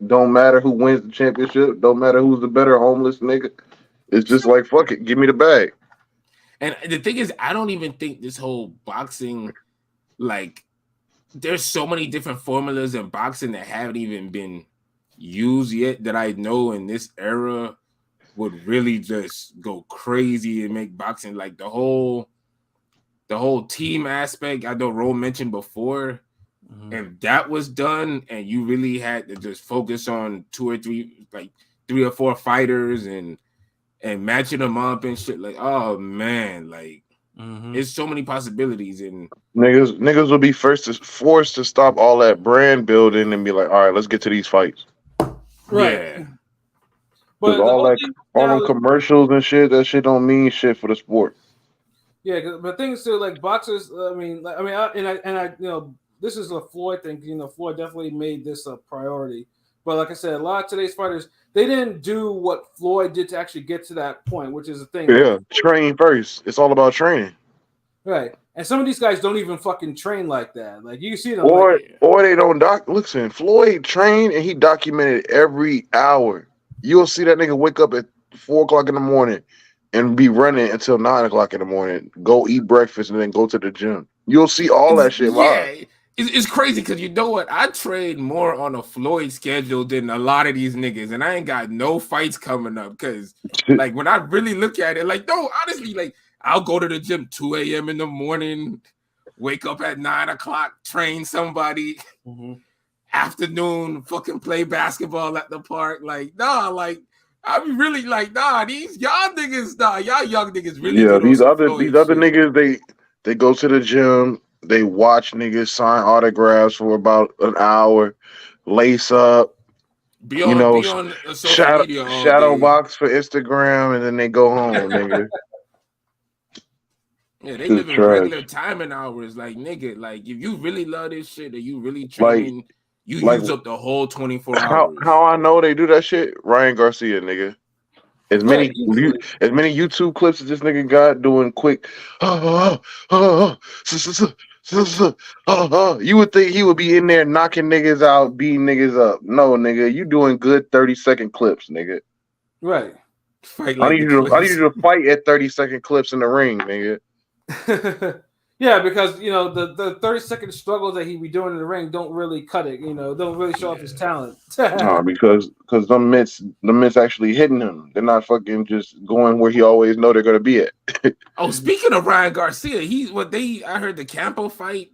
N: Don't matter who wins the championship. Don't matter who's the better homeless nigga. It's just like, fuck it, give me the bag.
C: And the thing is, I don't even think this whole boxing, like, there's so many different formulas in boxing that haven't even been used yet that I know in this era would really just go crazy and make boxing like the whole team aspect. I know Ro mentioned before, if that was done and you really had to just focus on 2 or 3, like 3 or 4 fighters and matching them up and shit, like, oh man, like it's so many possibilities. And
N: niggas will be forced to stop all that brand building and be like, all right, let's get to these fights.
A: Right.
C: Yeah.
N: Because all them commercials and shit, that shit don't mean shit for the sport.
A: Yeah, but things too, like boxers. This is a Floyd thing. Floyd definitely made this a priority. But like I said, a lot of today's fighters, they didn't do what Floyd did to actually get to that point, which is the thing.
N: Yeah, train first. It's all about training.
A: Right. And some of these guys don't even fucking train like that. Like you see them,
N: or they don't listen. Floyd trained and he documented every hour. You'll see that nigga wake up at 4 o'clock in the morning and be running until 9 o'clock in the morning. Go eat breakfast and then go to the gym. You'll see all that shit live.
C: Yeah, it's crazy because you know what? I trade more on a Floyd schedule than a lot of these niggas, and I ain't got no fights coming up because, like, when I really look at it, like, no, honestly, like, I'll go to the gym 2 a.m. in the morning, wake up at 9 o'clock, train somebody, afternoon, fucking play basketball at the park. Like, nah, like, I'm really like, nah, these y'all niggas, nah, y'all young niggas really.
N: Yeah, these other niggas, they go to the gym, they watch niggas sign autographs for about an hour, lace up,
C: be on social media all
N: shadow
C: day.
N: box for Instagram, and then they go home, nigga.
C: Yeah, they live in regular timing hours. Like, nigga, like, if you really love this shit or you really training, you use up the whole 24 hours.
N: How I know they do that shit? Ryan Garcia, nigga. As many YouTube clips as this nigga got doing quick. You would think he would be in there knocking niggas out, beating niggas up. No, nigga, you doing good 30-second clips, nigga.
A: Right.
N: I need you to fight at 30-second clips in the ring, nigga.
A: Yeah, because the 30-second struggles that he be doing in the ring don't really cut it. Don't really show off his talent.
N: No, because them mitts actually hitting him. They're not fucking just going where he always know they're gonna be at.
C: Oh, speaking of Ryan Garcia, I heard the Campo fight.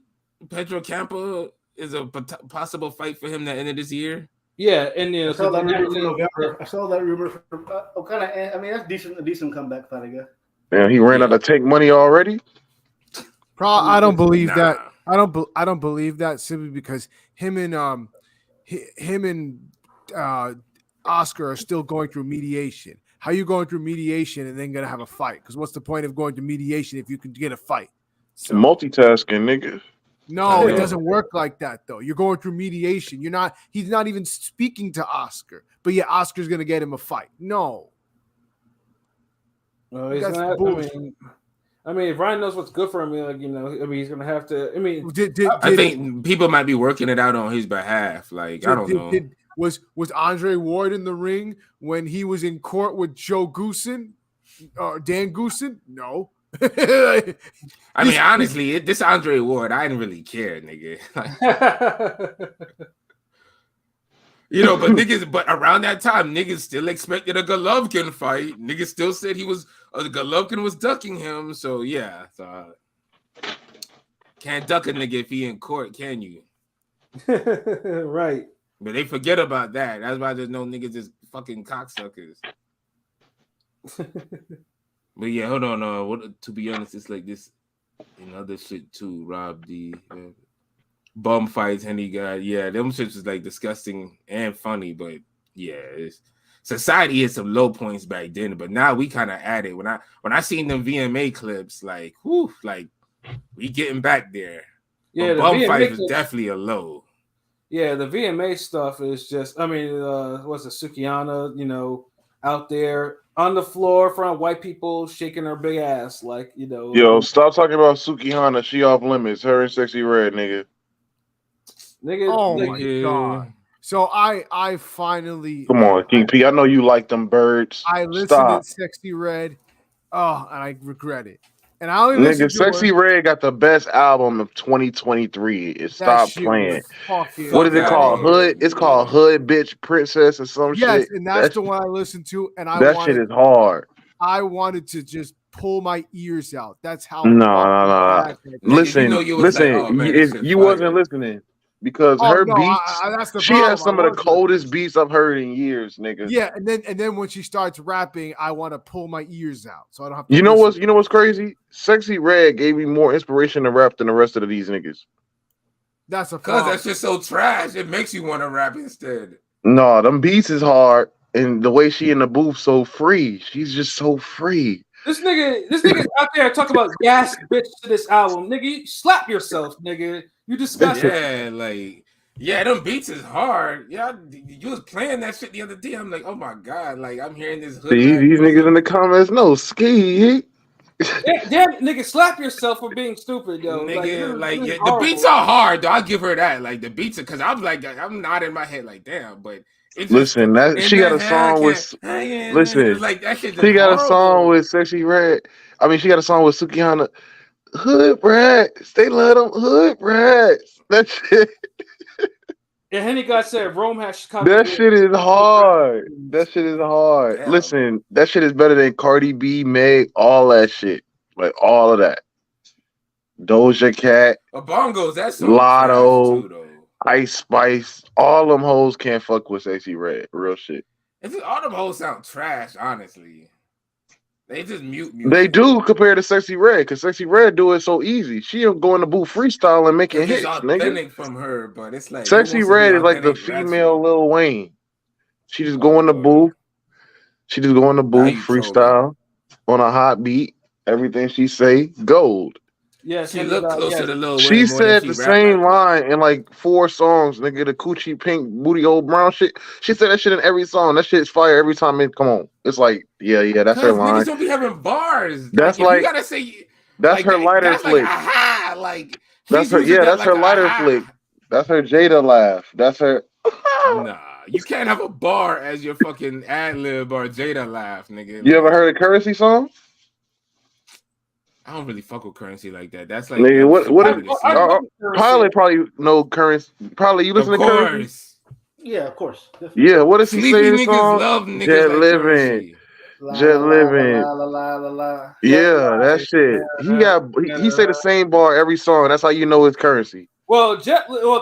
C: Pedro Campo is a possible fight for him at the end of this year.
A: Yeah, and
B: I saw that rumor for November. I saw that rumor for kind of. I mean, that's a decent comeback fight, I guess.
N: Man, he ran out of take money already.
D: I don't believe that. I don't believe that simply because him and Oscar are still going through mediation. How you going through mediation and then gonna have a fight? Because what's the point of going to mediation if you can get a fight?
N: So, multitasking, nigga.
D: No, it doesn't work like that though. You're going through mediation. He's not even speaking to Oscar, but yeah, Oscar's gonna get him a fight. No.
A: Well, I mean, if Ryan knows what's good for him, he's gonna have to. I mean,
C: I think people might be working it out on his behalf. Like, I don't know.
D: Was Andre Ward in the ring when he was in court with Joe Goosen or Dan Goosen? No.
C: I mean, honestly, this Andre Ward, I didn't really care, nigga. But around that time, niggas still expected a Golovkin fight. Niggas still said Golovkin was ducking him. So yeah, can't duck a nigga if he in court, can you?
A: Right.
C: But they forget about that. That's why there's no niggas just fucking cocksuckers. But yeah, hold on. To be honest, it's like this and other shit too. Rob D. Bum fights, Henny guy. Yeah, them shits is like disgusting and funny, but yeah, society had some low points back then, but now we kind of at it. When I seen them VMA clips, like, whew, like we getting back there.
A: Yeah,
C: but
A: the
C: bum
A: VMA
C: fight was
A: clips,
C: definitely a low.
A: Yeah, the VMA stuff is just. I mean, what's it, Sukihana? You know, out there on the floor in front of white people shaking her big ass, like
N: Yo, stop talking about Sukihana. She off limits. Her and Sexy Red, nigga.
A: Nigga,
D: Oh
A: like,
D: my god! So I finally
N: Come on, King P. I know you like them birds.
D: I listened
N: Stop.
D: to Sexy Red. Oh, and I regret it. And I only
N: Nigga,
D: listened to
N: Sexy
D: her.
N: Red got the best album of 2023. It
D: That
N: Stop
D: shit
N: playing.
D: was fucking.
N: What is it called?
C: here.
N: Hood? It's called Hood Bitch Princess or some
D: Yes,
N: shit.
D: and that's the one I listened to, and
N: That shit is hard.
D: I wanted to just pull my ears out. That's how
N: No.
D: bad that
N: Listen,
C: you know you was
N: listen.
C: like, oh, man,
N: if
C: this shit
N: you
C: fire.
N: wasn't listening, because
D: Oh
N: her
D: no,
N: beats,
D: that's the
N: she
D: problem.
N: has some of the coldest beats I've heard in years, nigga.
D: Yeah, and then when she starts rapping, I want to pull my ears out, so I don't have to.
N: You know what's crazy? Sexy Red gave me more inspiration to rap than the rest of these niggas.
D: That's a
C: Cause that's just so trash. It makes you want to rap instead.
N: No, them beats is hard, and the way she in the booth so free. She's just so free.
A: This nigga's out there talking about gas bitch to this album, nigga. You slap yourself, nigga. You disgusting.
C: Yeah, like, yeah, them beats is hard. Yeah, you was playing that shit the other day. I'm like, oh my god, like I'm hearing this hood.
N: See, these niggas in the comments know ski.
A: Damn, nigga, slap yourself for being stupid, yo.
C: Nigga,
A: like
C: yeah, the beats are hard, though. I'll give her that. Like the beats are, because I'm like, I'm nodding my head like, damn, but it's
N: Listen, that she got a song with. Listen,
C: like that shit.
N: She got a song with Sexy Red. I mean, she got a song with Sukihana. Hood rats. They love them hood rats. That shit.
A: And Henny God said Rome has Chicago.
N: That shit is hard. That shit is hard.
C: Damn.
N: Listen, that shit is better than Cardi B, Meg, all that shit. Like all of that. Doja Cat,
C: Bongos, that's
N: Lotto,
C: too, though.
N: Ice Spice, all them hoes can't fuck with Sexy Red. Real shit.
C: It's just, all them hoes sound trash, honestly. They just mute music.
N: They do compared to Sexy Red, because Sexy Red do it so easy. She'll go in the booth freestyle and making hits,
C: It's authentic
N: nigga.
C: from her, but it's like
N: Sexy Red is like the female Lil Wayne. She just go in the booth. She just go in the booth, freestyle on a hot beat. Everything she say, gold.
A: Yes,
C: she looked closer to Lil Wayne.
N: She said the same line in like 4 songs, nigga. The coochie pink booty old brown shit. She said that shit in every song. That shit's fire every time it come on. It's like, yeah, that's her line.
C: Niggas don't be having bars.
N: That's
C: like you gotta say.
N: That's
C: like,
N: her lighter
C: that's
N: flick.
C: Like, aha, like
N: that's her. Yeah, that's her lighter flick. That's her Jada laugh. That's her.
C: Nah, you can't have a bar as your fucking ad lib or Jada laugh, nigga.
N: You ever heard a Currency song?
C: I don't really fuck with Currency like that. That's like
N: nigga, Pilot probably know Currency. Probably you listen to Currency.
B: Yeah, of course. Definitely.
N: Yeah, what does he say in the song?
C: Love niggas
N: Jet
C: like
N: living.
B: La,
N: Jet
B: la,
N: living.
B: la, la, la, la.
N: Yeah, that shit. He say the same bar every song. That's how you know it's Currency.
A: Well,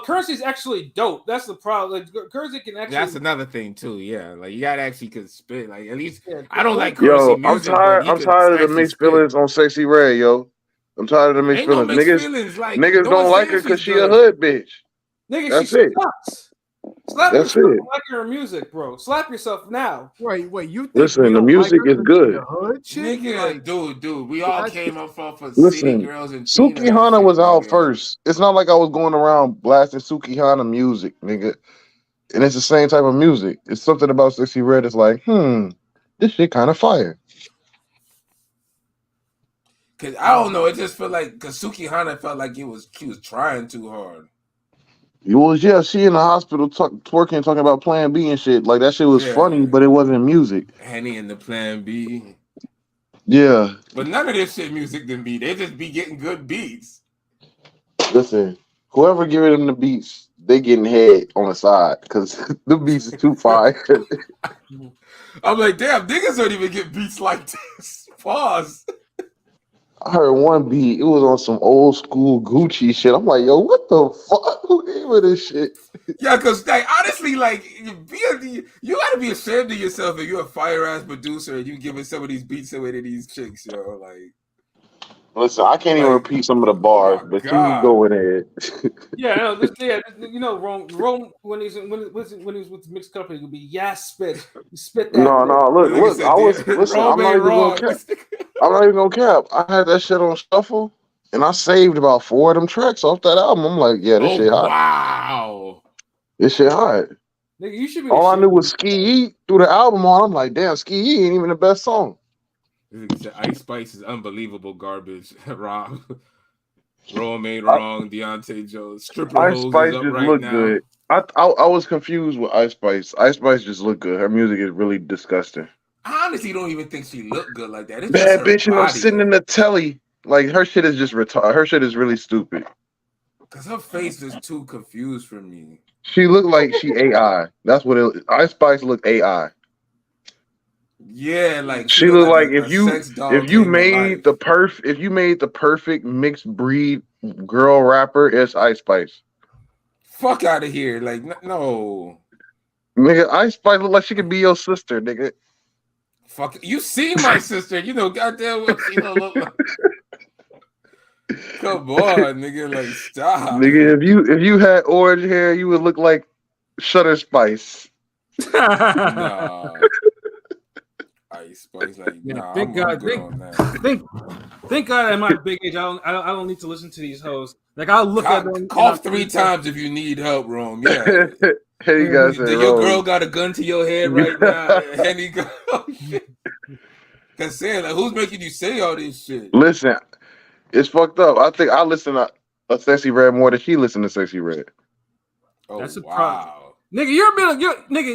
A: Currency is actually dope. That's the problem. Like, Currency can actually.
C: That's another thing too. Yeah, like you gotta actually could spit. Like at least I don't like Currency
N: yo,
C: music.
N: I'm tired of the mixed feelings on Sexy Red, yo. I'm tired of the mixed feelings. Niggas don't like her because she a hood bitch.
A: Nigga,
N: that's
A: she
N: it.
A: sucks. Slap
N: That's
A: yourself
N: it.
A: for liking her music, bro. Slap yourself now.
D: Wait, you think
N: listen, the music is good.
C: Nigga, dude, we all came up off of
N: Listen,
C: City Girls and
N: Sukihana was out first. It's not like I was going around blasting Sukihana music, nigga. And it's the same type of music. It's something about Sexy Red that's like, this shit kind of fire.
C: Cause I don't know, it just felt like cause Sukihana felt like she was trying too hard.
N: It was, yeah, she in the hospital twerking, talking about Plan B and shit. Like that shit was funny, but it wasn't music.
C: Henny and the Plan B.
N: Yeah.
C: But none of this shit music than be. They just be getting good beats.
N: Listen, whoever giving them the beats, they getting head on the side because the beats is too fire.
C: I'm like, damn, niggas don't even get beats like this. Pause.
N: I heard one beat. It was on some old school Gucci shit. I'm like, yo, what the fuck? Who gave her this shit?
C: Yeah, because like honestly, like you gotta be ashamed of yourself if you're a fire ass producer and you giving some of these beats away to these chicks, yo. Like,
N: Listen, I can't even repeat some of the
C: Oh
N: bars,
C: my
N: but you
C: God.
N: go ahead.
A: Yeah, no, you know, Rome when he was with the mixed company, it would be spit. You spit that.
N: No,
C: The nigga
N: look.
C: said,
N: I was listen.
C: Rome
N: I'm not
C: ain't
N: even gonna
C: wrong.
N: cap. I'm not even gonna cap. I had that shit on shuffle, and I saved about 4 of them tracks off that album. I'm like, yeah, this
C: Oh
N: shit hot.
C: wow.
N: This shit hot.
A: Nigga, you should be
N: All I
A: ashamed.
N: knew was Ski Eat threw the album on. I'm like, damn, Ski Eat ain't even the best song.
C: This nigga said Ice Spice is unbelievable garbage. Rob. Rome ain't wrong. Deontay Jones. Stripper
N: Ice
C: Hose is
N: Spice
C: up
N: just
C: right
N: look
C: now.
N: good. I was confused with Ice Spice. Ice Spice just look good. Her music is really disgusting.
C: I honestly don't even think she looked good like that. It's just
N: Bad
C: her
N: bitch, and I'm
C: body.
N: sitting in the telly. Like her shit is just retarded. Her shit is really stupid.
C: Cause her face is too confused for me.
N: She looked like she AI. That's what it. Ice Spice looked AI.
C: Yeah, like she
N: She
C: looked
N: looked
C: like
N: like
C: a sex doll
N: if you
C: came to
N: made
C: life.
N: the perfect mixed breed girl rapper, it's Ice Spice.
C: Fuck out of here. Like, no.
N: Nigga, Ice Spice look like she could be your sister, nigga.
C: Fuck. You seen my sister. You know, goddamn what she don't look like. Come on, nigga. Like, stop.
N: Nigga, if you had orange hair, you would look like Shutter Spice.
C: Nah. Ice Spice, like,
A: Yeah,
C: nah,
A: thank
C: I'm
A: God.
C: good on that.
A: Thank God at my big age, I don't need to listen to these hoes. Like I'll look at them.
C: Cough 3 times if you need help, Rome. Yeah.
N: Hey, you guys say
C: Your girl
N: Rose.
C: got a gun to your head right now. And he go, oh, shit. Cause saying like, who's making you say all this shit?
N: Listen, it's fucked up. I think I listen to a Sexy Red more than she listened to Sexy Red.
C: Oh,
A: that's a
C: wow.
A: problem. Nigga,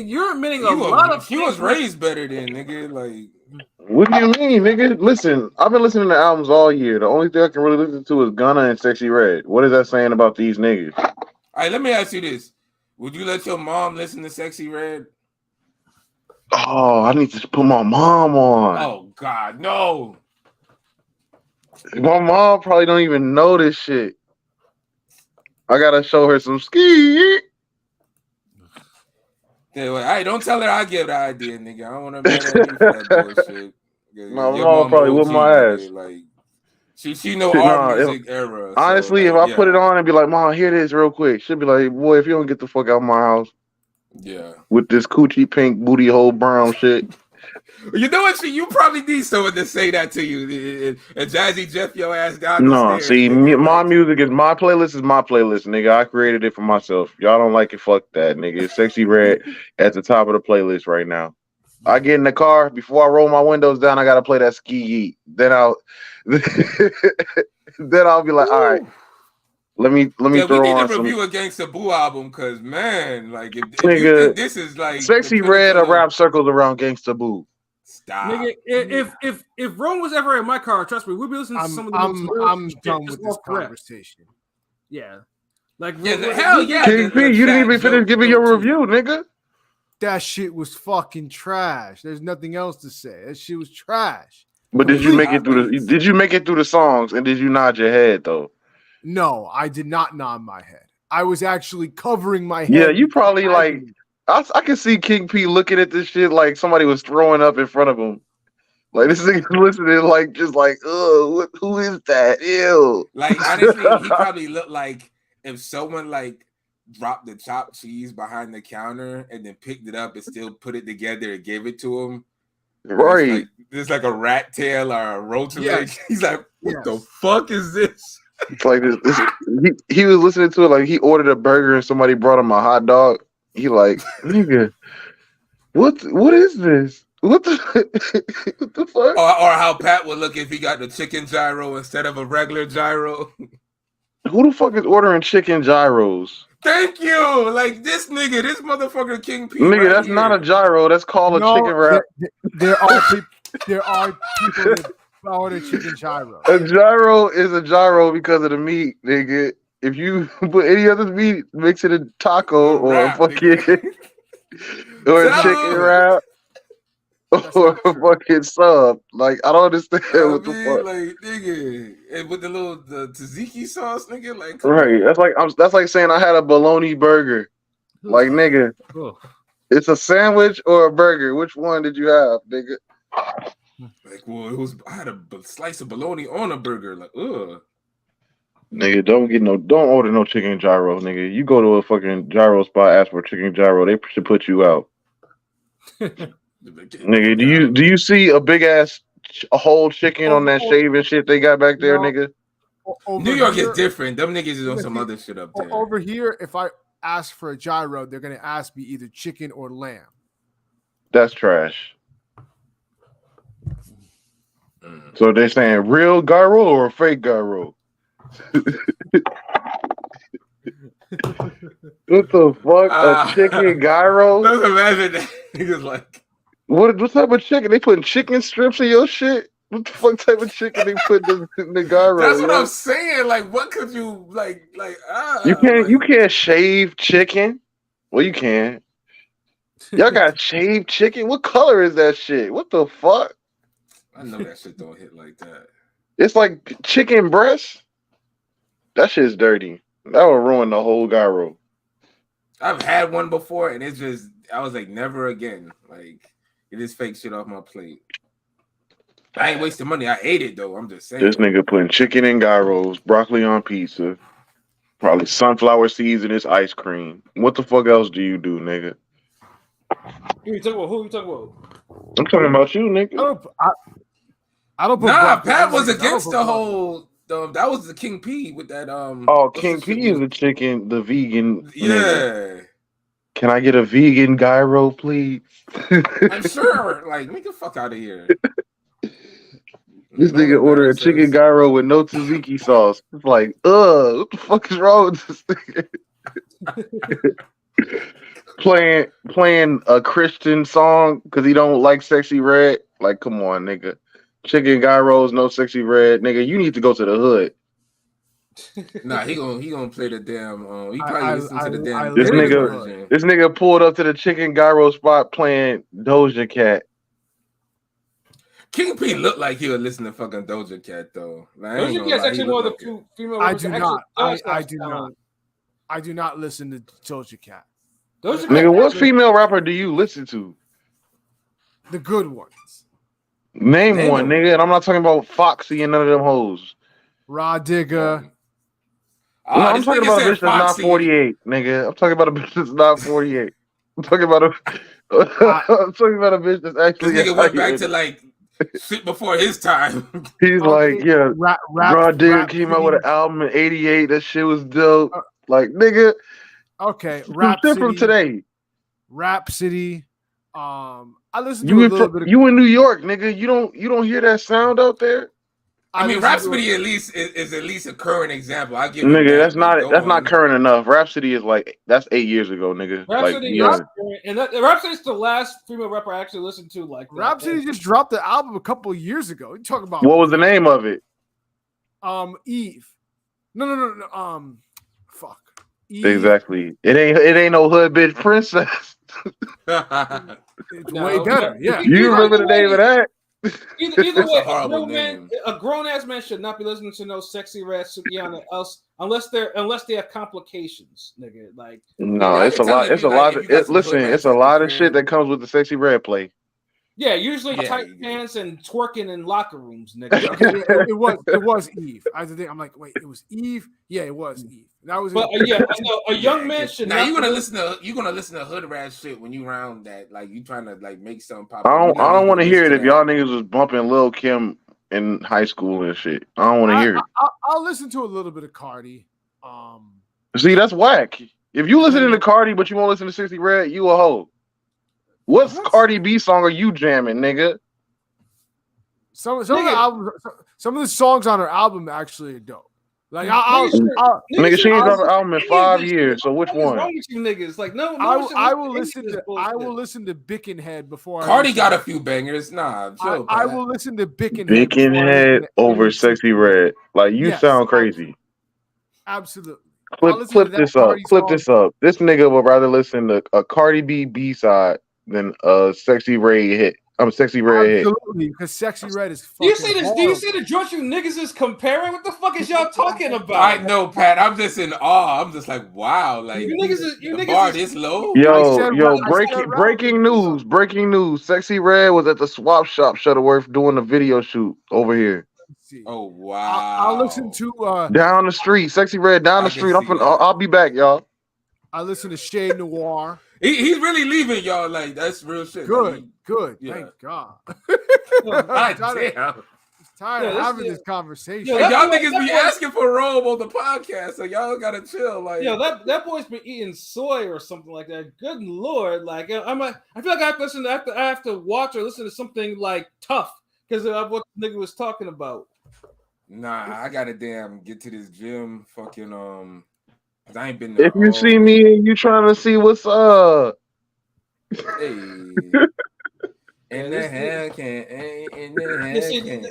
A: you're admitting a lot of.
C: She was raised better than nigga. Like,
N: what do you mean, nigga? Listen, I've been listening to albums all year. The only thing I can really listen to is Gunna and Sexy Red. What is that saying about these niggas?
C: all right, let me ask you this: would you let your mom listen to Sexy Red?
N: Oh, I need to put my mom on.
C: Oh God, no!
N: My mom probably don't even know this shit. I gotta show her some ski.
C: Yeah, well, hey, don't tell her I gave the idea, nigga. I don't want to mad at you for that bullshit.
N: No,
C: Your
N: mom
C: mama
N: probably
C: OG,
N: whoop my
C: nigga.
N: ass.
C: Like, she know our music era.
N: Honestly,
C: so,
N: if
C: like,
N: I put it on and be like, "Mom, hear this real quick," she'll be like, "Boy, if you don't get the fuck out of my house,
C: yeah,
N: with this coochie pink booty hole brown shit."
C: You know what? You probably need someone to say that to you. And Jazzy Jeff your ass down the
N: No,
C: stairs.
N: see,
C: Nigga,
N: my music is my playlist, nigga. I created it for myself. Y'all don't like it, fuck that, nigga. It's Sexy Red at the top of the playlist right now. I get in the car before I roll my windows down. I gotta play that Ski Yeet. Then I'll be like, all right, let me
C: yeah, we
N: throw
C: need to
N: on some
C: review a Gangsta Boo album because man, like if you
N: nigga.
C: think this is like
N: Sexy Red or rap circles around Gangsta Boo.
C: Stop.
A: Nigga, if Rome was ever in my car, trust me, we'd be listening to some of the
D: I'm done with this conversation.
A: Yeah, like
C: hell yeah.
N: King P, you didn't even finish giving your review, nigga.
D: That shit was fucking trash. There's nothing else to say. That shit was trash.
N: But did you make it through the? Did you make it through the songs? And did you nod your head though?
D: No, I did not nod my head. I was actually covering my head.
N: Yeah, you probably like. I can see King P looking at this shit like somebody was throwing up in front of him. Like this nigga listening, like just like, oh, who is that? Ew.
C: Like honestly, he probably looked like if someone like dropped the chopped cheese behind the counter and then picked it up and still put it together and gave it to him.
N: Right.
C: There's like a rat tail or a roach leg. He's like, what the fuck is this?
N: It's like this he was listening to it like he ordered a burger and somebody brought him a hot dog. He like, nigga, what is this? What the fuck?
C: Or how Pat would look if he got the chicken gyro instead of a regular gyro.
N: Who the fuck is ordering chicken gyros?
C: Thank you. Like this motherfucker King P.
N: Nigga,
C: right
N: that's
C: here.
N: not a gyro. That's called a chicken wrap.
D: There are people that order chicken gyro.
N: A gyro is a gyro because of the meat, nigga. If you put any other meat, mix it in taco or a fucking or a chicken wrap or a fucking sub. Like I don't understand what the fuck.
C: Like nigga, and with the tzatziki sauce, nigga. Like
N: Right. That's like saying I had a bologna burger. Like nigga, it's a sandwich or a burger. Which one did you have, nigga?
C: Like, well, I had a slice of bologna on a burger. Like, ugh.
N: Nigga, don't order no chicken gyro, nigga. You go to a fucking gyro spot, ask for a chicken gyro, they should put you out. Nigga, do you see a big ass a whole chicken on that shaving shit they got back there, nigga?
C: New York is different. Them niggas is on some other shit up there.
D: Over here, if I ask for a gyro, they're gonna ask me either chicken or lamb.
N: That's trash. So they're saying real gyro or fake gyro? What the fuck? A chicken gyro?
C: Let's imagine that. Niggas like,
N: what type of chicken? They putting chicken strips in your shit? What the fuck type of chicken they put in the gyro?
C: That's what I'm saying. Like, what could you
N: You can't shave chicken. Well, you can. Y'all got shaved chicken. What color is that shit? What the fuck?
C: I know that shit don't hit like that.
N: It's like chicken breast. That shit's dirty. That would ruin the whole gyro.
C: I've had one before, and it's just I was like, never again. Like, get this fake shit off my plate. I ain't wasting money. I ate it though. I'm just saying.
N: This nigga putting chicken in gyros, broccoli on pizza, probably sunflower seeds in his ice cream. What the fuck else do you do, nigga?
A: Who you talking about?
N: I'm talking about you, nigga.
D: I don't put
C: Pat was against the whole. That was the King P with that.
N: Oh, King P is the chicken, the vegan.
C: Yeah.
N: Nigga. Can I get a vegan gyro, please?
C: I'm sure. Like, make the fuck out of here.
N: This nigga ordered a chicken gyro with no tzatziki sauce. It's like, what the fuck is wrong with this nigga? playing a Christian song because he don't like Sexy Red. Like, come on, nigga. Chicken gyros, no Sexy Red, nigga. You need to go to the hood.
C: Nah, he gonna play the damn. He probably listen to the damn.
N: This nigga pulled up to the chicken gyro spot playing Doja Cat.
C: King P looked like he would listen to fucking Doja Cat though. Like,
A: Doja Cat's actually one of the female.
D: I do not. I do not. I do not listen to Doja Cat.
N: Nigga, what female rapper do you listen to?
D: The good ones.
N: Name one, nigga, and I'm not talking about Foxy and none of them hoes.
D: Raw Digger.
N: No, I'm talking about a bitch that's not 48, nigga. I'm talking about a bitch that's not 48. I'm talking about I'm talking about a bitch that's actually.
C: This nigga went back to like shit before his time.
N: He's like, yeah, Raw Digger came out with an album in '88. That shit was dope. Like, nigga.
D: Okay,
N: Rhapsody from today.
D: Rhapsody. I listen to a little bit.
N: You in New York, nigga? You don't hear that sound out there?
C: I mean, Rhapsody at least is at least a current example. I give
N: nigga, that's not current enough. Rhapsody is like that's 8 years ago, nigga.
A: Rhapsody,
N: like,
A: and Rhapsody's the last female rapper I actually listened to. Like
D: Rhapsody just dropped the album a couple of years ago. You talking about
N: what was the name of it?
D: Eve. No. Fuck. Eve.
N: Exactly. It ain't no hood bitch princess.
D: It's way better. Yeah.
N: You remember the name of that?
A: Either way, a grown ass man should not be listening to no Sexy Red Sukiyana else unless they have complications, nigga. Like
N: no, it's a lot. It's a lot. It's a lot of shit that comes with the Sexy Red play.
A: Yeah, usually tight pants and twerking in locker rooms, nigga.
D: it was Eve. I think I'm like, wait, it was Eve. Yeah, it was Eve. That was.
A: But a young man should.
C: Now you're gonna listen to hood rat shit when you round that. Like you trying to like make something pop.
N: I don't want to hear it if y'all niggas was bumping Lil Kim in high school and shit. I don't want to hear it.
D: I'll listen to a little bit of Cardi.
N: See, that's whack. If you listening to Cardi but you won't listen to 60 Red, you a hoe. What Cardi B song are you jamming, nigga?
D: Some of the songs on her album actually are dope. Like
N: nigga, she ain't dropped an album in 5 years. So which one?
A: Wrong with you niggas? Like no.
D: I will listen to Bickenhead before.
C: Cardi got a few bangers. Nah,
D: I will listen to Bickenhead.
N: Bickenhead over Sexy Red. Like you sound crazy.
D: Absolutely.
N: Clip this up. Clip this up. This nigga would rather listen to a Cardi B B-side than a Sexy Red hit. I'm Sexy Red hit.
D: Absolutely, because Sexy Red is
A: Do you
D: fucking
A: see this? Do you see the joint you niggas is comparing? What the fuck is y'all talking about?
C: I know, Pat. I'm just in awe. I'm just like, wow, like
A: You niggas
C: bar
A: is
C: this low.
N: Breaking news. Sexy Red was at the swap shop Shuttleworth doing a video shoot over here.
C: Oh wow!
D: I'll listen to
N: down the street. Sexy Red down the street. I'll be back, y'all.
D: I listen to Shade Noir.
C: He's really leaving, y'all. Like that's real shit.
D: Good.
C: Yeah.
D: Thank God.
C: God damn.
D: Tired of having this conversation.
C: Y'all niggas be asking for Rome on the podcast, so y'all gotta chill. Like,
A: that boy's been eating soy or something like that. Good lord, like I feel like I have to listen. I have to watch or listen to something like tough because of what the nigga was talking about.
C: Nah, I gotta get to this gym. Fucking cause I ain't been there.
N: If you see me and you trying to see what's up,
C: hey. In the Hellcat, in the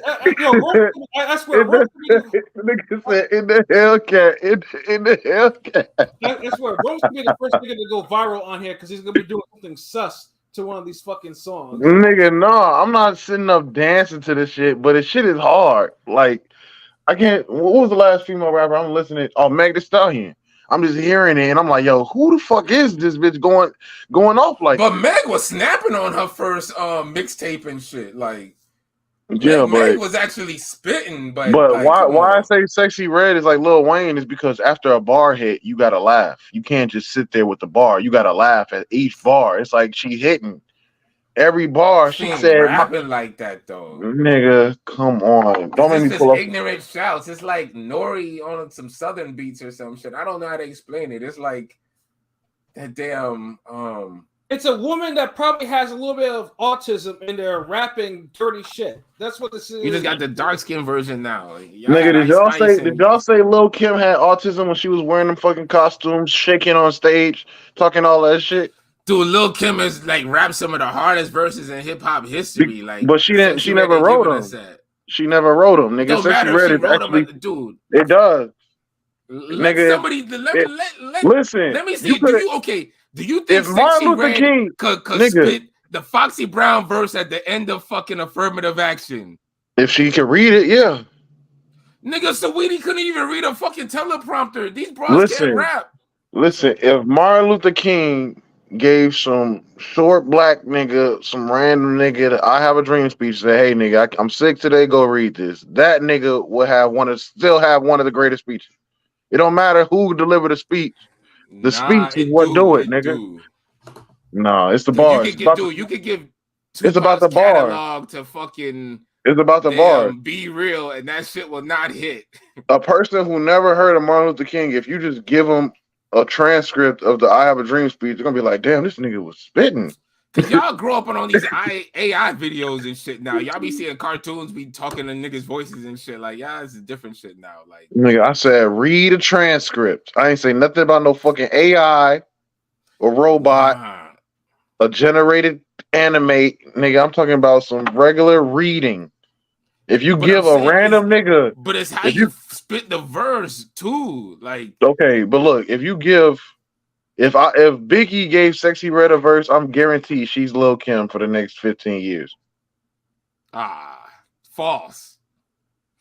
C: Hellcat.
A: I swear,
N: nigga said in the Hellcat, in the Hellcat.
A: I swear, Rome's gonna be the first nigga to go viral on here because he's gonna be doing something sus to one of these fucking songs.
N: Nigga, no, I'm not sitting up dancing to this shit, but this shit is hard. Like, I can't. What was the last female rapper I'm listening to? Oh, Meg Thee Stallion. I'm just hearing it, and I'm like, yo, who the fuck is this bitch going off like?
C: But Meg was snapping on her first mixtape and shit. Like,
N: yeah,
C: Meg was actually spitting. But like,
N: why I say Sexy Red is like Lil Wayne is because after a bar hit, you gotta laugh. You can't just sit there with the bar. You gotta laugh at each bar. It's like she hitting every bar. She said
C: rapping like that though.
N: Nigga, come on. Don't make me pull up.
C: Ignorant shouts. It's like Nori on some southern beats or some shit. I don't know how to explain it. It's like that damn
A: It's a woman that probably has a little bit of autism and they're rapping dirty shit. That's what this is.
C: You just got the dark skin version now.
N: Nigga, did y'all say Lil Kim had autism when she was wearing them fucking costumes, shaking on stage, talking all that shit?
C: Dude, Lil Kim is like rap some of the hardest verses in hip hop history. Like,
N: but she didn't. She never wrote them. She never wrote them, nigga.
C: Don't matter if she wrote them, dude.
N: It does.
C: Nigga, somebody
N: listen.
C: Let me see. Do you think
N: if Martin Luther King
C: could spit the Foxy Brown verse at the end of fucking Affirmative Action?
N: If she could read it, yeah.
C: Nigga, Saweetie couldn't even read a fucking teleprompter. These bros can't rap.
N: Listen, if Martin Luther King gave some short black nigga, some random nigga, I have a dream speech, say, hey nigga, I'm sick today, go read this. That nigga would still have one of the greatest speeches. It don't matter who delivered the speech. The speech is what do it, nigga. No, it's the bars.
C: You could give
N: it's about the
C: catalog to fucking.
N: It's about the bar.
C: Be real, and that shit will not hit.
N: A person who never heard of Martin Luther King, if you just give them a transcript of the I Have a Dream speech, they're gonna be like, damn, this nigga was spitting.
C: Cause y'all grow up on these AI videos and shit now. Y'all be seeing cartoons be talking to niggas' voices and shit. Like, y'all, it's different shit now. Like,
N: nigga, I said read a transcript. I ain't say nothing about no fucking AI or robot, a generated animate. Nigga, I'm talking about some regular reading. If you give a random nigga,
C: but it's how you spit the verse too. Like,
N: okay, but look, if you give. If Biggie gave Sexy Red a verse, I'm guaranteed she's Lil Kim for the next 15 years.
C: False.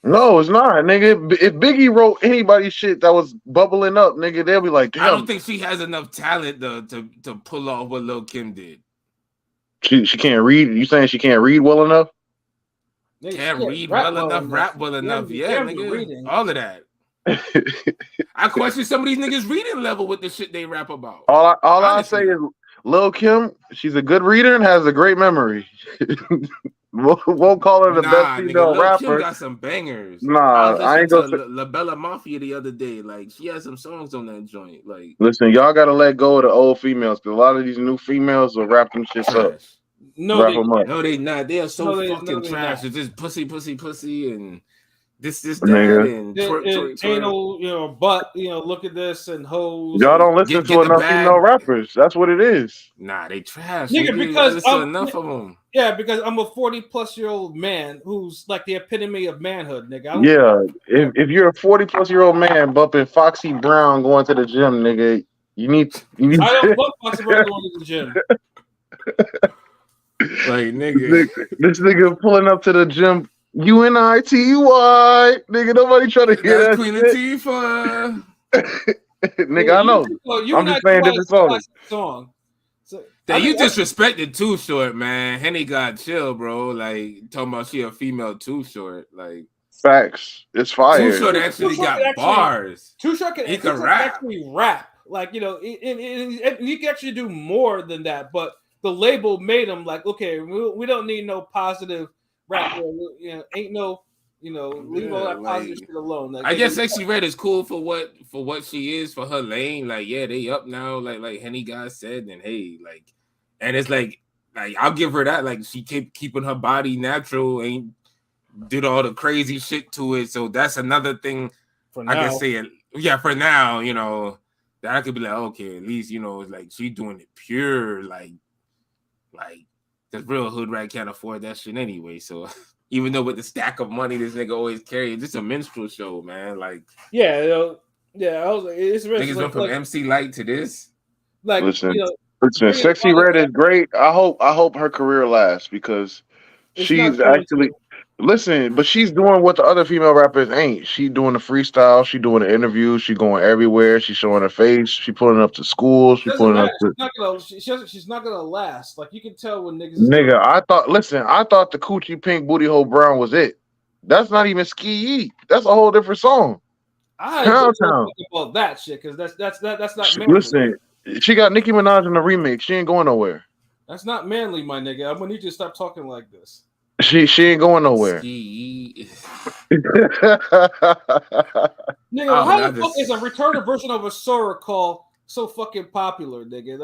N: No, it's not, nigga. If Biggie wrote anybody's shit that was bubbling up, nigga, they'll be like, damn.
C: I don't think she has enough talent to pull off what Lil Kim did.
N: She can't read. You saying she can't read well enough?
C: Can't read well enough, rap well enough. Yeah, nigga. All of that. I question some of these niggas' reading level with the shit they rap about.
N: All I say is Lil Kim, she's a good reader and has a great memory. Won't call her the best female rapper.
C: Lil Kim got some bangers.
N: Nah, I ain't gonna.
C: La Bella Mafia the other day. Like, she had some songs on that joint. Like,
N: listen, y'all gotta let go of the old females because a lot of these new females will wrap them shits up.
C: No, they not. They are so fucking trash. It's just pussy, and this that, and
A: anal, butt, look at this and hoes.
N: Y'all don't listen to enough female rappers. That's what it is.
C: Nah, they trash.
A: Nigga, because
C: enough of them.
A: Yeah, because I'm a 40-plus-year-old man who's like the epitome of manhood, nigga.
N: If you're a 40-plus-year-old man bumping Foxy Brown going to the gym, nigga, you need.
A: I don't love Foxy Brown going to the gym.
C: Like, nigga.
N: This nigga pulling up to the gym. UNITY, nigga. Nobody trying to hear
C: That's
N: that
C: Queen
N: shit.
C: Latifah.
N: Nigga, I know. I'm just saying different songs.
A: Song. So,
C: You disrespected Too Short, man. Henny got chill, bro. Like, talking about she a female Too Short. Like,
N: facts. It's fire.
C: Too Short actually got bars.
A: Too Short
C: he
A: can
C: rap.
A: actually rap. Like, you know, he can actually do more than that. But the label made him like, okay, we don't need no positive rap. You know, ain't no, you know, leave all that positive shit alone. Like,
C: I guess Sexy Red is cool for what she is, for her lane. Like, yeah, they up now. Like Henny guy said, and hey, like, and it's like I'll give her that. Like, she kept keeping her body natural, ain't did all the crazy shit to it. So that's another thing I can say. Yeah, for now, you know, that I could be like, okay, at least, you know, it's like she doing it pure, like the real hood rat can't afford that shit anyway. So even though with the stack of money this nigga always carry, it's just a minstrel show, man. Like,
A: yeah, I was like, it's
C: niggas went from MC Light to this.
A: Like,
N: listen,
A: you know,
N: Sexy Red is great. I hope her career lasts because she's actually listen, but she's doing what the other female rappers ain't. She doing the freestyle, she doing the interviews, she going everywhere, she showing her face, she pulling up to schools, she pulling up to
A: she's not gonna last. Like, you can tell when niggas
N: nigga. I thought the Coochie Pink Booty Hole Brown was it. That's not even Ski Yee. That's a whole different song.
A: I don't know about that shit because that's not manly.
N: Listen, she got Nicki Minaj in the remix. She ain't going nowhere.
A: That's not manly, my nigga. I'm gonna need you to stop talking like this.
N: She ain't going nowhere.
A: Nigga, how the fuck is a retarded version of a Sora call so fucking popular, nigga?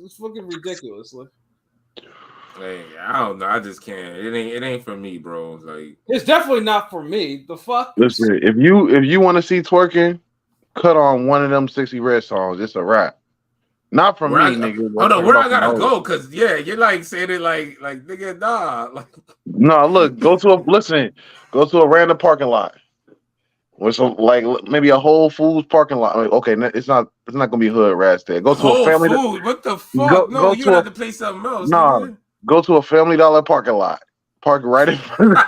A: It's fucking ridiculous. Like,
C: hey, I don't know. I just can't. It ain't for me, bro. Like,
A: it's definitely not for me. The fuck?
N: Listen, if you want to see twerking, cut on one of them 60 Red songs. It's a wrap. Not from me, nigga.
C: Hold on, where I gotta go? Cause yeah, you're like saying it like nigga, nah. Like,
N: no, look, go to a random parking lot. With some like maybe a Whole Foods parking lot. I mean, okay, it's not gonna be hood rats there. Go to
C: Whole
N: a family.
C: Food? What the fuck? No, you have to play something else.
N: No,
C: nigga.
N: Go to a Family Dollar parking lot. Park right in front of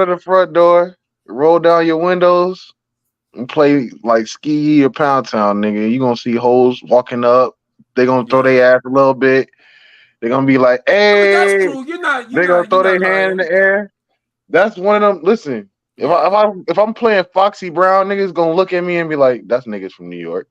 N: the front door. Roll down your windows. And play like Ski or Pound Town, nigga. You gonna see hoes walking up. They gonna throw their ass a little bit. They're gonna be like, "Hey!"
C: That's true. They're
N: gonna throw their hand in the air. That's one of them. Listen, if I'm playing Foxy Brown, niggas gonna look at me and be like, "That's niggas from New York."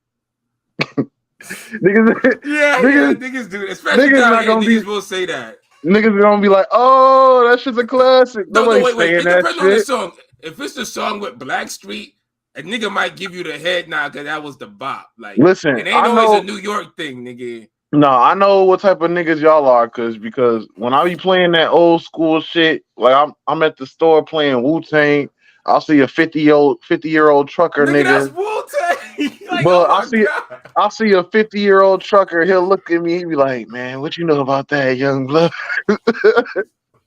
C: niggas do. Especially niggas will say that.
N: Niggas gonna be like, "Oh, that shit's a classic."
C: No,
N: wait.
C: It depends on the song. If it's the song with Blackstreet, a nigga might give you the head nod because that was the bop. Like,
N: listen,
C: it ain't always a New York thing, nigga.
N: No, I know what type of niggas y'all are, because when I be playing that old school shit, like I'm at the store playing Wu-Tang, I'll see a 50-year-old trucker nigga.
C: That's Wu-Tang. Like,
N: but I'll see a 50-year-old trucker. He'll look at me and be like, "Man, what you know about that, young blood?"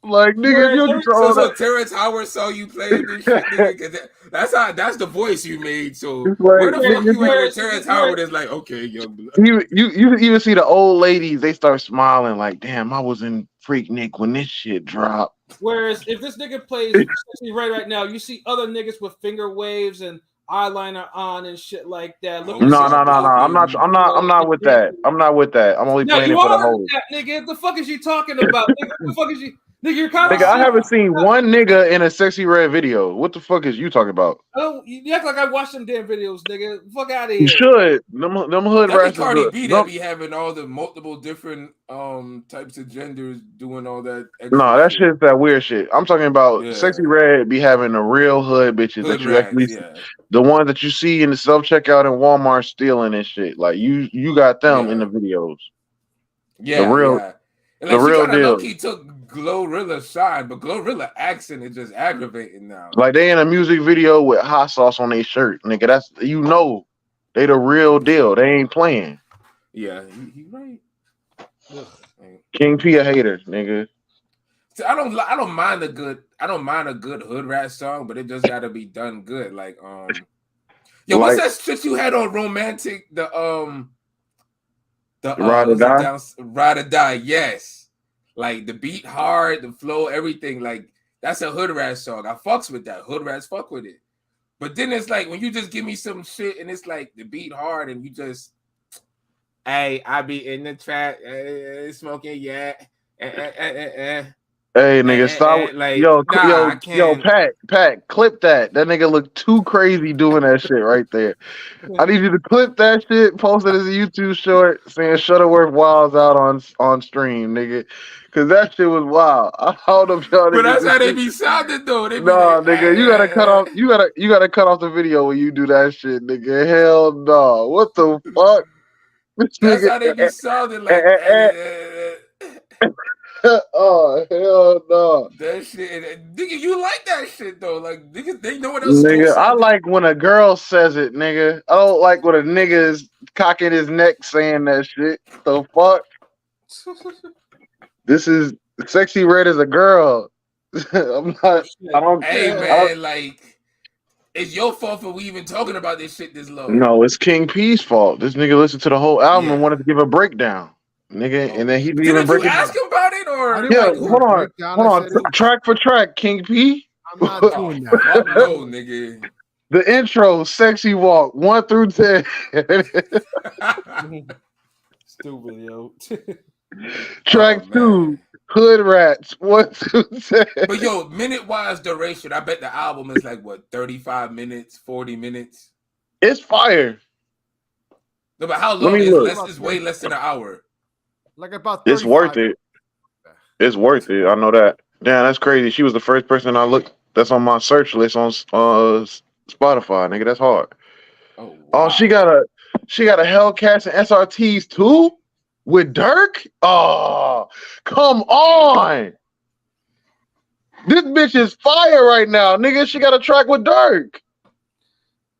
N: Like, nigga,
C: so Terrence Howard saw you playing this shit, nigga. That's the voice you made. So
N: like,
C: where the fuck you at with Terrence Howard is like, okay, young blood.
N: You even see the old ladies, they start smiling like, "Damn, I was in Freaknik when this shit dropped."
A: Whereas if this nigga plays Sexy Red right now, you see other niggas with finger waves and eyeliner on and shit like that.
N: No. I'm not with that. I'm not with that. I'm only playing it for the whole.
A: Nigga, the fuck is you talking about? Nigga, what the fuck is you? Nigga, you're kind of.
N: I haven't seen one nigga in a Sexy Red video. What the fuck is you talking about?
A: Oh, you act like I watched them damn videos, nigga. Fuck out of here.
N: You should. Them hood rats.
C: Cardi B that be having all the multiple different types of genders doing all that.
N: No, that shit's that weird shit. I'm talking about Sexy Red be having the real hood bitches that you actually see. The ones that you see in the self checkout in Walmart stealing and shit. Like you got them in the videos.
C: Yeah,
N: the real deal.
C: He took Glorilla shine, but Glorilla accent is just aggravating now.
N: Like they in a music video with hot sauce on their shirt, nigga. That's they the real deal. They ain't playing.
C: Yeah, he right.
N: King P a hater, nigga.
C: See, I don't mind a good hood rat song, but it just gotta be done good. Like what's that shit you had on Romantic? The
N: Ride or
C: was it
N: Die?
C: down Ride or Die, yes. Like the beat hard, the flow, everything. Like that's a hood rat song. I fucks with that. Hood rats fuck with it. But then it's like when you just give me some shit and it's like the beat hard and you just, hey, I be in the trap, smoking, yeah.
N: Hey, nigga, stop.
C: Like,
N: Yo,
C: nah, I can't.
N: Pat, clip that. That nigga look too crazy doing that shit right there. I need you to clip that shit, post it as a YouTube short saying Shuttleworth Wild's out on stream, nigga. Cause that shit was wild. I don't know if y'all
C: But
N: niggas
C: that's
N: can
C: how they
N: see.
C: be sounding though. They be
N: Nah,
C: like,
N: nigga, you gotta cut off. You gotta cut off the video when you do that shit, nigga. Hell no. What the fuck? This
C: that's
N: nigga.
C: how they be sounding like.
N: Oh hell no.
C: That shit, nigga, you like that shit though? Like, niggas, they know what else to
N: Nigga, I
C: sound.
N: like when a girl says it, nigga. I don't like when a nigga is cocking his neck saying that shit. The fuck? This is Sexy Red as a girl. I'm not. I don't.
C: Hey
N: I
C: man,
N: don't.
C: like, it's your fault for we even talking about this shit this low.
N: No, it's King P's fault. This nigga listened to the whole album and
C: Yeah.
N: wanted to give a breakdown, nigga, and then he didn't even
C: Didn't
N: break
C: you
N: it
C: ask
N: down.
C: him about it or
N: Yeah,
C: like
N: hold on,
D: breakdown?
N: hold
D: I
N: on.
D: said it-
N: Track for track, King P.
D: I'm not doing that.
C: Fuck no, nigga.
N: The intro, Sexy Walk, 1 through 10.
O: Stupid, yo.
N: Track 2, Hood Rats, 1 through 10.
C: But yo, minute wise duration, I bet the album is like what, 35 minutes, 40 minutes.
N: It's fire.
C: No, but how
N: Let
C: long
N: me
C: is
N: look.
C: less? Is way less than an hour.
D: Like about
N: It's
D: 35
N: worth it. It's worth it. I know that. Damn, that's crazy. She was the first person I looked. That's on my search list on Spotify, nigga. That's hard.
C: Oh,
N: Oh, she got a Hellcats and SRTs too with Dirk. Oh, come on. This bitch is fire right now, nigga. She got a track with Dirk.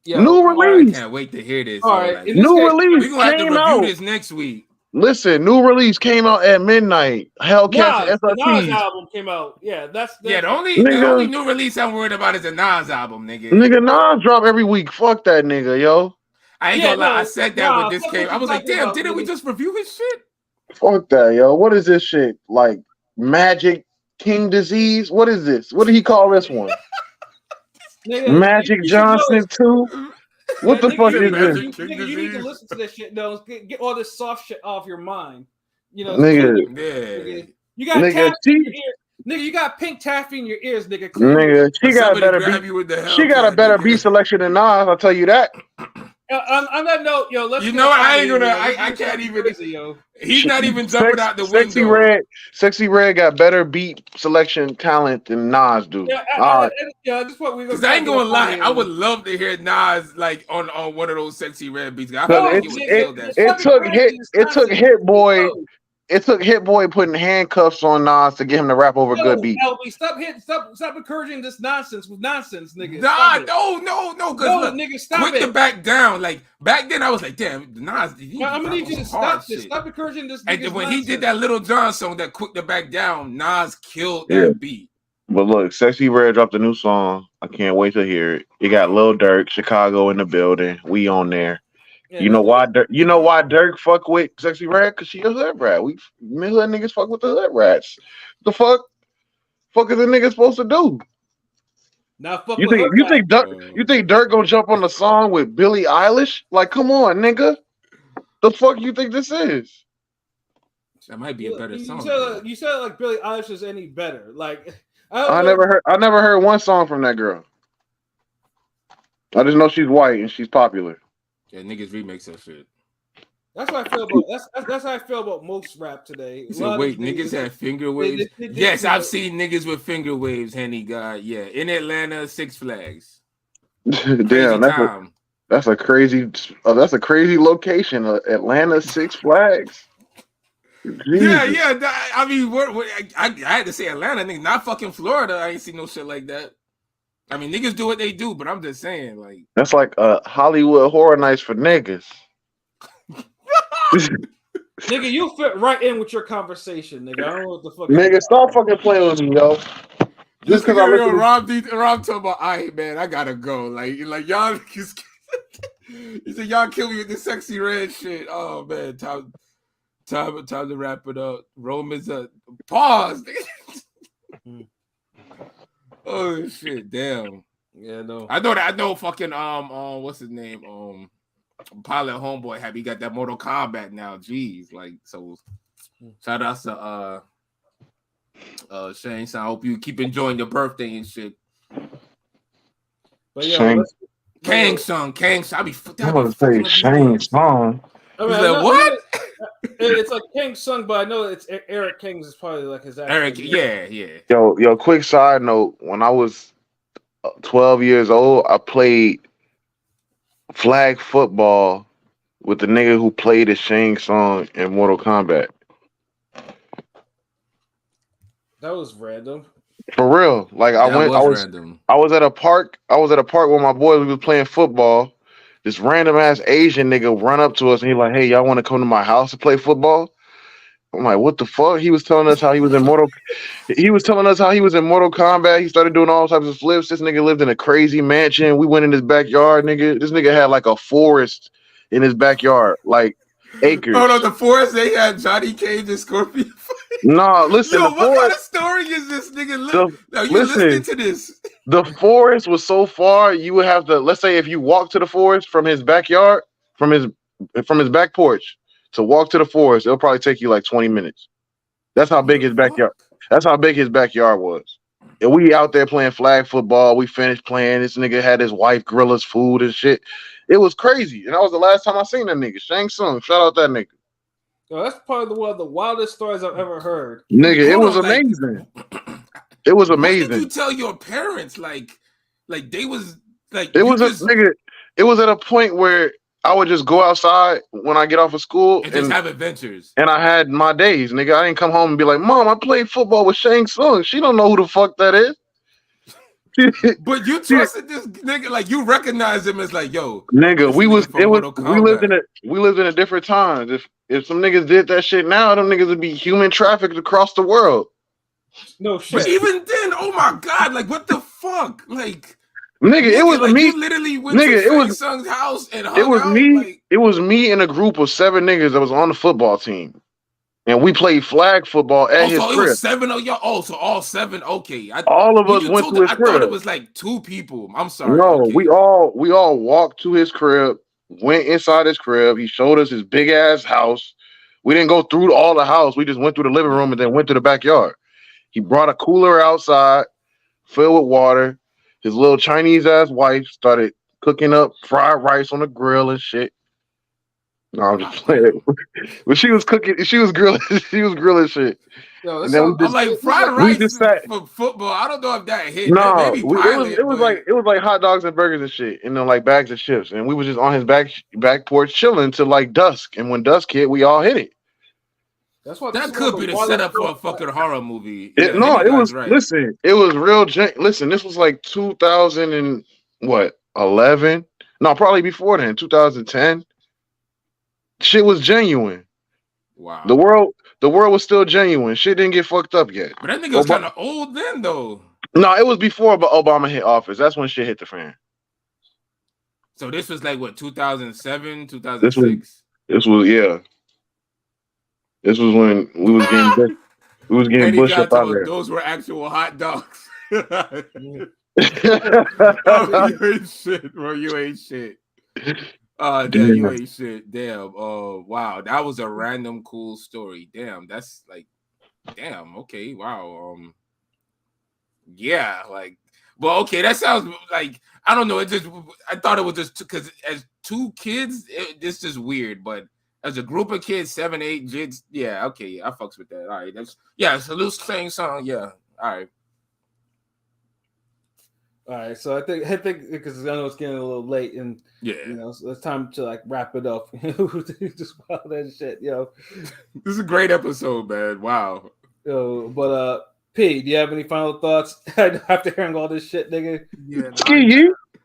O: Yo,
N: New
C: I
N: release.
C: can't wait to hear this.
O: All right,
C: Like,
O: in this
N: New
O: case,
N: release
C: we're gonna have to
N: came
C: review
N: out.
C: this next week.
N: Listen, new release came out at midnight. Hellcats and
O: the Nas
N: SRTs.
O: album came out. Yeah, that's
C: Yeah, the only
N: Nigga.
C: new release I'm worried about is the Nas album, nigga.
N: Nigga, Nas drop every week. Fuck that nigga, yo.
C: I ain't
O: Yeah,
C: gonna lie. I
O: no,
C: said that
O: nah,
C: when this
O: fuck
C: came.
O: what
C: I
O: you
C: was like,
O: talking
C: damn,
O: about,
C: didn't we
O: nigga.
C: just review his shit?
N: Fuck that, yo. What is this shit? Like Magic King Disease? What is this? What did he call this one?
O: Nigga,
N: Magic
O: you should know
N: Johnson
O: this.
N: 2? What the
O: Nigga,
N: fuck
O: you
N: is
O: need-
N: this?
O: you- nigga, you need to listen to this shit, though. Get all this soft shit off your mind. You know,
N: Nigga.
O: nigga. You got
N: Nigga,
O: taffy in your ears. Nigga, you got pink taffy in your ears, nigga. Clear
N: Nigga, she got a
C: Somebody
N: better
C: grab
N: beat.
C: you with the
N: She got a
C: Hellcat,
N: better
C: nigga.
N: beat selection than Nas, I'll tell you that.
O: On that note, yo, let's.
C: You
O: get
C: know what?
O: up
C: I
O: outta
C: ain't
O: here,
C: gonna.
O: yo. This
C: I
O: is
C: can't even.
O: crazy, yo.
C: He's not even jumping out the
N: Sexy
C: window.
N: Red got better beat selection talent than Nas do.
O: Yeah,
N: All right.
O: yeah, this is what we're
C: Because
O: gonna.
C: I ain't gonna lie, I would love to hear Nas like on one of those Sexy Red beats. I feel
N: Cause
C: like he would kill that shit.
N: it took Hit Boy putting handcuffs on Nas to get him to rap over a good beat.
O: LB, stop encouraging this nonsense with nonsense, nigga.
C: Nah,
O: Stop it.
C: no, because
O: No,
C: look,
O: nigga, stop
C: quick to
O: it.
C: back down. Like back then, I was like, damn, Nas.
O: I'm gonna need you to stop this. Stop encouraging this.
C: And
O: nigga's
C: then when he
O: nonsense.
C: did that Little John song, that quick to back down, Nas killed that
N: Yeah.
C: beat.
N: But look, Sexy Red dropped a new song. I can't wait to hear it. You got Lil Durk, Chicago in the building. We on there.
O: Yeah,
N: you know why? You know why Durk fuck with Sexy Red? Cause she a hood rat. We hood niggas fuck with the hood rats. The fuck is a nigga supposed to do?
O: Now fuck
N: You
O: with
N: think
O: her
N: you
O: back.
N: think Durk gonna jump on the song with Billie Eilish? Like, come on, nigga. The fuck you think this is?
C: That might be a better song.
O: You said like Billie Eilish is any better. Like
N: I never heard one song from that girl. I just know she's white and she's popular.
C: Yeah, niggas remix that shit.
O: That's how I feel about that's how I feel about most rap today.
C: So wait, niggas have finger waves? Yes, I've seen niggas with finger waves, Henny God. Yeah, in Atlanta, Six Flags.
N: Damn, that's a crazy location. Atlanta, Six Flags. Jesus.
C: Yeah. I mean, I had to say Atlanta, nigga, not fucking Florida. I ain't seen no shit like that. I mean, niggas do what they do, but I'm just saying, like,
N: that's like Hollywood Horror Nights for niggas.
O: Nigga, you fit right in with your conversation, nigga. I don't know what the fuck.
N: Nigga, stop fucking playing with me, yo. Just because I listen
C: Rob talking about, "Aight, man, I gotta go." Like y'all niggas. He said, "Y'all kill me with this Sexy Red shit." Oh man, Tom. Time to wrap it up. Romans pause. Oh shit! Damn.
A: Yeah, no.
C: I know. Fucking what's his name? Pilot Homeboy he got that Mortal Kombat now. Jeez, like so. Shout out to Shane. So I hope you keep enjoying your birthday and shit.
A: But yeah,
C: Kang Sung. I be
N: I'm gonna say Shane Song.
A: I mean,
C: He's like, what?
A: It's like King Sung, but I know it's Eric King's is probably like his actual
C: Eric.
A: name.
C: Yeah.
N: Yo, quick side note. When I was 12 years old, I played flag football with the nigga who played as Shang Tsung in Mortal Kombat.
A: That was random.
N: For real. Like I was at a park. I was at a park with my boys. We was playing football. This random ass Asian nigga run up to us and he like, hey, y'all want to come to my house to play football? I'm like, what the fuck? He was telling us how he was in Mortal Kombat. He started doing all types of flips. This nigga lived in a crazy mansion. We went in his backyard, nigga. This nigga had like a forest in his backyard, like acres.
C: Oh no, the forest they had Johnny Cage and Scorpion.
N: No, listen.
C: Yo, what kind of story is this, nigga? You listening to this?
N: The forest was so far, you would have to. Let's say if you walk to the forest from his backyard, from his back porch, to walk to the forest, it'll probably take you like 20 minutes. That's how big his backyard. That's how big his backyard was. And we out there playing flag football. We finished playing. This nigga had his wife grill us food and shit. It was crazy. And that was the last time I seen that nigga. Shang Tsung. Shout out that nigga.
A: Yo, that's probably one of the wildest stories I've ever heard.
N: Nigga, it was amazing. It was amazing.
C: What did you tell your parents? Like they was like
N: it was nigga. It was at a point where I would just go outside when I get off of school
C: and just have adventures.
N: And I had my days, nigga. I didn't come home and be like, Mom, I played football with Shang Tsung. She don't know who the fuck that is.
C: But you trusted this nigga, like you recognize him as like, yo,
N: nigga. We lived in a different time. If some niggas did that shit now, them niggas would be human trafficked across the world.
A: No shit.
C: But even then, oh my god, like what the fuck, like.
N: Nigga, it was
C: like
N: me.
C: You literally went to Shang Tsung's house and hung
N: it was
C: out,
N: me.
C: Like...
N: It was me and a group of 7 niggas that was on the football team, and we played flag football at his crib.
C: It was 7 of y'all. Oh, so all 7. Okay,
N: all of us went to his crib.
C: I thought it was like 2 people. I'm sorry.
N: No,
C: okay.
N: we all walked to his crib. Went inside his crib. He showed us his big ass house. We didn't go through all the house. We just went through the living room and then went to the backyard. He brought a cooler outside, filled with water. His little Chinese ass wife started cooking up fried rice on the grill and shit. No, I'm just playing. But she was cooking, she was grilling shit.
A: Yo,
N: and then
C: I'm like fried rice for football. I don't know if that hit.
N: No,
C: maybe
N: it was like hot dogs and burgers and shit, and then like bags of chips. And we was just on his back porch chilling till like dusk. And when dusk hit, we all hit it.
A: That's what
C: that could be the setup for a fucking horror movie.
N: It was right. Listen, it was real. Listen, this was like 2011? No, probably before then, 2010. Shit was genuine.
C: Wow.
N: The world was still genuine. Shit didn't get fucked up yet.
C: But that nigga was kind of old then, though.
N: No, it was before Obama hit office. That's when shit hit the fan.
C: So this was like what, 2007, 2006?
N: This was yeah. This was when we was getting Bush up out there.
C: Those were actual hot dogs. You ain't shit, bro. You ain't shit. Damn, you ain't shit. Damn. Oh, wow. That was a random cool story. Damn, that's like, damn. Okay, wow. Yeah, like, well, okay. That sounds like I don't know. I thought it was just because as 2 kids, this is weird, but. As a group of kids, 7, 8 jigs, yeah, okay, I fucks with that. All right, it's a loose Shang Tsung, yeah. All
A: right. So I think because I know it's getting a little late, and so it's time to like wrap it up. Just wild that shit, yo.
C: This is a great episode, man. Wow.
A: Yo, but P, do you have any final thoughts after hearing all this shit, nigga?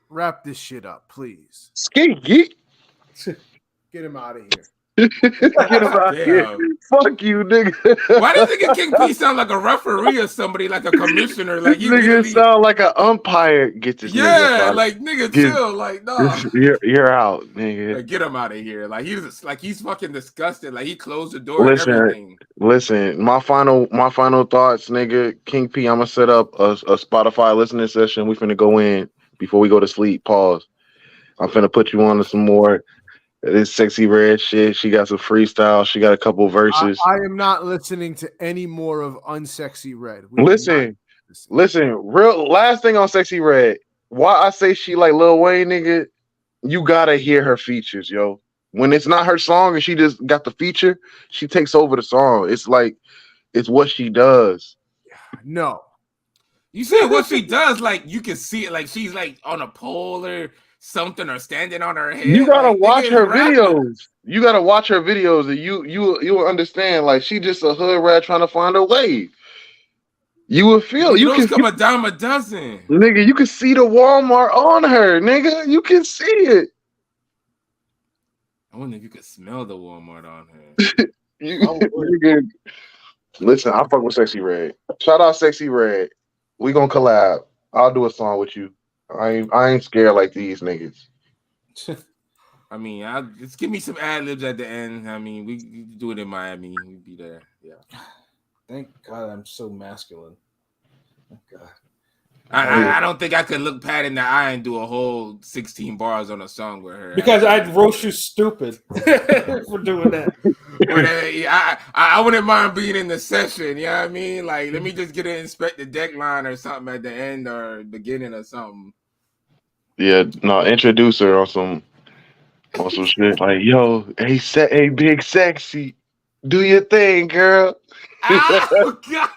D: Wrap this shit up, please.
N: Ski.
D: Get him out of here.
N: Get him out here. Fuck you, nigga.
C: Why does nigga King P sound like a referee or somebody, like a commissioner? Like you
N: Nigga
C: literally,
N: sound like an umpire. Get this nigga
C: yeah,
N: up.
C: like nigga,
N: Get,
C: chill, like nah.
N: you're out, nigga.
C: Like, get him out of here. Like he's fucking disgusted. Like he closed the door and
N: Listen,
C: everything.
N: listen. My final thoughts, nigga. King P, I'm gonna set up a Spotify listening session. We finna go in before we go to sleep. Pause. I'm finna put you on to some more. This Sexy Red shit. She got some freestyle. She got a couple verses.
D: I am not listening to any more of Unsexy Red.
N: Listen. Real last thing on Sexy Red. Why I say she like Lil Wayne, nigga? You gotta hear her features, yo. When it's not her song and she just got the feature, she takes over the song. It's like it's what she does.
D: No.
C: You said what she does, like you can see it, like she's like on a pole or something, or standing on her head.
N: You gotta
C: like,
N: watch her
C: rapping.
N: videos. You gotta watch her videos, and you will understand. Like she just a hood rat trying to find her way. You will feel you
C: those
N: can
C: come a dime a dozen.
N: nigga. You can see the Walmart on her, nigga. You can see it.
C: I wonder if you could smell the Walmart on her.
N: Nigga. Listen, I fuck with Sexy Red. Shout out Sexy Red. We gonna collab. I'll do a song with you. I ain't scared like these niggas.
C: I mean, just give me some ad libs at the end. I mean, we do it in Miami. We'd be there. Yeah.
A: Thank God I'm so masculine. Thank God.
C: I don't think I could look Pat in the eye and do a whole 16 bars on a song with her.
O: Because I'd roast you stupid for doing that.
C: I wouldn't mind being in the session, you know what I mean? Like, let me just get an inspect the deck line or something at the end or beginning or something.
N: Yeah, no, introduce her on some shit like, yo, hey, big sexy, do your thing, girl.
C: Oh God,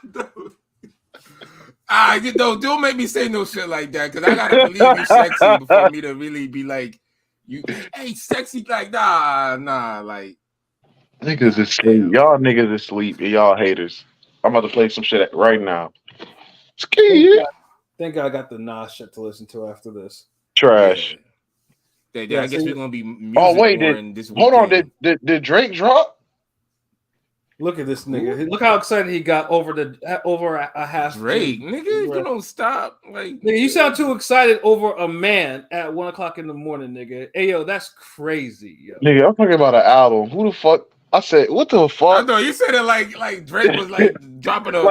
C: don't make me say no shit like that, because I gotta believe you sexy before me to really be like, you hey sexy, like nah, like
N: Niggas is asleep. Y'all niggas is asleep. Y'all haters. I'm about to play some shit right now.
A: Thank God I got the Nas shit to listen to after this.
N: Trash.
C: Yeah, I guess we're gonna be music this weekend.
N: Hold on, did Drake drop?
A: Look at this nigga. Look how excited he got over a half.
C: Drake, nigga, you don't stop. Like,
A: nigga, you sound too excited over a man at 1 o'clock in the morning, nigga. Hey, yo, that's crazy, yo.
N: Nigga, I'm talking about an album. Who the fuck? I said, what the fuck?
C: I know you said it like Drake was like dropping a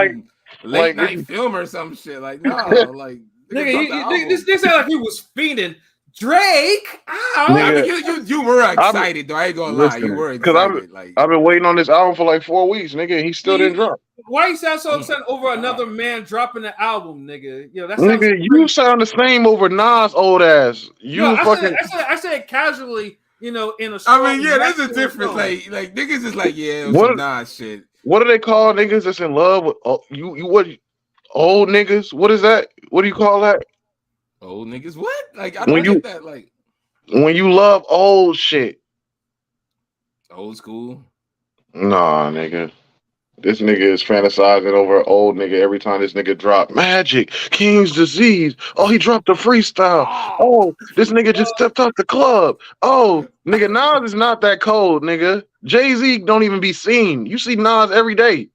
C: late night film or some shit. Like, no, like
A: nigga, this sound like he was fiending. Drake,
C: I mean, you were excited though. I ain't gonna lie, you were excited.
N: I've been waiting on this album for like 4 weeks, nigga. And he still didn't drop.
A: Why you sound so upset over another man dropping the album, nigga? Yo, that
N: nigga, you sound the same over Nas old ass.
A: I said casually, you know, in a.
C: I mean, yeah, there's a difference. Like niggas is like, yeah, it was some Nas shit.
N: What do they call niggas that's in love with you? What old niggas? What is that? What do you call that?
C: Old niggas? What? Like I don't get that. Like
N: when you love old shit,
C: old school.
N: Nah, nigga. This nigga is fantasizing over an old nigga every time this nigga drop Magic, King's Disease. Oh, he dropped a freestyle. Oh, this nigga just stepped out the club. Oh, nigga, Nas is not that cold, nigga. Jay-Z don't even be seen. You see Nas every day.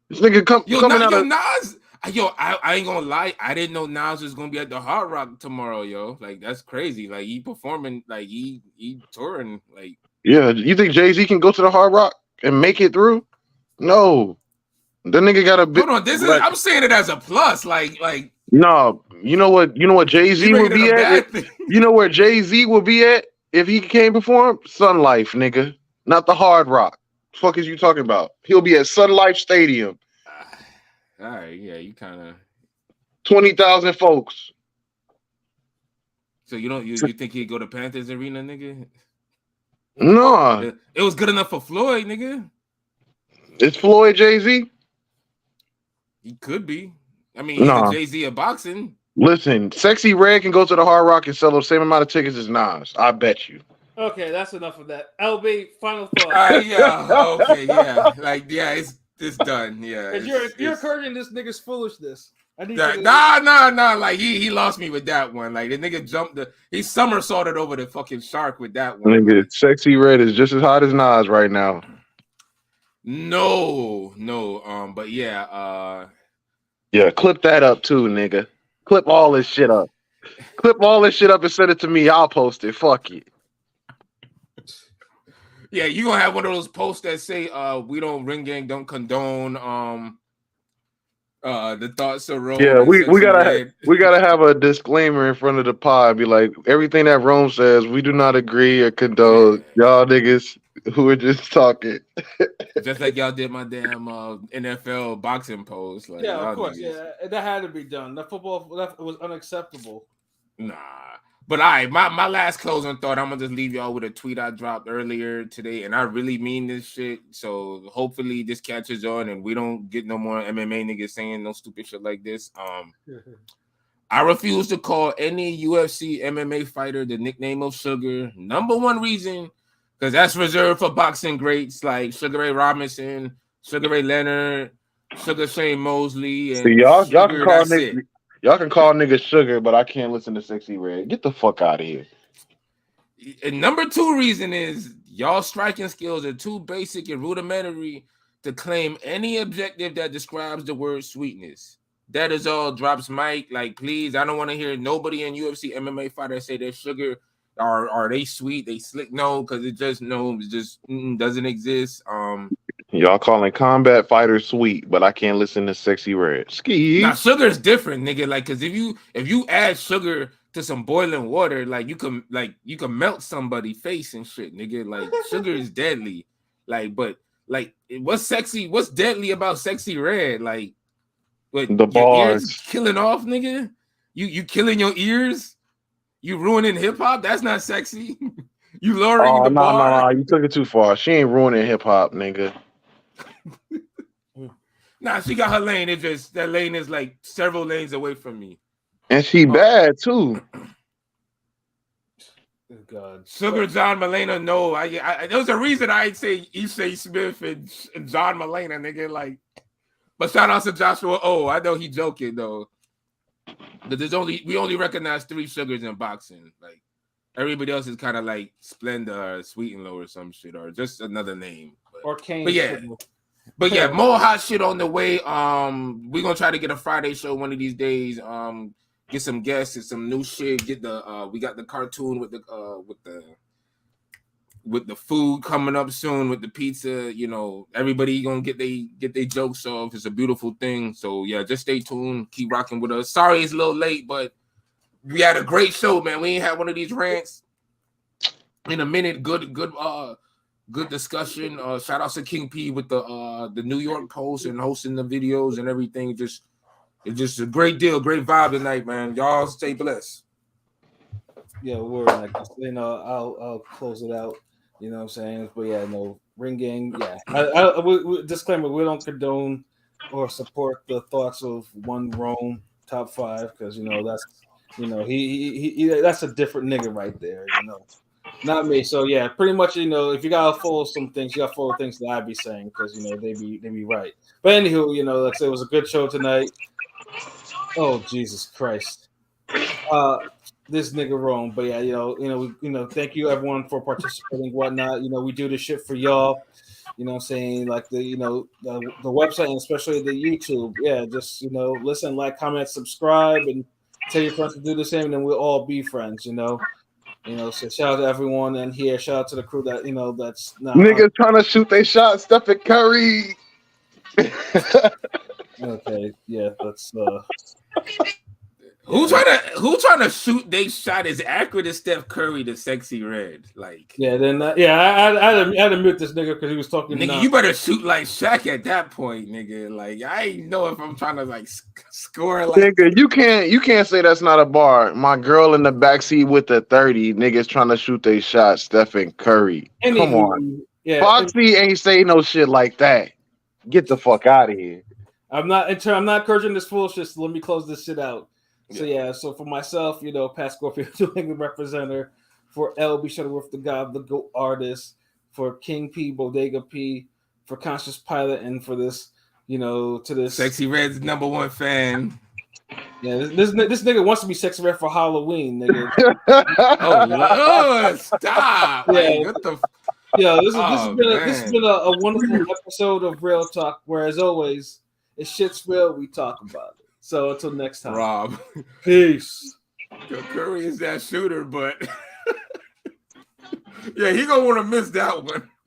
N: This nigga coming out of
C: Nas. Yo, I ain't gonna lie. I didn't know Nas was gonna be at the Hard Rock tomorrow, yo. Like that's crazy. Like he performing, like he touring. Like
N: yeah, you think Jay-Z can go to the Hard Rock and make it through? No, the nigga got a bit.
C: Hold on, I'm saying it as a plus. Like
N: no, you know what Jay-Z would be at. You know where Jay-Z would be at if he came perform? Sun Life, nigga, not the Hard Rock. The fuck is you talking about? He'll be at Sun Life Stadium.
C: All right, yeah, you kind of
N: 20,000 folks.
C: So you think he'd go to Panthers Arena, nigga?
N: No,
C: it was good enough for Floyd, nigga.
N: It's Floyd Jay-Z.
C: He could be. I mean, he's a Jay-Z of boxing.
N: Listen, Sexy Red can go to the Hard Rock and sell the same amount of tickets as Nas. I bet you.
A: Okay, that's enough of that. LB, final thought.
C: Yeah, okay, yeah. Like, yeah, it's done. Yeah.
A: You're encouraging this nigga's foolishness.
C: Nah. Like he lost me with that one. Like the nigga he somersaulted over the fucking shark with that one.
N: Nigga,
C: Like,
N: Sexy Red is just as hot as Nas right now.
C: No. But yeah,
N: Yeah, clip that up too, nigga. Clip all this shit up. Clip all this shit up and send it to me. I'll post it. Fuck it.
C: Yeah, you gonna have one of those posts that say, we don't Ring Gang don't condone the thoughts of Rome.
N: Yeah,
C: And
N: we
C: Sexy
N: gotta
C: Red.
N: we gotta have a disclaimer in front of the pod. Be like, everything that Rome says, we do not agree or condone. Y'all niggas who are just talking.
C: Just like y'all did my damn NFL boxing pose. Like,
O: Yeah,
C: y'all
O: of course.
C: niggas.
O: Yeah, that had to be done. That football that was unacceptable.
C: Nah. But all right, my last closing thought, I'm gonna just leave y'all with a tweet I dropped earlier today, and I really mean this shit. So hopefully this catches on and we don't get no more MMA niggas saying no stupid shit like this. I refuse to call any UFC MMA fighter the nickname of Sugar. Number one reason, because that's reserved for boxing greats like Sugar Ray Robinson, Sugar Ray Leonard, Sugar Shane Mosley, and
N: See, y'all can
C: Sugar,
N: call
C: that's it.
N: y'all can call niggas Sugar, but I can't listen to Sexy Red. Get the fuck out of here.
C: And number two reason is y'all striking skills are too basic and rudimentary to claim any objective that describes the word sweetness. That is all. Drops mic. Like, please, I don't want to hear nobody in UFC MMA fighter say they're sugar. Are they sweet? They slick? No, because it just doesn't exist.
N: Y'all calling combat fighters sweet, but I can't listen to Sexy Red. Ski.
C: Now sugar is different, nigga. Like, cause if you add sugar to some boiling water, like you can melt somebody's face and shit, nigga. Like sugar is deadly. Like, but like what's deadly about Sexy Red? Like, what,
N: The
C: your ears
N: bars.
C: killing off, nigga? You killing your ears? You ruining hip hop? That's not sexy. You lowering
N: Oh,
C: the bar?
N: no. You took it too far. She ain't ruining hip hop, nigga.
C: Nah, she got her lane. It just that lane is like several lanes away from me.
N: And she bad too.
O: God.
C: Sugar John Mulaney, no. There's a reason I say Issei Smith and John Mulaney, nigga. Like, but shout out to Joshua O. I know he joking though. But we only recognize 3 sugars in boxing. Like everybody else is kind of like Splenda or Sweet and Low or some shit, or just another name.
O: Or Kane.
C: But yeah, more hot shit on the way. We're gonna try to get a Friday show one of these days. Get some guests and some new shit. Get the we got the cartoon with the food coming up soon with the pizza. You know, everybody gonna get they jokes off. It's a beautiful thing. So yeah, just stay tuned. Keep rocking with us. Sorry it's a little late, but we had a great show, man. We ain't had one of these rants in a minute. Good discussion. Shout out to King P with the New York Post and hosting the videos and everything. It's just a great deal, great vibe tonight, man. Y'all stay blessed.
O: Yeah, word. Like, you know, I'll close it out. You know what I'm saying? But yeah, no Ring Gang. Yeah, we disclaimer: we don't condone or support the thoughts of one Rome top 5 because you know that's he that's a different nigga right there. You know. Not me. So yeah, pretty much, you know, if you gotta follow some things, you gotta follow things that I be saying because you know they be right. But anywho, you know, like I said, it was a good show tonight. Oh Jesus Christ, this nigga wrong. But yeah, thank you everyone for participating, whatnot. You know, we do this shit for y'all. You know what I'm saying? Like the website and especially the YouTube. Yeah, just listen, like, comment, subscribe, and tell your friends to do the same, and then we'll all be friends. So shout out to everyone in here. Shout out to the crew that that's not
N: Niggas trying to shoot they shot. Stephen Curry.
O: okay. Yeah, that's
C: Who trying to shoot they shot as accurate as Steph Curry to Sexy Red? Like,
O: yeah, then I had to mute this nigga because he was talking.
C: Nigga, you better shoot like Shaq at that point, nigga. Like, I ain't know if I'm trying to like score like.
N: Nigga, you can't say that's not a bar. My girl in the backseat with the 30 niggas trying to shoot they shot. Stephen Curry. Come on,
O: yeah,
N: Foxy ain't say no shit like that. Get the fuck out of here.
O: I'm not encouraging this bullshit. So let me close this shit out. So for myself, Pat Scorpio, representative. For L, be Shuttleworth, the God, the GOAT artist. For King P, Bodega P. For Conscious Pilot, and for this, to this
C: Sexy Red's #1 fan.
O: Yeah, this nigga wants to be sex ref for Halloween, nigga.
C: Stop!
O: Yeah,
C: Like, what the?
O: Yeah, this
C: Oh,
O: has been a wonderful episode of Real Talk, where as always, if shit's real, we talk about it. So until next time.
C: Rob.
O: Peace.
C: Yo, Curry is that shooter, but yeah, he gonna want to miss that one.